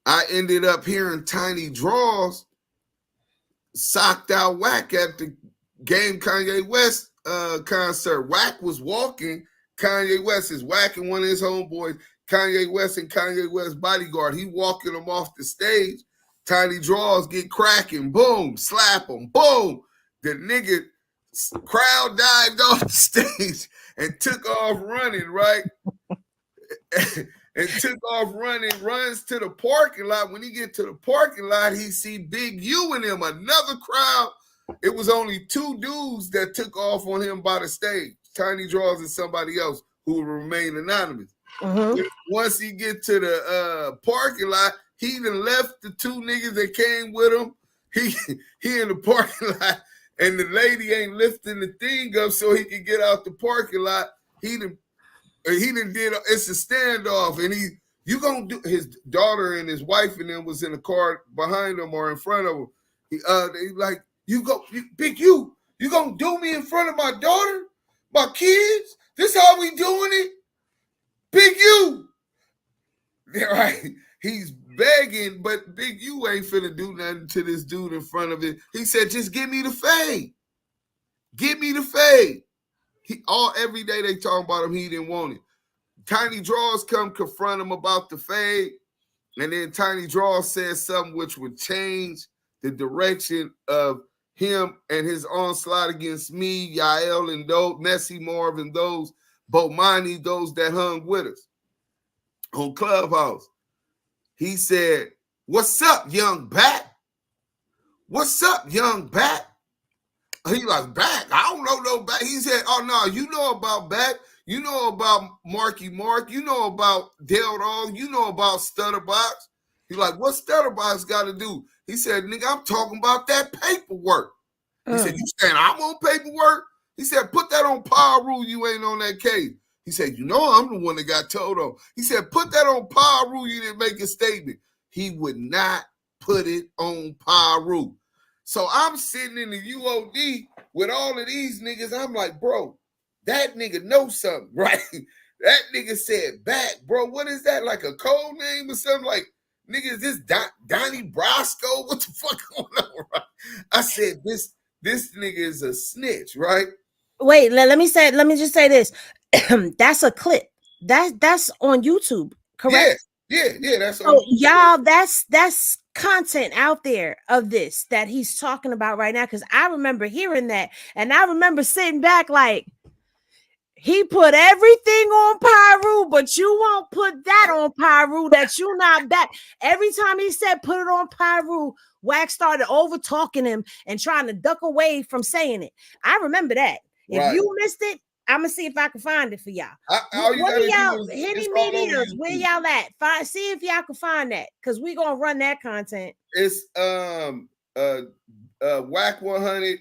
I ended up hearing Tiny Draws socked out Whack at the Game Kanye West concert. Whack was walking. Kanye West is whacking one of his homeboys, Kanye West and Kanye West bodyguard. He walking him off the stage. Tiny Draws get cracking. Boom. Slap him. Boom. The nigga crowd dived off the stage and took off running, right? And took off running, runs to the parking lot. When he get to the parking lot, he see Big U in him, another crowd. It was only two dudes that took off on him by the stage, Tiny Draws and somebody else who will remain anonymous. Mm-hmm. Once he get to the parking lot, he even left the two niggas that came with him. He in the parking lot, and the lady ain't lifting the thing up so he can get out the parking lot. He didn't did it's a standoff, and you gonna do. His daughter and his wife and them was in the car behind him or in front of him. They like, Big you gonna do me in front of my daughter, my kids? This how we doing it, Big U? Right? He's begging, but Big U ain't finna do nothing to this dude in front of it. He said, "Just give me the fade. Give me the fade." Every day they talking about him, he didn't want it. Tiny Draws come confront him about the fade, and then Tiny Draws says something which would change the direction of him and his onslaught against me, Yael, and those Messy Marv and those Bomani, those that hung with us on Clubhouse. He said, "What's up, young bat? What's up, young bat?" He like, "Bat? I don't know no bat." He said, "Oh no, you know about bat. You know about Marky Mark. You know about Dale Dog. You know about Stutterbox." He's like, "What Stutterbox got to do?" He said, "Nigga, I'm talking about that paperwork." He said, "You saying I'm on paperwork?" He said, "Put that on Power Rule. You ain't on that case." He said, you know, I'm the one that got told on. He said, put that on Pyru. You didn't make a statement. He would not put it on Pyru. So I'm sitting in the UOD with all of these niggas. I'm like, bro, that nigga knows something, right? That nigga said back, bro. What is that? Like a code name or something? Like, nigga, is this Donnie Brasco? What the fuck going on? Right? I said, this nigga is a snitch, right? Wait, let me just say this. That's a clip. That's on YouTube, correct? Yeah, that's so on y'all, that's content out there of this that he's talking about right now. Because I remember hearing that, and I remember sitting back like, he put everything on Pyru, but you won't put that on Pyru. That you not back. Every time he said put it on Pyru, Wax started over talking him and trying to duck away from saying it. I remember that. Right. If you missed it, I'm gonna see if I can find it for y'all. All you What are gotta y'all, do is Henny it's all over Medias? Where YouTube. y'all at? See if y'all can find that, because we gonna run that content. It's Whack 100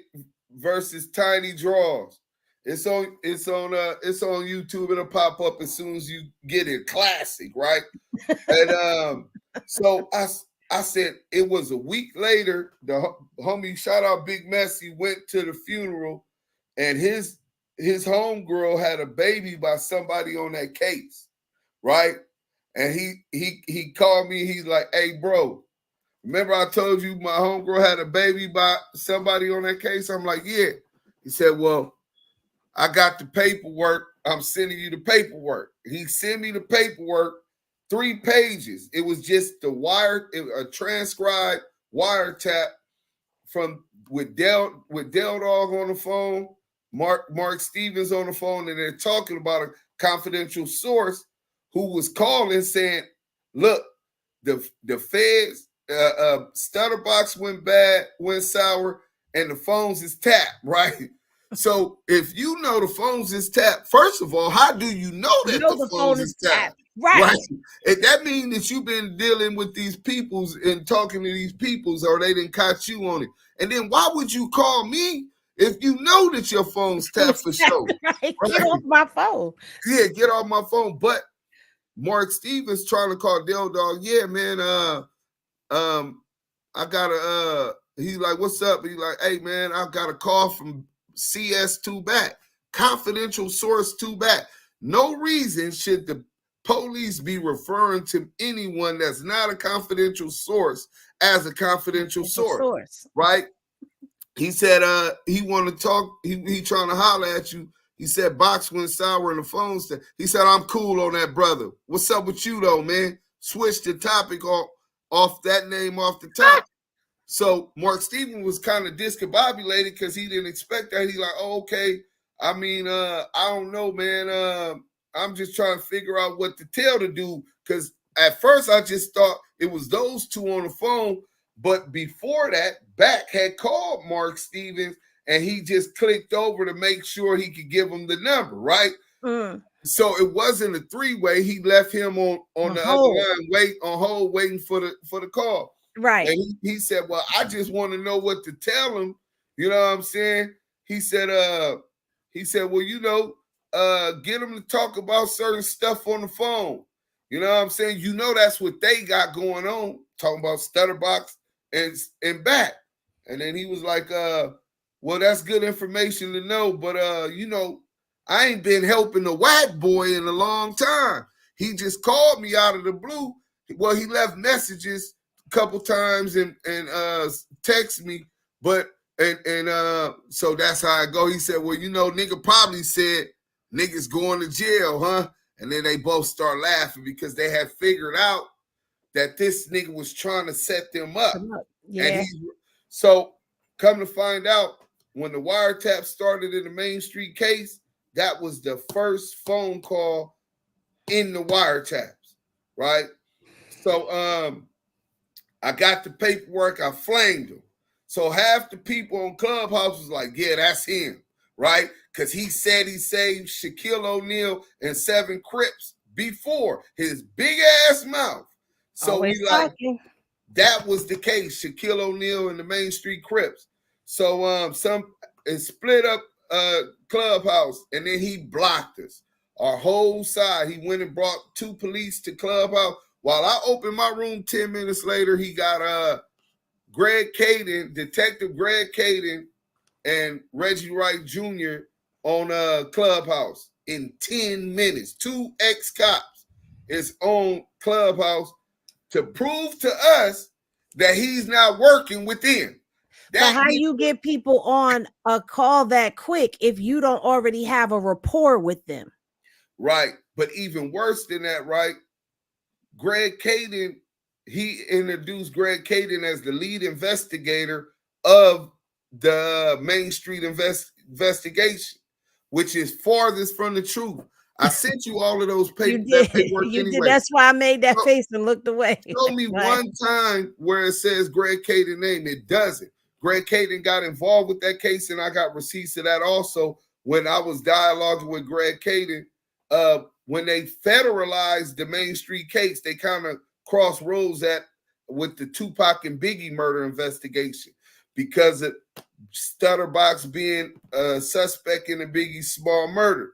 versus Tiny Draws. It's on YouTube. It'll pop up as soon as you get it. Classic, right? And so I said it was a week later. The homie, shout out Big Messy, went to the funeral, and his homegirl had a baby by somebody on that case, right? And he called me. He's like, "Hey, bro, remember I told you my homegirl had a baby by somebody on that case?" I'm like, "Yeah." He said, "Well, I got the paperwork. I'm sending you the paperwork." He sent me the paperwork, 3 pages. It was just a transcribed wiretap from with Dell Dog on the phone, Mark Stevens on the phone, and they're talking about a confidential source who was calling saying, "Look, the feds Stutterbox went sour, and the phones is tapped, right?" So if you know the phones is tapped, first of all, how do you know that the phones is tapped? Right. And that means that you've been dealing with these peoples and talking to these peoples, or they didn't catch you on it. And then why would you call me if you know that your phone's tapped for sure? Right. Get off my phone. Yeah, get off my phone. But Mark Stevens trying to call Del Dog. Yeah, man. I got a. He's like, "What's up?" He's like, "Hey, man, I got a call from CS2 back, confidential source 2 back. No reason should the police be referring to anyone that's not a confidential source as a confidential source, right?" He said, he want to talk. He trying to holler at you. He said, "Box went sour in the phone." He said, "I'm cool on that, brother. What's up with you though, man?" Switch the topic off that name off the top. So Mark Stevens was kind of discombobulated because he didn't expect that. He's like, "Oh, okay. I mean, I don't know, man. I'm just trying to figure out what to tell the dude." Because at first I just thought it was those two on the phone. But before that, Back had called Mark Stevens, and he just clicked over to make sure he could give him the number, right? So it wasn't a 3-way. He left him on the other line, waiting for the call. Right. And he said, "Well, I just want to know what to tell him." You know what I'm saying? He said, "Well, you know, get him to talk about certain stuff on the phone." You know what I'm saying? You know, that's what they got going on, talking about Stutterbox and Back. And then he was like, "Well, that's good information to know, but you know, I ain't been helping the white boy in a long time. He just called me out of the blue. Well, he left messages couple times and text me, but so that's how I go." He said, "Well, you know, nigga probably said niggas going to jail, huh?" And then they both start laughing because they had figured out that this nigga was trying to set them up. Yeah. And so come to find out, when the wiretap started in the Main Street case, that was the first phone call in the wiretaps, right? So I got the paperwork, I flamed him. So half the people on Clubhouse was like, "Yeah, that's him," right? Because he said he saved Shaquille O'Neal and 7 Crips before his big ass mouth. So Always we like, talking. that was the case, Shaquille O'Neal and the Main Street Crips. So it split up Clubhouse, and then he blocked us. our whole side. He went and brought 2 police to Clubhouse. While I opened my room 10 minutes later, he got Greg Caden, Detective Greg Caden, and Reggie Wright Jr. on Clubhouse in 10 minutes. 2 ex-cops is on Clubhouse to prove to us that he's not working within. But how you get people on a call that quick if you don't already have a rapport with them? Right. But even worse than that, right? Greg Caden, he introduced Greg Caden as the lead investigator of the Main Street investigation, which is farthest from the truth. I sent you all of those papers. That paperwork you anyway. did. That's why I made that face and looked away. Show me one time where it says Greg Caden's name. It doesn't. Greg Caden got involved with that case, and I got receipts of that also when I was dialoguing with Greg Caden. When they federalized the Main Street case, they kind of crossed roads with the Tupac and Biggie murder investigation because of Stutterbox being a suspect in the Biggie Small murder.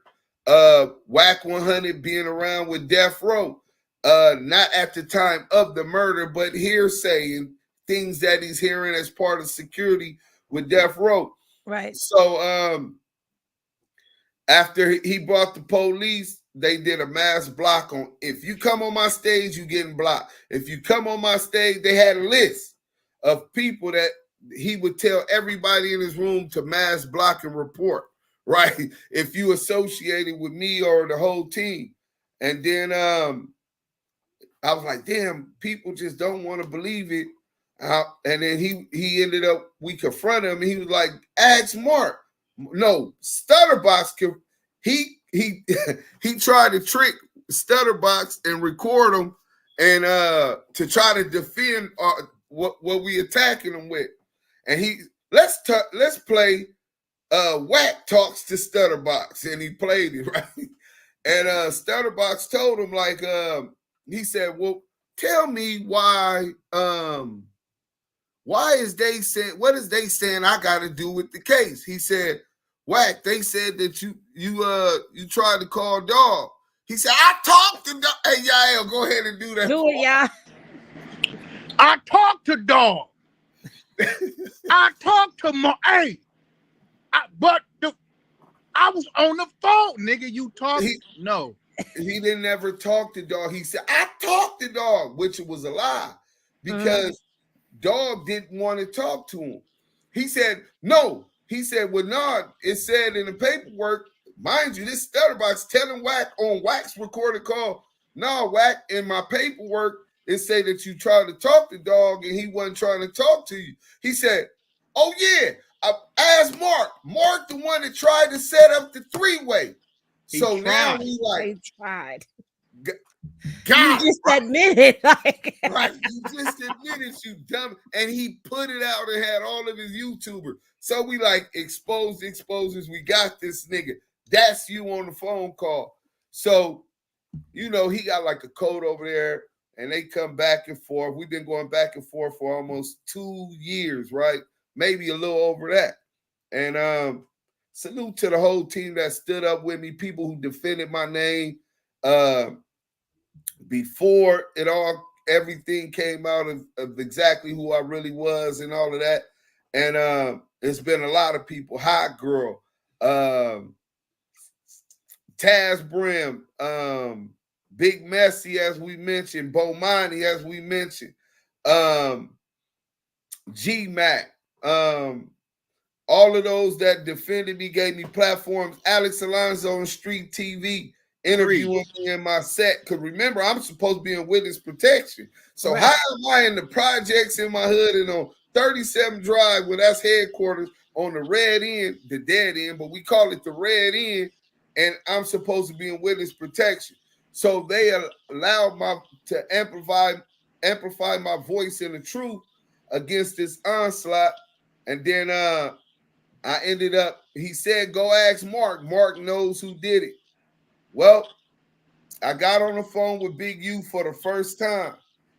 Whack 100 being around with Death Row, not at the time of the murder, but hearsay and things that he's hearing as part of security with Death Row. Right. So after he brought the police, they did a mass block on. If you come on my stage, you getting blocked. If you come on my stage, they had a list of people that he would tell everybody in his room to mass block and report. Right, if you associated with me or the whole team. And then I was like, damn, people just don't want to believe it. And then he ended up, we confronted him, and he was like, ask Mark. No, Stutterbox, he tried to trick Stutterbox and record him and to try to defend what we attacking him with. And let's play Whack talks to Stutterbox, and he played it, right? And Stutterbox told him, like, he said, well, tell me why is they saying, what is they saying I got to do with the case? He said, Whack, they said that you tried to call Dog. He said, I talked to Dog. Hey, Yael, go ahead and do that. Do it, y'all. I talked to Dog. I talked to Hey. I was on the phone, nigga. You talked? No. He didn't ever talk to Dog. He said, I talked to Dog, which was a lie because Dog didn't want to talk to him. He said, no. He said, well, no, it said in the paperwork, mind you, this Stutterbox telling Whack on Whack's recorded call, no, Whack, in my paperwork, it said that you tried to talk to Dog and he wasn't trying to talk to you. He said, oh, yeah. I asked Mark. Mark, the one that tried to set up the 3-way. So now we like, he tried. God, you just admitted, like, right? You just admitted, you dumb. And he put it out and had all of his YouTubers. So we like exposes. We got this nigga. That's you on the phone call. So, he got like a code over there, and they come back and forth. We've been going back and forth for almost 2 years, right? Maybe a little over that. And salute to the whole team that stood up with me, people who defended my name before everything came out of exactly who I really was and all of that. And it's been a lot of people. Hot Girl, Taz Brim, Big Messy, as we mentioned, Bomani, as we mentioned, G-Mac, all of those that defended me, gave me platforms. Alex Alonso on Street TV interviewing me in my set. Because remember, I'm supposed to be in witness protection. So how am I in the projects in my hood and on 37 Drive, where that's headquarters, on the red end, the dead end, but we call it the red end, and I'm supposed to be in witness protection. So they allowed to amplify my voice in the truth against this onslaught. And then I ended up, he said, go ask Mark. Mark knows who did it. Well, I got on the phone with Big U for the first time,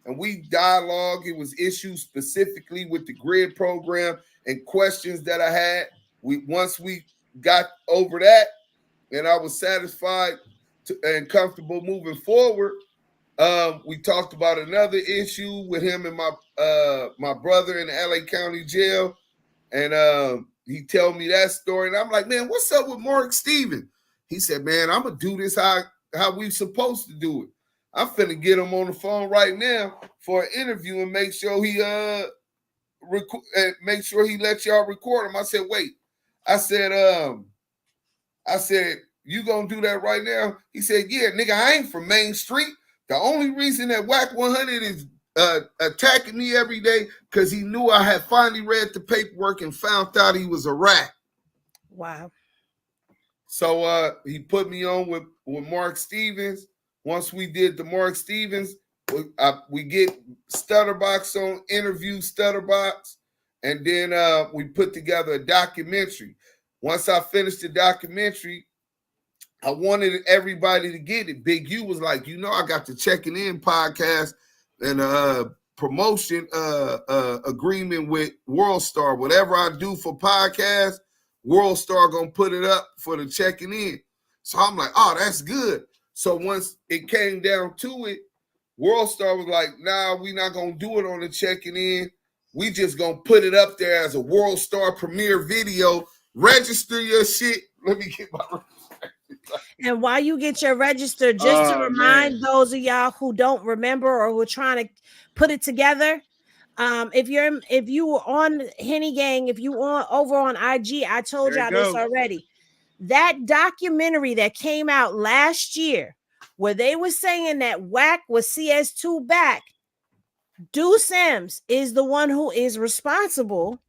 and we dialogued. It was issues specifically with the grid program and questions that I had. Once we got over that, and I was satisfied and comfortable moving forward. We talked about another issue with him and my brother in the LA County Jail, and he told me that story, and I'm like, man, what's up with Mark Stevens? He said, man, I'm gonna do this how we supposed to do it. I'm finna get him on the phone right now for an interview and make sure he make sure he let y'all record him. I said, wait. I said, you gonna do that right now? He said, yeah, nigga, I ain't from Main Street. The only reason that Whack 100 is attacking me every day because he knew I had finally read the paperwork and found out he was a rat. Wow. So he put me on with Mark Stevens. Once we did the Mark Stevens, we get Stutterbox on interview Stutterbox, and then we put together a documentary. Once I finished the documentary, I wanted everybody to get it. Big U was like, I got the Checking In podcast and promotion agreement with World Star. Whatever I do for podcasts, World Star gonna put it up for the Checking In. So I'm like, oh, that's good. So once it came down to it, World Star was like, nah, we not gonna do it on the Checking In. We just gonna put it up there as a World Star premiere video. Register your shit. Let me get my. And while you get your register, just to remind those of y'all who don't remember or who are trying to put it together, if you were on Henny Gang, if you on over on IG, I told y'all this already. That documentary that came out last year, where they were saying that Whack was CS2 back, Duse Sims is the one who is responsible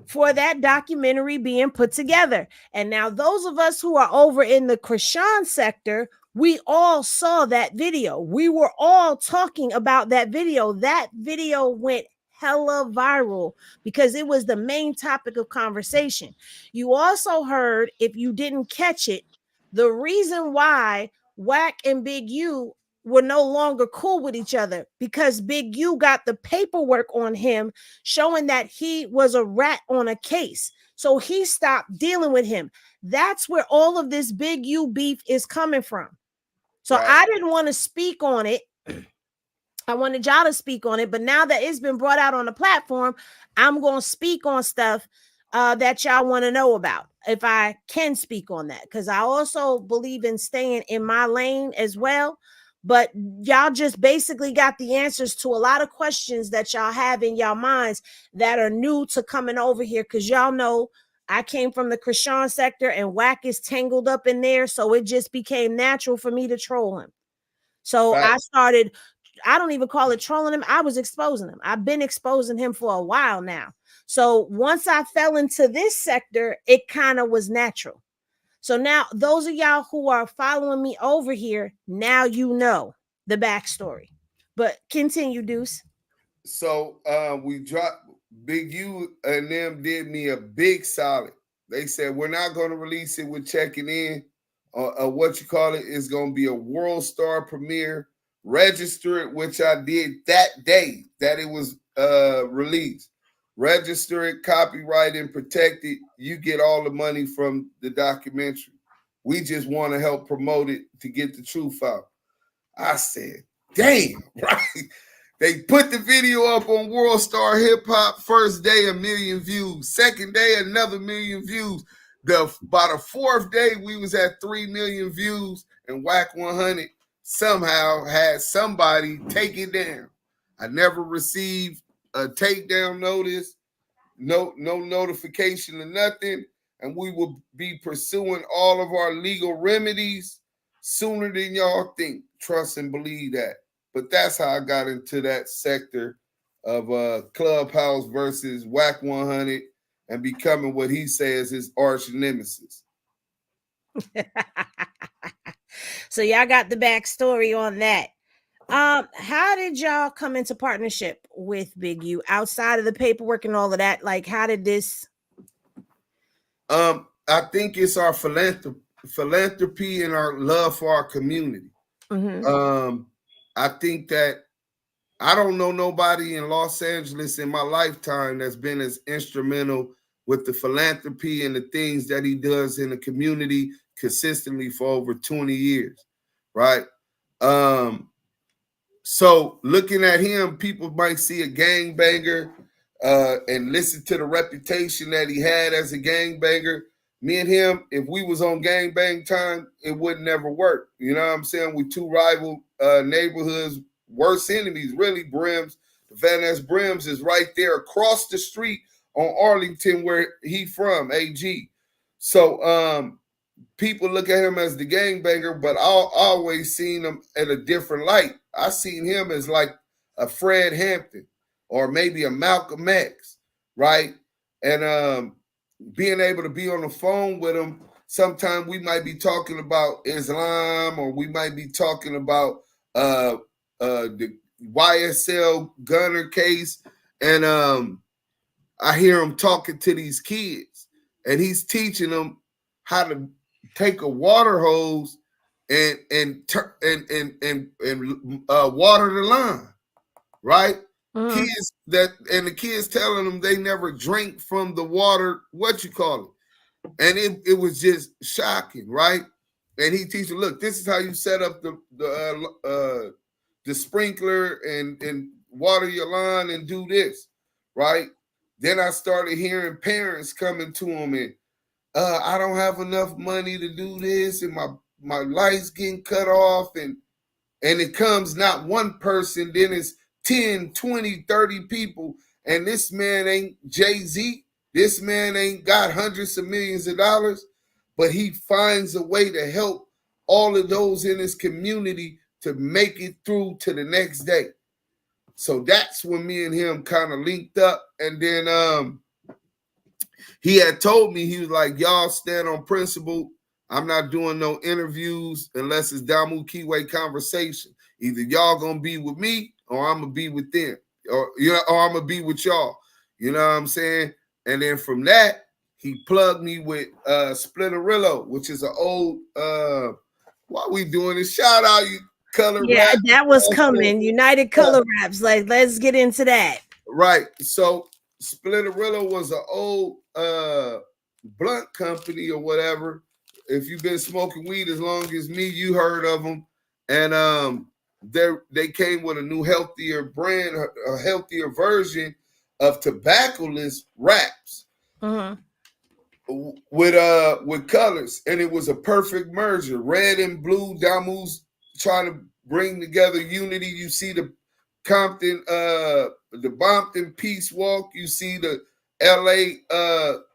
for that documentary being put together. And now those of us who are over in the Krishan sector, we all saw that video. We were all talking about that video. That video went hella viral because it was the main topic of conversation. You also heard, if you didn't catch it, the reason why Whack and Big U were no longer cool with each other because Big U got the paperwork on him showing that he was a rat on a case. So he stopped dealing with him. That's where all of this Big U beef is coming from. So right. I didn't want to speak on it. I wanted y'all to speak on it, but now that it's been brought out on the platform, I'm going to speak on stuff that y'all want to know about, if I can speak on that, because I also believe in staying in my lane as well. But y'all just basically got the answers to a lot of questions that y'all have in y'all minds that are new to coming over here, because y'all know I came from the Krishan sector and Whack is tangled up in there, so it just became natural for me to troll him. So right. I don't even call it trolling him. I was exposing him. I've been exposing him for a while now. So once I fell into this sector, it kind of was natural. So now those of y'all who are following me over here, now you know the backstory. But continue, Deuce. So we dropped Big U and them did me a big solid. They said, we're not going to release it with Checking In. What you call it is going to be a World Star premiere. Register it, which I did that day that it was released. Register it, copyright and protect it. You get all the money from the documentary. We just want to help promote it to get the truth out. I said, damn, right? They put the video up on World Star Hip Hop. First day, 1 million views. Second day, another 1 million views. By the fourth day, we was at 3 million views, and Whack 100 somehow had somebody take it down. I never received a takedown notice, no notification or nothing, and we will be pursuing all of our legal remedies sooner than y'all think. Trust and believe that. But that's how I got into that sector of Clubhouse versus Whack 100 and becoming what he says his arch nemesis. So y'all got the backstory on that. How did y'all come into partnership with Big U outside of the paperwork and all of that? Like, how did this? I think it's our philanthropy and our love for our community. Mm-hmm. I think that I don't know nobody in Los Angeles in my lifetime that's been as instrumental with the philanthropy and the things that he does in the community consistently for over 20 years. right? So looking at him, people might see a gangbanger and listen to the reputation that he had as a gangbanger. Me and him, if we was on gangbang time, it would never work. You know what I'm saying? We two rival neighborhoods, worst enemies, really. Brims, Van Ness Brims is right there across the street on Arlington, where he from, AG. So people look at him as the gangbanger, but I always seen him in a different light. I seen him as like a Fred Hampton or maybe a Malcolm X, right? And being able to be on the phone with him, sometimes we might be talking about Islam, or we might be talking about the YSL Gunner case, and I hear him talking to these kids, and he's teaching them how to take a water hose and water the lawn, right? Mm-hmm. Kids the kids telling them they never drink from the water, what you call it, and it was just shocking, right? And he teaches, look, this is how you set up the sprinkler and water your lawn and do this, right? Then I started hearing parents coming to him and I don't have enough money to do this, and my lights getting cut off, and it comes not one person, then it's 10, 20, 30 people, and this man ain't Jay-Z, this man ain't got hundreds of millions of dollars, but he finds a way to help all of those in his community to make it through to the next day. So that's when me and him kind of linked up, and then he had told me, he was like, y'all stand on principle. I'm not doing no interviews unless it's Damu-Keyway conversation. Either y'all gonna be with me or I'm gonna be with them, or I'm gonna be with y'all. You know what I'm saying? And then from that, he plugged me with Splitterillo, which is an old why we doing this? Shout out, you color Yeah, rap. that was coming. United Color Raps. Like, let's get into that. Right. So Splitterillo was an old blunt company or whatever. If you've been smoking weed as long as me, you heard of them. And they came with a new healthier brand, a healthier version of tobaccoless wraps. Mm-hmm. With colors, and it was a perfect merger. Red and blue. Damu's trying to bring together unity. You see the Compton, the Bompton Peace Walk. You see the LA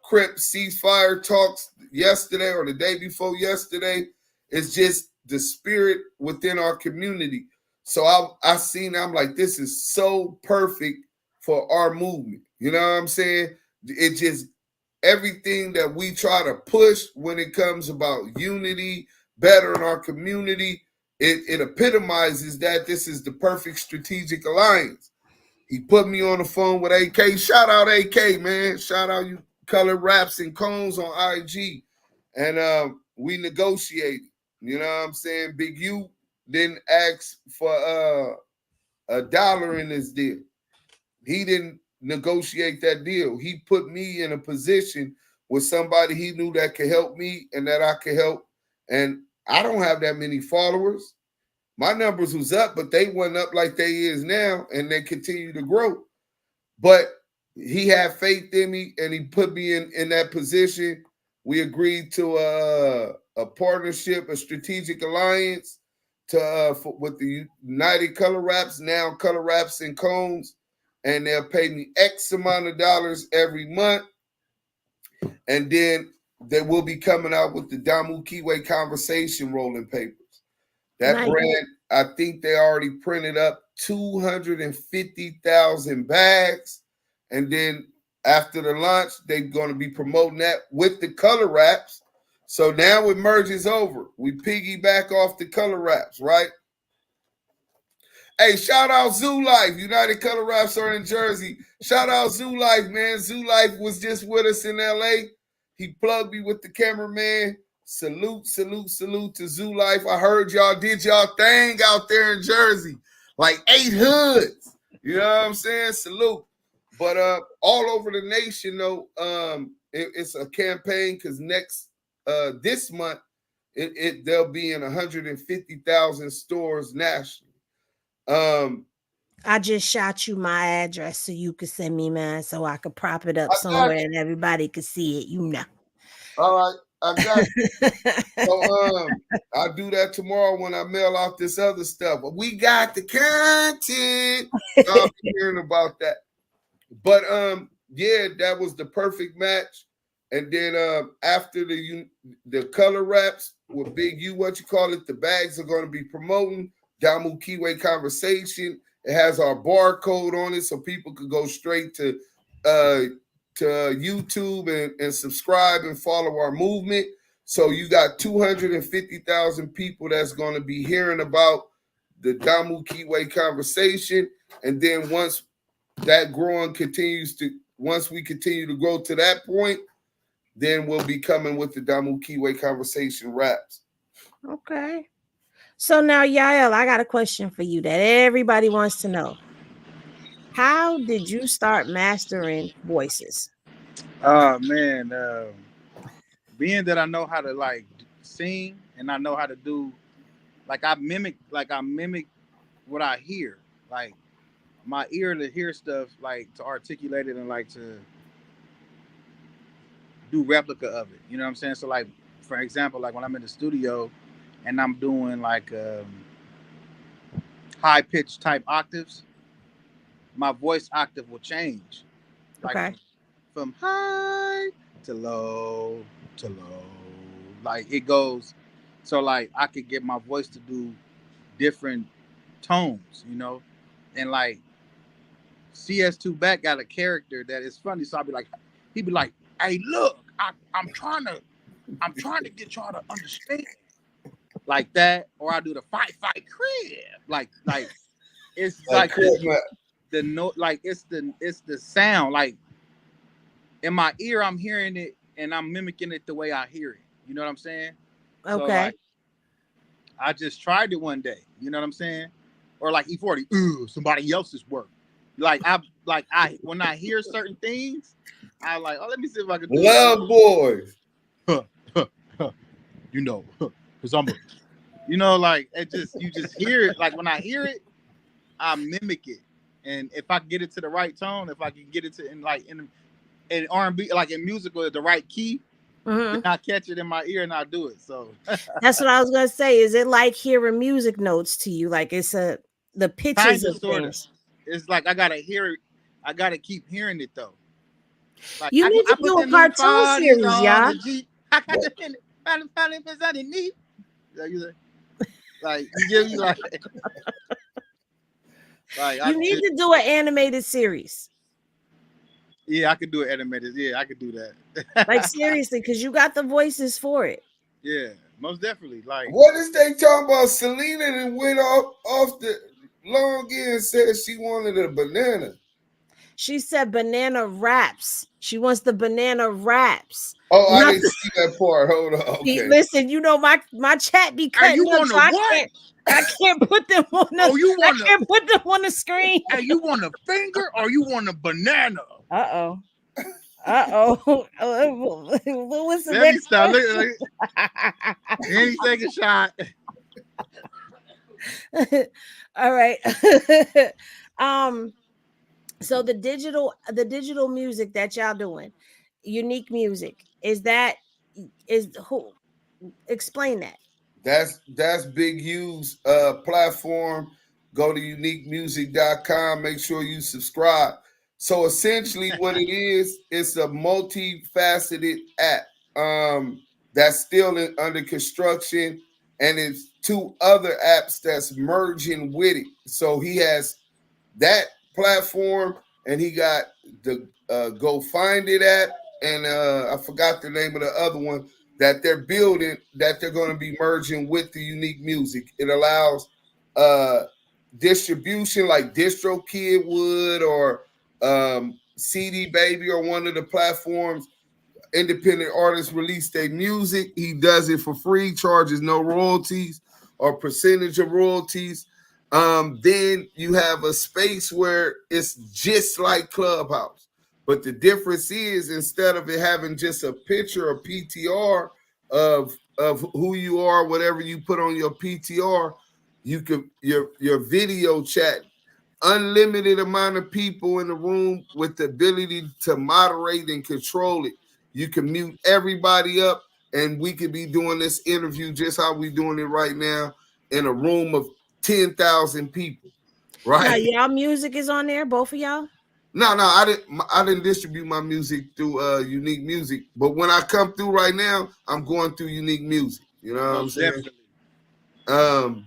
Crip ceasefire talks yesterday or the day before yesterday. It's just the spirit within our community. So I seen, I'm like, this is so perfect for our movement. You know what I'm saying? It just, everything that we try to push when it comes about unity, better in our community, it epitomizes that. This is the perfect strategic alliance. He put me on the phone with AK. Shout out AK, man. Shout out you Color Raps and Cones on IG. And we negotiated. You know what I'm saying? Big U didn't ask for $1 in this deal. He didn't negotiate that deal. He put me in a position with somebody he knew that could help me and that I could help. And I don't have that many followers. My numbers was up, but they went up like they is now, and they continue to grow. But he had faith in me, and he put me in that position. We agreed to a partnership, a strategic alliance with the United Color Raps, now Color Raps and Cones, and they'll pay me X amount of dollars every month. And then they will be coming out with the Damu-Keyway conversation rolling papers. That Nice. brand, I think they already printed up 250,000 bags. And then after the launch, they're going to be promoting that with the Color Raps. So now it merges over. We piggyback off the Color Raps, right? Hey, shout out Zoo Life. United Color Raps are in Jersey. Shout out Zoo Life, man. Zoo Life was just with us in LA. He plugged me with the cameraman. Salute to Zoo Life. I heard y'all did y'all thing out there in Jersey. Like 8 hoods. You know what I'm saying? Salute. But all over the nation, though, it's a campaign because this month, They'll be in 150,000 stores nationally. I just shot you my address so you could send me mine so I could prop it up I got somewhere and everybody could see it, you know. all right. I got so I'll do that tomorrow when I mail out this other stuff. But we got the content. I'll be hearing about that. But yeah, that was the perfect match. And then after the color wraps with Big U, what you call it, the bags are going to be promoting Damu-Keyway Conversation. It has our barcode on it, so people could go straight to YouTube and subscribe and follow our movement. So you got 250,000 people that's going to be hearing about the Damu-Keyway Conversation. And then once that growing continues to, once we continue to grow to that point, then we'll be coming with the Damu-Keyway Conversation raps. Okay. So now, Yael, I got a question for you that everybody wants to know. How did you start mastering voices? Oh man, being that I know how to like sing and I know how to do, like I mimic what I hear. Like my ear to hear stuff, like to articulate it and like to do replica of it. You know what I'm saying? So like, for example, like when I'm in the studio and I'm doing like high pitched type octaves, my voice octave will change. Like Okay. from high to low to low. Like it goes, so like I could get my voice to do different tones, you know? And like CS2 Back got a character that is funny. So I'll be like, he'd be like, hey, look, I'm trying to get y'all to understand. Like that, or I do the fight crib. Like it's like the note, like it's the sound. Like in my ear, I'm hearing it and I'm mimicking it the way I hear it. You know what I'm saying? Okay. So like I just tried it one day. You know what I'm saying? Or like E40, somebody else's work. Like I when I hear certain things, I like, oh, let me see if I can do Love Boys. You know, because I'm a, you know, like it just you just hear it. Like when I hear it, I mimic it. And if I get it to the right tone, if I can get it to in R&B, like in musical, the right key, then I catch it in my ear and I do it. So that's what I was gonna say. Is it like hearing music notes to you? Like it's the pitches of things. It's like I gotta hear it. I gotta keep hearing it though. Like you need to do a cartoon series, y'all. I got the knee. Like you give me like you need to do an animated series. Yeah, I could do it animated. Yeah, I could do that. Like seriously, because you got the voices for it. Yeah, most definitely. Like what is they talking about? Selena that went off the long end and said she wanted a banana. She said banana wraps. She wants the banana wraps. Oh, I didn't see that part. Hold on. Okay. Listen, you know my chat be cutting you up. So I can't put them on the. I can't put them on the screen. Hey, you want a finger or you want a banana? Uh oh. What's the next one? Henny, take a shot. All right. So the digital music that y'all doing, unique music, is who? Explain that. That's Big U's platform. Go to uniquemusic.com. Make sure you subscribe. So essentially what it is, it's a multifaceted app that's still under construction, and it's two other apps that's merging with it. So he has that platform, and he got the Go Find It app, and I forgot the name of the other one that they're building, that they're going to be merging with the unique music. It allows distribution like DistroKid would, or CD Baby, or one of the platforms. Independent artists release their music. He does it for free, charges no royalties or percentage of royalties. Then you have a space where it's just like Clubhouse. But the difference is, instead of it having just a picture or PTR of who you are, whatever you put on your PTR, you could your video chat, unlimited amount of people in the room with the ability to moderate and control it. You can mute everybody up, and we could be doing this interview just how we doing it right now in a room of 10,000 people, Now, right? y'all music is on there, both of y'all. No, I didn't distribute my music through Unique Music, but when I come through right now, I'm going through Unique Music. You know what I'm saying? Definitely.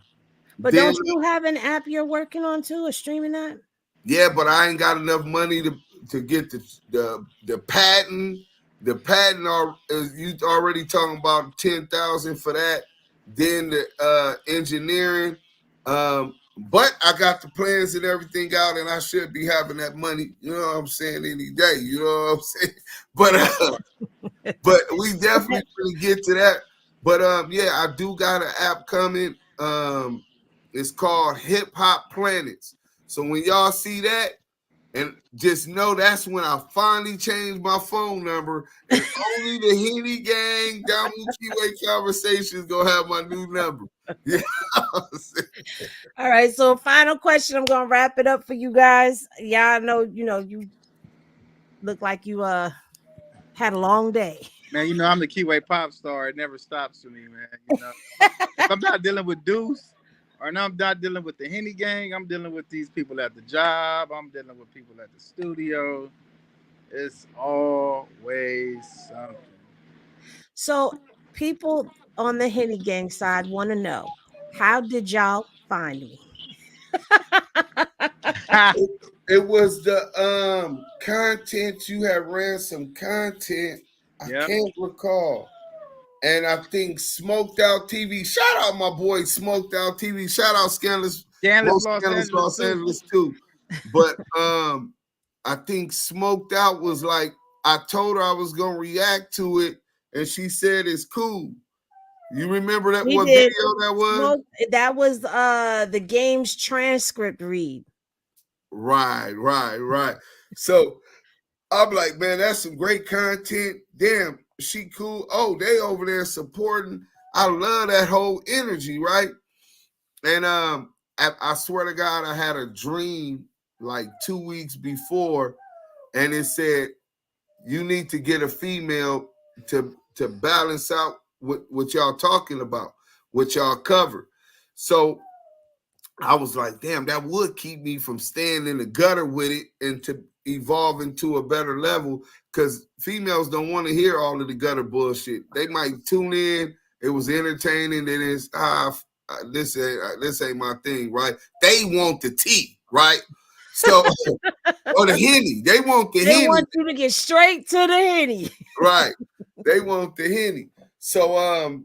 But Then don't you have an app you're working on too, a streaming app? yeah, but I ain't got enough money to get the patent. The patent you already talking about 10,000 for that. Then the engineering. But I got the plans and everything out, and I should be having that money. You know what I'm saying? Any day. You know what I'm saying? But we definitely really get to that. But yeah, I do got an app coming. It's called Hip Hop Planets. So when y'all see that, and just know that's when I finally changed my phone number, and only the Henny Gang Damu-Keyway Conversations gonna have my new number. Yeah. All right. So final question. I'm gonna wrap it up for you guys. Y'all know, you look like you had a long day. Man, I'm the Keyway pop star. It never stops for me, man. If I'm not dealing with Duse, or now I'm not dealing with the Henny Gang, I'm dealing with these people at the job. I'm dealing with people at the studio. It's always something. So people on the Henny Gang side want to know, how did y'all find me? It was the content. You had ran some content. I can't recall. And I think Smoked Out TV. Shout out my boy Smoked Out TV. Shout out Scandalous Los Angeles too. But I think Smoked Out was like, I told her I was gonna react to it, and she said it's cool. You remember that We what did. video that was? That was the game's transcript read. Right. So I'm like, man, that's some great content. Damn, she cool. Oh, they over there supporting. I love that whole energy, right? And I swear to God, I had a dream like 2 weeks before, and it said you need to get a female to balance out what y'all talking about, what y'all cover. So I was like, damn, that would keep me from staying in the gutter with it and to evolve into a better level, because females don't want to hear all of the gutter bullshit. They might tune in. It was entertaining. Then it's this ain't my thing, right? They want the tea, right? So or the Henny. They want the Henny. They want you to get straight to the Henny. Right. They want the Henny. So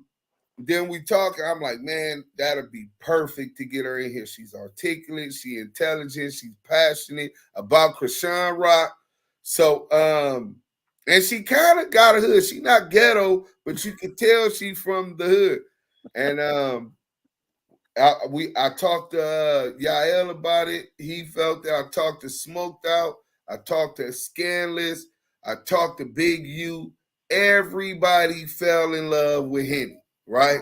then we talk. I'm like, man, that'll be perfect to get her in here. She's articulate, she's intelligent, she's passionate about Krishan Rock. So and she kind of got a hood. She not ghetto, but you can tell she from the hood. And I talked to Yael about it. He felt that. I talked to Smoked Out. I talked to Scanless. I talked to Big U. Everybody fell in love with Henny, right?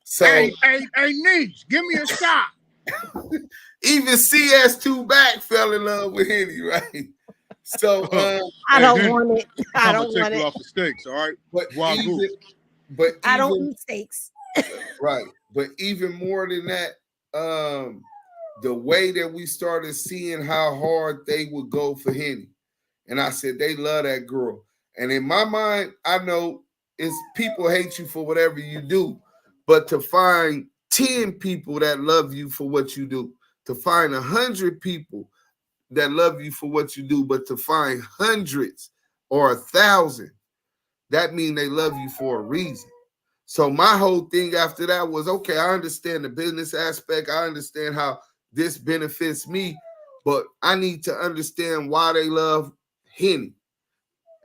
So hey, niece, give me a shot. even CS2 back fell in love with Henny, right? So I don't want it. I don't take want you it. off the steaks, all right? But I don't eat steaks. Right. But even more than that, the way that we started seeing how hard they would go for Henny. And I said, they love that girl. And in my mind, I know it's people hate you for whatever you do, but to find 10 people that love you for what you do, to find 100 people that love you for what you do, but to find hundreds or 1,000, that means they love you for a reason. So my whole thing after that was, okay, I understand the business aspect. I understand how this benefits me, but I need to understand why they love Henny.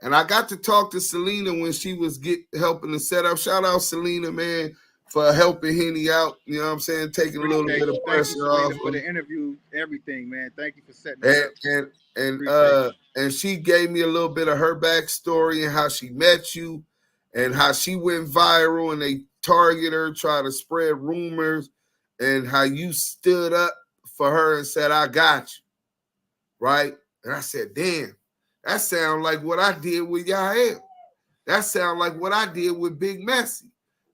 And I got to talk to Selena when she was helping to set up. Shout out Selena, man, for helping Henny out. You know what I'm saying? Taking a little bit of pressure off. For the interview, everything, man. Thank you for setting it up. And she gave me a little bit of her backstory and how she met you and how she went viral and they target her, try to spread rumors, and how you stood up for her and said, I got you, right? And I said, damn, that sounds like what I did with Yael. That sounds like what I did with Big Messy.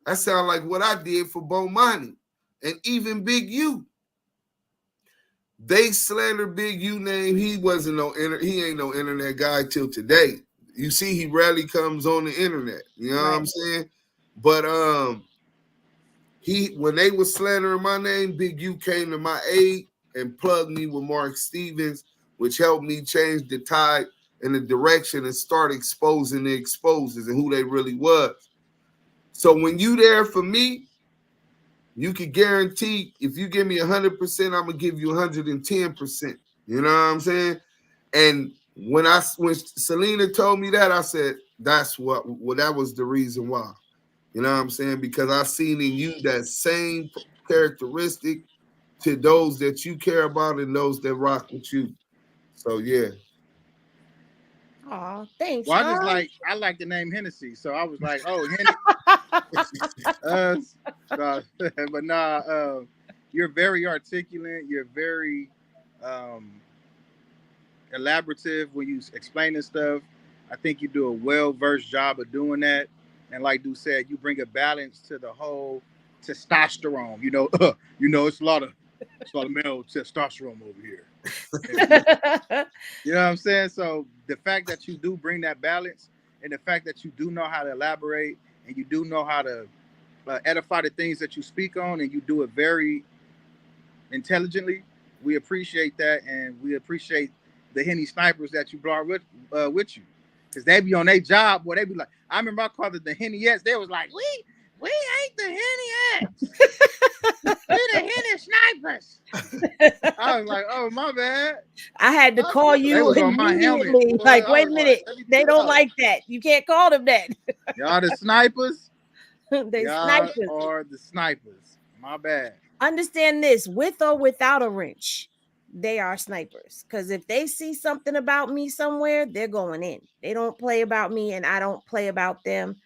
That sounds like what I did for Bomani and even Big U. They slander Big U name. He wasn't he ain't no internet guy till today. You see, he rarely comes on the internet. You know what I'm saying? But when they were slandering my name, Big U came to my aid and plugged me with Mark Stevens, which helped me change the tide in the direction and start exposing the exposers and who they really was. So when you there for me, you can guarantee if you give me 100%, I'm gonna give you 110%. You know what I'm saying? And when Selena told me that, I said, that's what that was the reason why. You know what I'm saying? Because I seen in you that same characteristic to those that you care about and those that rock with you. So yeah. Oh, thanks. Well, I like the name Hennessy, so I was like, oh, Henny. But nah, you're very articulate. You're very elaborative when you explain this stuff. I think you do a well-versed job of doing that. And like Duse said, you bring a balance to the whole testosterone. You know, it's a lot of male testosterone over here. You know what I'm saying? So the fact that you do bring that balance, and the fact that you do know how to elaborate, and you do know how to edify the things that you speak on, and you do it very intelligently, we appreciate that, and we appreciate the Henny snipers that you brought with you, because they be on their job where they be like, I remember I called it the Henny-ettes. They was like, we ain't the Henny-ettes. We the Henny snipers. I was like, oh, my bad. I had to call you immediately. Like, wait a minute. They don't like that. You can't call them that. Y'all the snipers? They y'all snipers. are the snipers. My bad. Understand this, with or without a wrench, they are snipers. Because if they see something about me somewhere, they're going in. They don't play about me, and I don't play about them.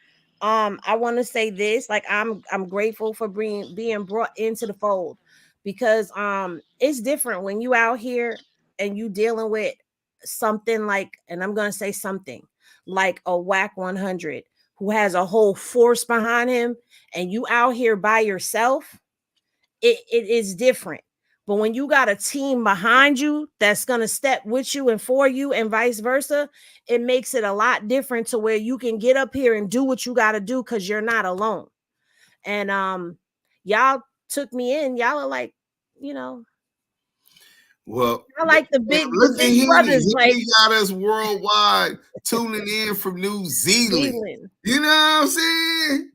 I want to say this, like I'm grateful for being brought into the fold, because it's different when you out here and you dealing with something like, and I'm gonna say something like a whack 100 who has a whole force behind him, and you out here by yourself. It is different. But when you got a team behind you that's going to step with you and for you and vice versa, it makes it a lot different to where you can get up here and do what you got to do because you're not alone. And y'all took me in. Y'all are like, well, I like the big brothers. Like, he got us worldwide tuning in from New Zealand. You know what I'm saying?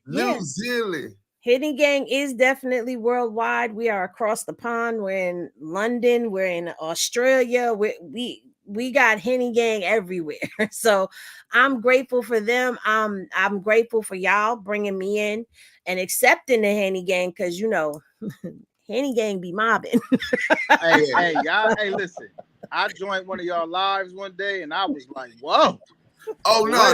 New Zealand. Henny Gang is definitely worldwide. We are across the pond. We're in London. We're in Australia. We got Henny Gang everywhere. So I'm grateful for them. I'm grateful for y'all bringing me in and accepting the Henny Gang, because Henny Gang be mobbing. hey, y'all. Hey, listen. I joined one of y'all lives one day, and I was like, whoa. Oh no,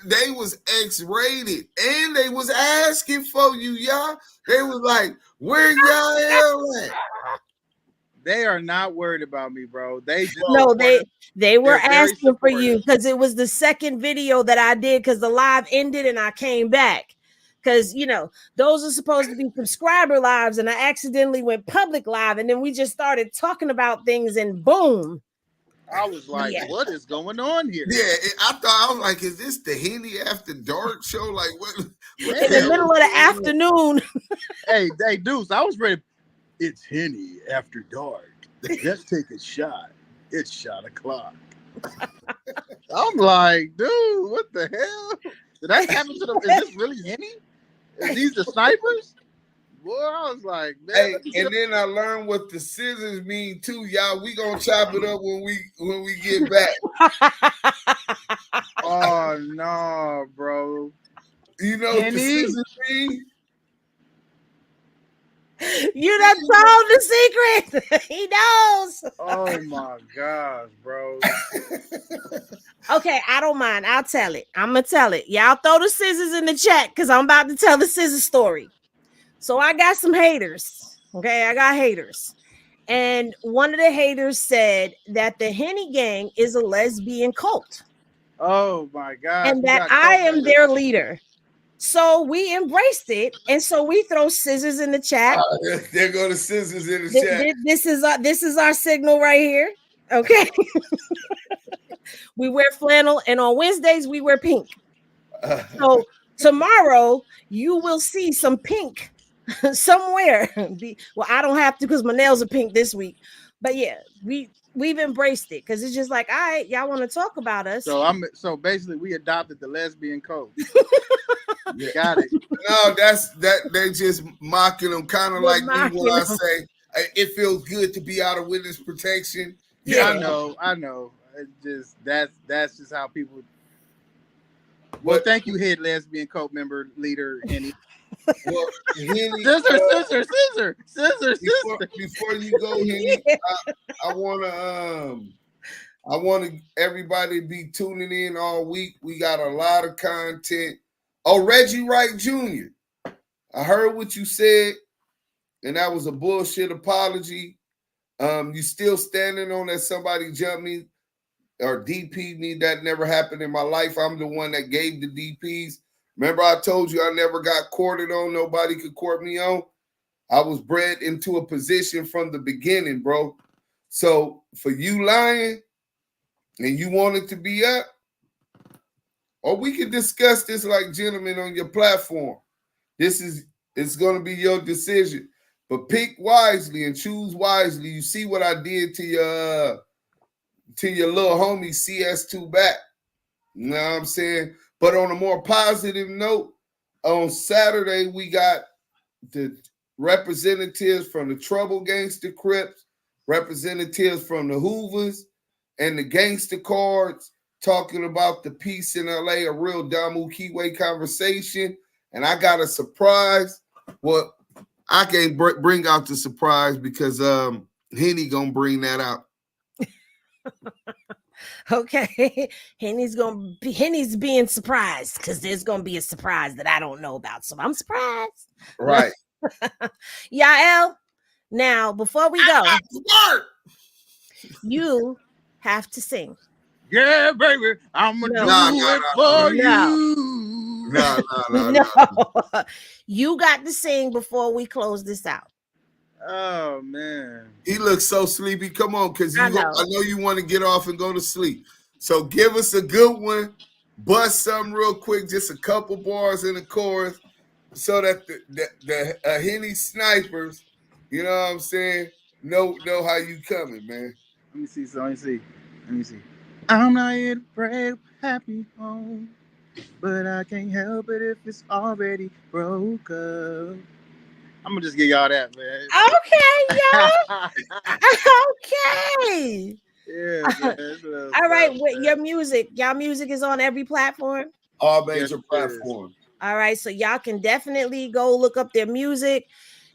they was X-rated, and they was asking for you, y'all. They was like, where y'all at? They are not worried about me, bro. They were asking for you, because it was the second video that I did, because the live ended and I came back. Because those are supposed to be subscriber lives, and I accidentally went public live, and then we just started talking about things, and boom. I was like, what is going on here? Yeah, I was like, is this the Henny After Dark show? Like, what in the middle of the afternoon. hey, Deuce, I was ready. It's Henny After Dark. Let's take a shot. It's shot o'clock. I'm like, dude, what the hell? Did that happen to them? Is this really Henny? Is these the snipers? Boy, I was like, man. Hey, and then I learned what the scissors mean too, y'all. We gonna chop it up when we get back. Oh no, bro. You know what the scissors mean? You know told the secret. He knows. Oh my gosh, bro. Okay, I don't mind. I'll tell it. I'm gonna tell it. Y'all throw the scissors in the chat because I'm about to tell the scissor story. So I got some haters. Okay, I got haters. And one of the haters said that the Henny gang is a lesbian cult Oh my gosh, and you that got I cult am members. their leader. So we embraced it. And so we throw scissors in the chat. There go the scissors in the chat. This is our signal right here. Okay. We wear flannel, and on Wednesdays we wear pink. So tomorrow you will see some pink somewhere. Well, I don't have to because my nails are pink this week. But yeah, we've embraced it because it's just like, all right, y'all want to talk about us. So basically we adopted the lesbian code. Yeah. Got it. No, that's that they just mocking them, kind of They're like me mocking when I them. say it feels good to be out of witness protection. Yeah. I know. It's just that's just how people. Well, thank you, head lesbian cult member leader Henny. Well, Henny, Scissor. before you go, Henny, Yeah. I want everybody to be tuning in all week. We got a lot of content. Oh, Reggie Wright Jr. I heard what you said, and that was a bullshit apology. You still standing on that somebody jumped me or DP'd me? That never happened in my life. I'm the one that gave the DPs. Remember, I told you I never got courted on. Nobody could court me on. I was bred into a position from the beginning, bro. So for you lying and you want it to be up, or we could discuss this like gentlemen on your platform. It's going to be your decision, but pick wisely and choose wisely. You see what I did to your little homie CS2 back. You know what I'm saying? But on a more positive note, on Saturday we got the representatives from the Trouble Gangster Crips, representatives from the Hoovers, and the Gangster Cards talking about the peace in LA, a real Damu-Keyway conversation. And I got a surprise. Well, I can't bring out the surprise because Henny gonna bring that out. Okay. Henny's being surprised because there's gonna be a surprise that I don't know about. So I'm surprised. Right. Yael, now before we go, Smart. you have to sing. Yeah, baby, I'm gonna do it for you. No. You got to sing before we close this out. Oh man, he looks so sleepy. Come on, because I know you want to get off and go to sleep. So give us a good one. Bust something real quick, just a couple bars in the chorus, so that the Henny snipers, you know what I'm saying, know how you coming, man. Let me see. I'm not here to break happy home, but I can't help it if it's already broke up. I'm gonna just give y'all that, man. Okay, y'all. Okay. Yeah, man. All right, with your music, y'all music is on every platform. All major platforms. All right, so y'all can definitely go look up their music.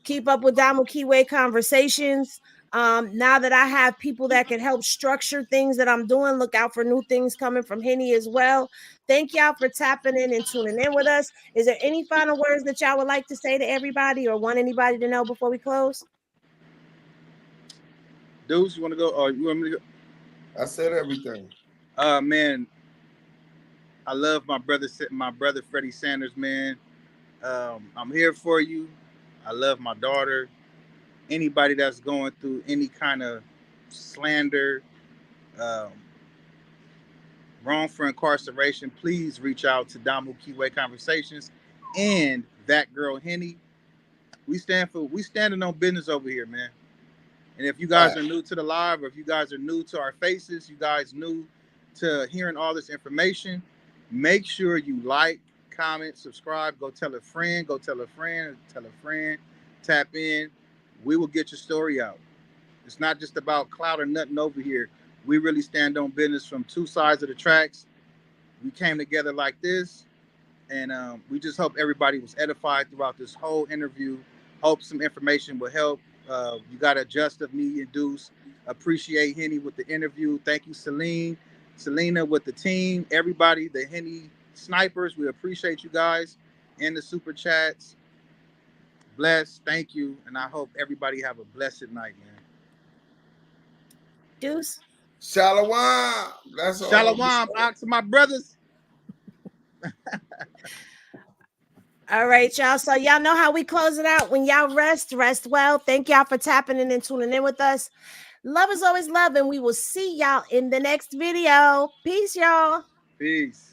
Keep up with Damu-Keyway conversations. Now that I have people that can help structure things that I'm doing, look out for new things coming from Henny as well. Thank y'all for tapping in and tuning in with us. Is there any final words that y'all would like to say to everybody or want anybody to know before we close? Duse, you want to go? Or you want me to go? I said everything. Man, I love my brother Freddie Sanders, man. I'm here for you. I love my daughter. Anybody that's going through any kind of slander, wrong for incarceration, please reach out to Damu-Keyway Conversations and that girl Henny. We standing on business over here, man. And if you guys are new to the live, or if you guys are new to our faces, you guys new to hearing all this information, make sure you like, comment, subscribe, go tell a friend, tap in. We will get your story out. It's not just about clout or nothing over here. We really stand on business from two sides of the tracks. We came together like this, and we just hope everybody was edified throughout this whole interview. Hope some information will help. You got a just of me and Deuce. Appreciate Henny with the interview. Thank you, Selena with the team, everybody, the Henny snipers. We appreciate you guys and the super chats. Bless, thank you, and I hope everybody have a blessed night, man. Deuce. Shalom. That's all. Shalom, ox, my brothers. All right, y'all. So y'all know how we close it out. When y'all rest well. Thank y'all for tapping in and tuning in with us. Love is always love, and we will see y'all in the next video. Peace, y'all. Peace.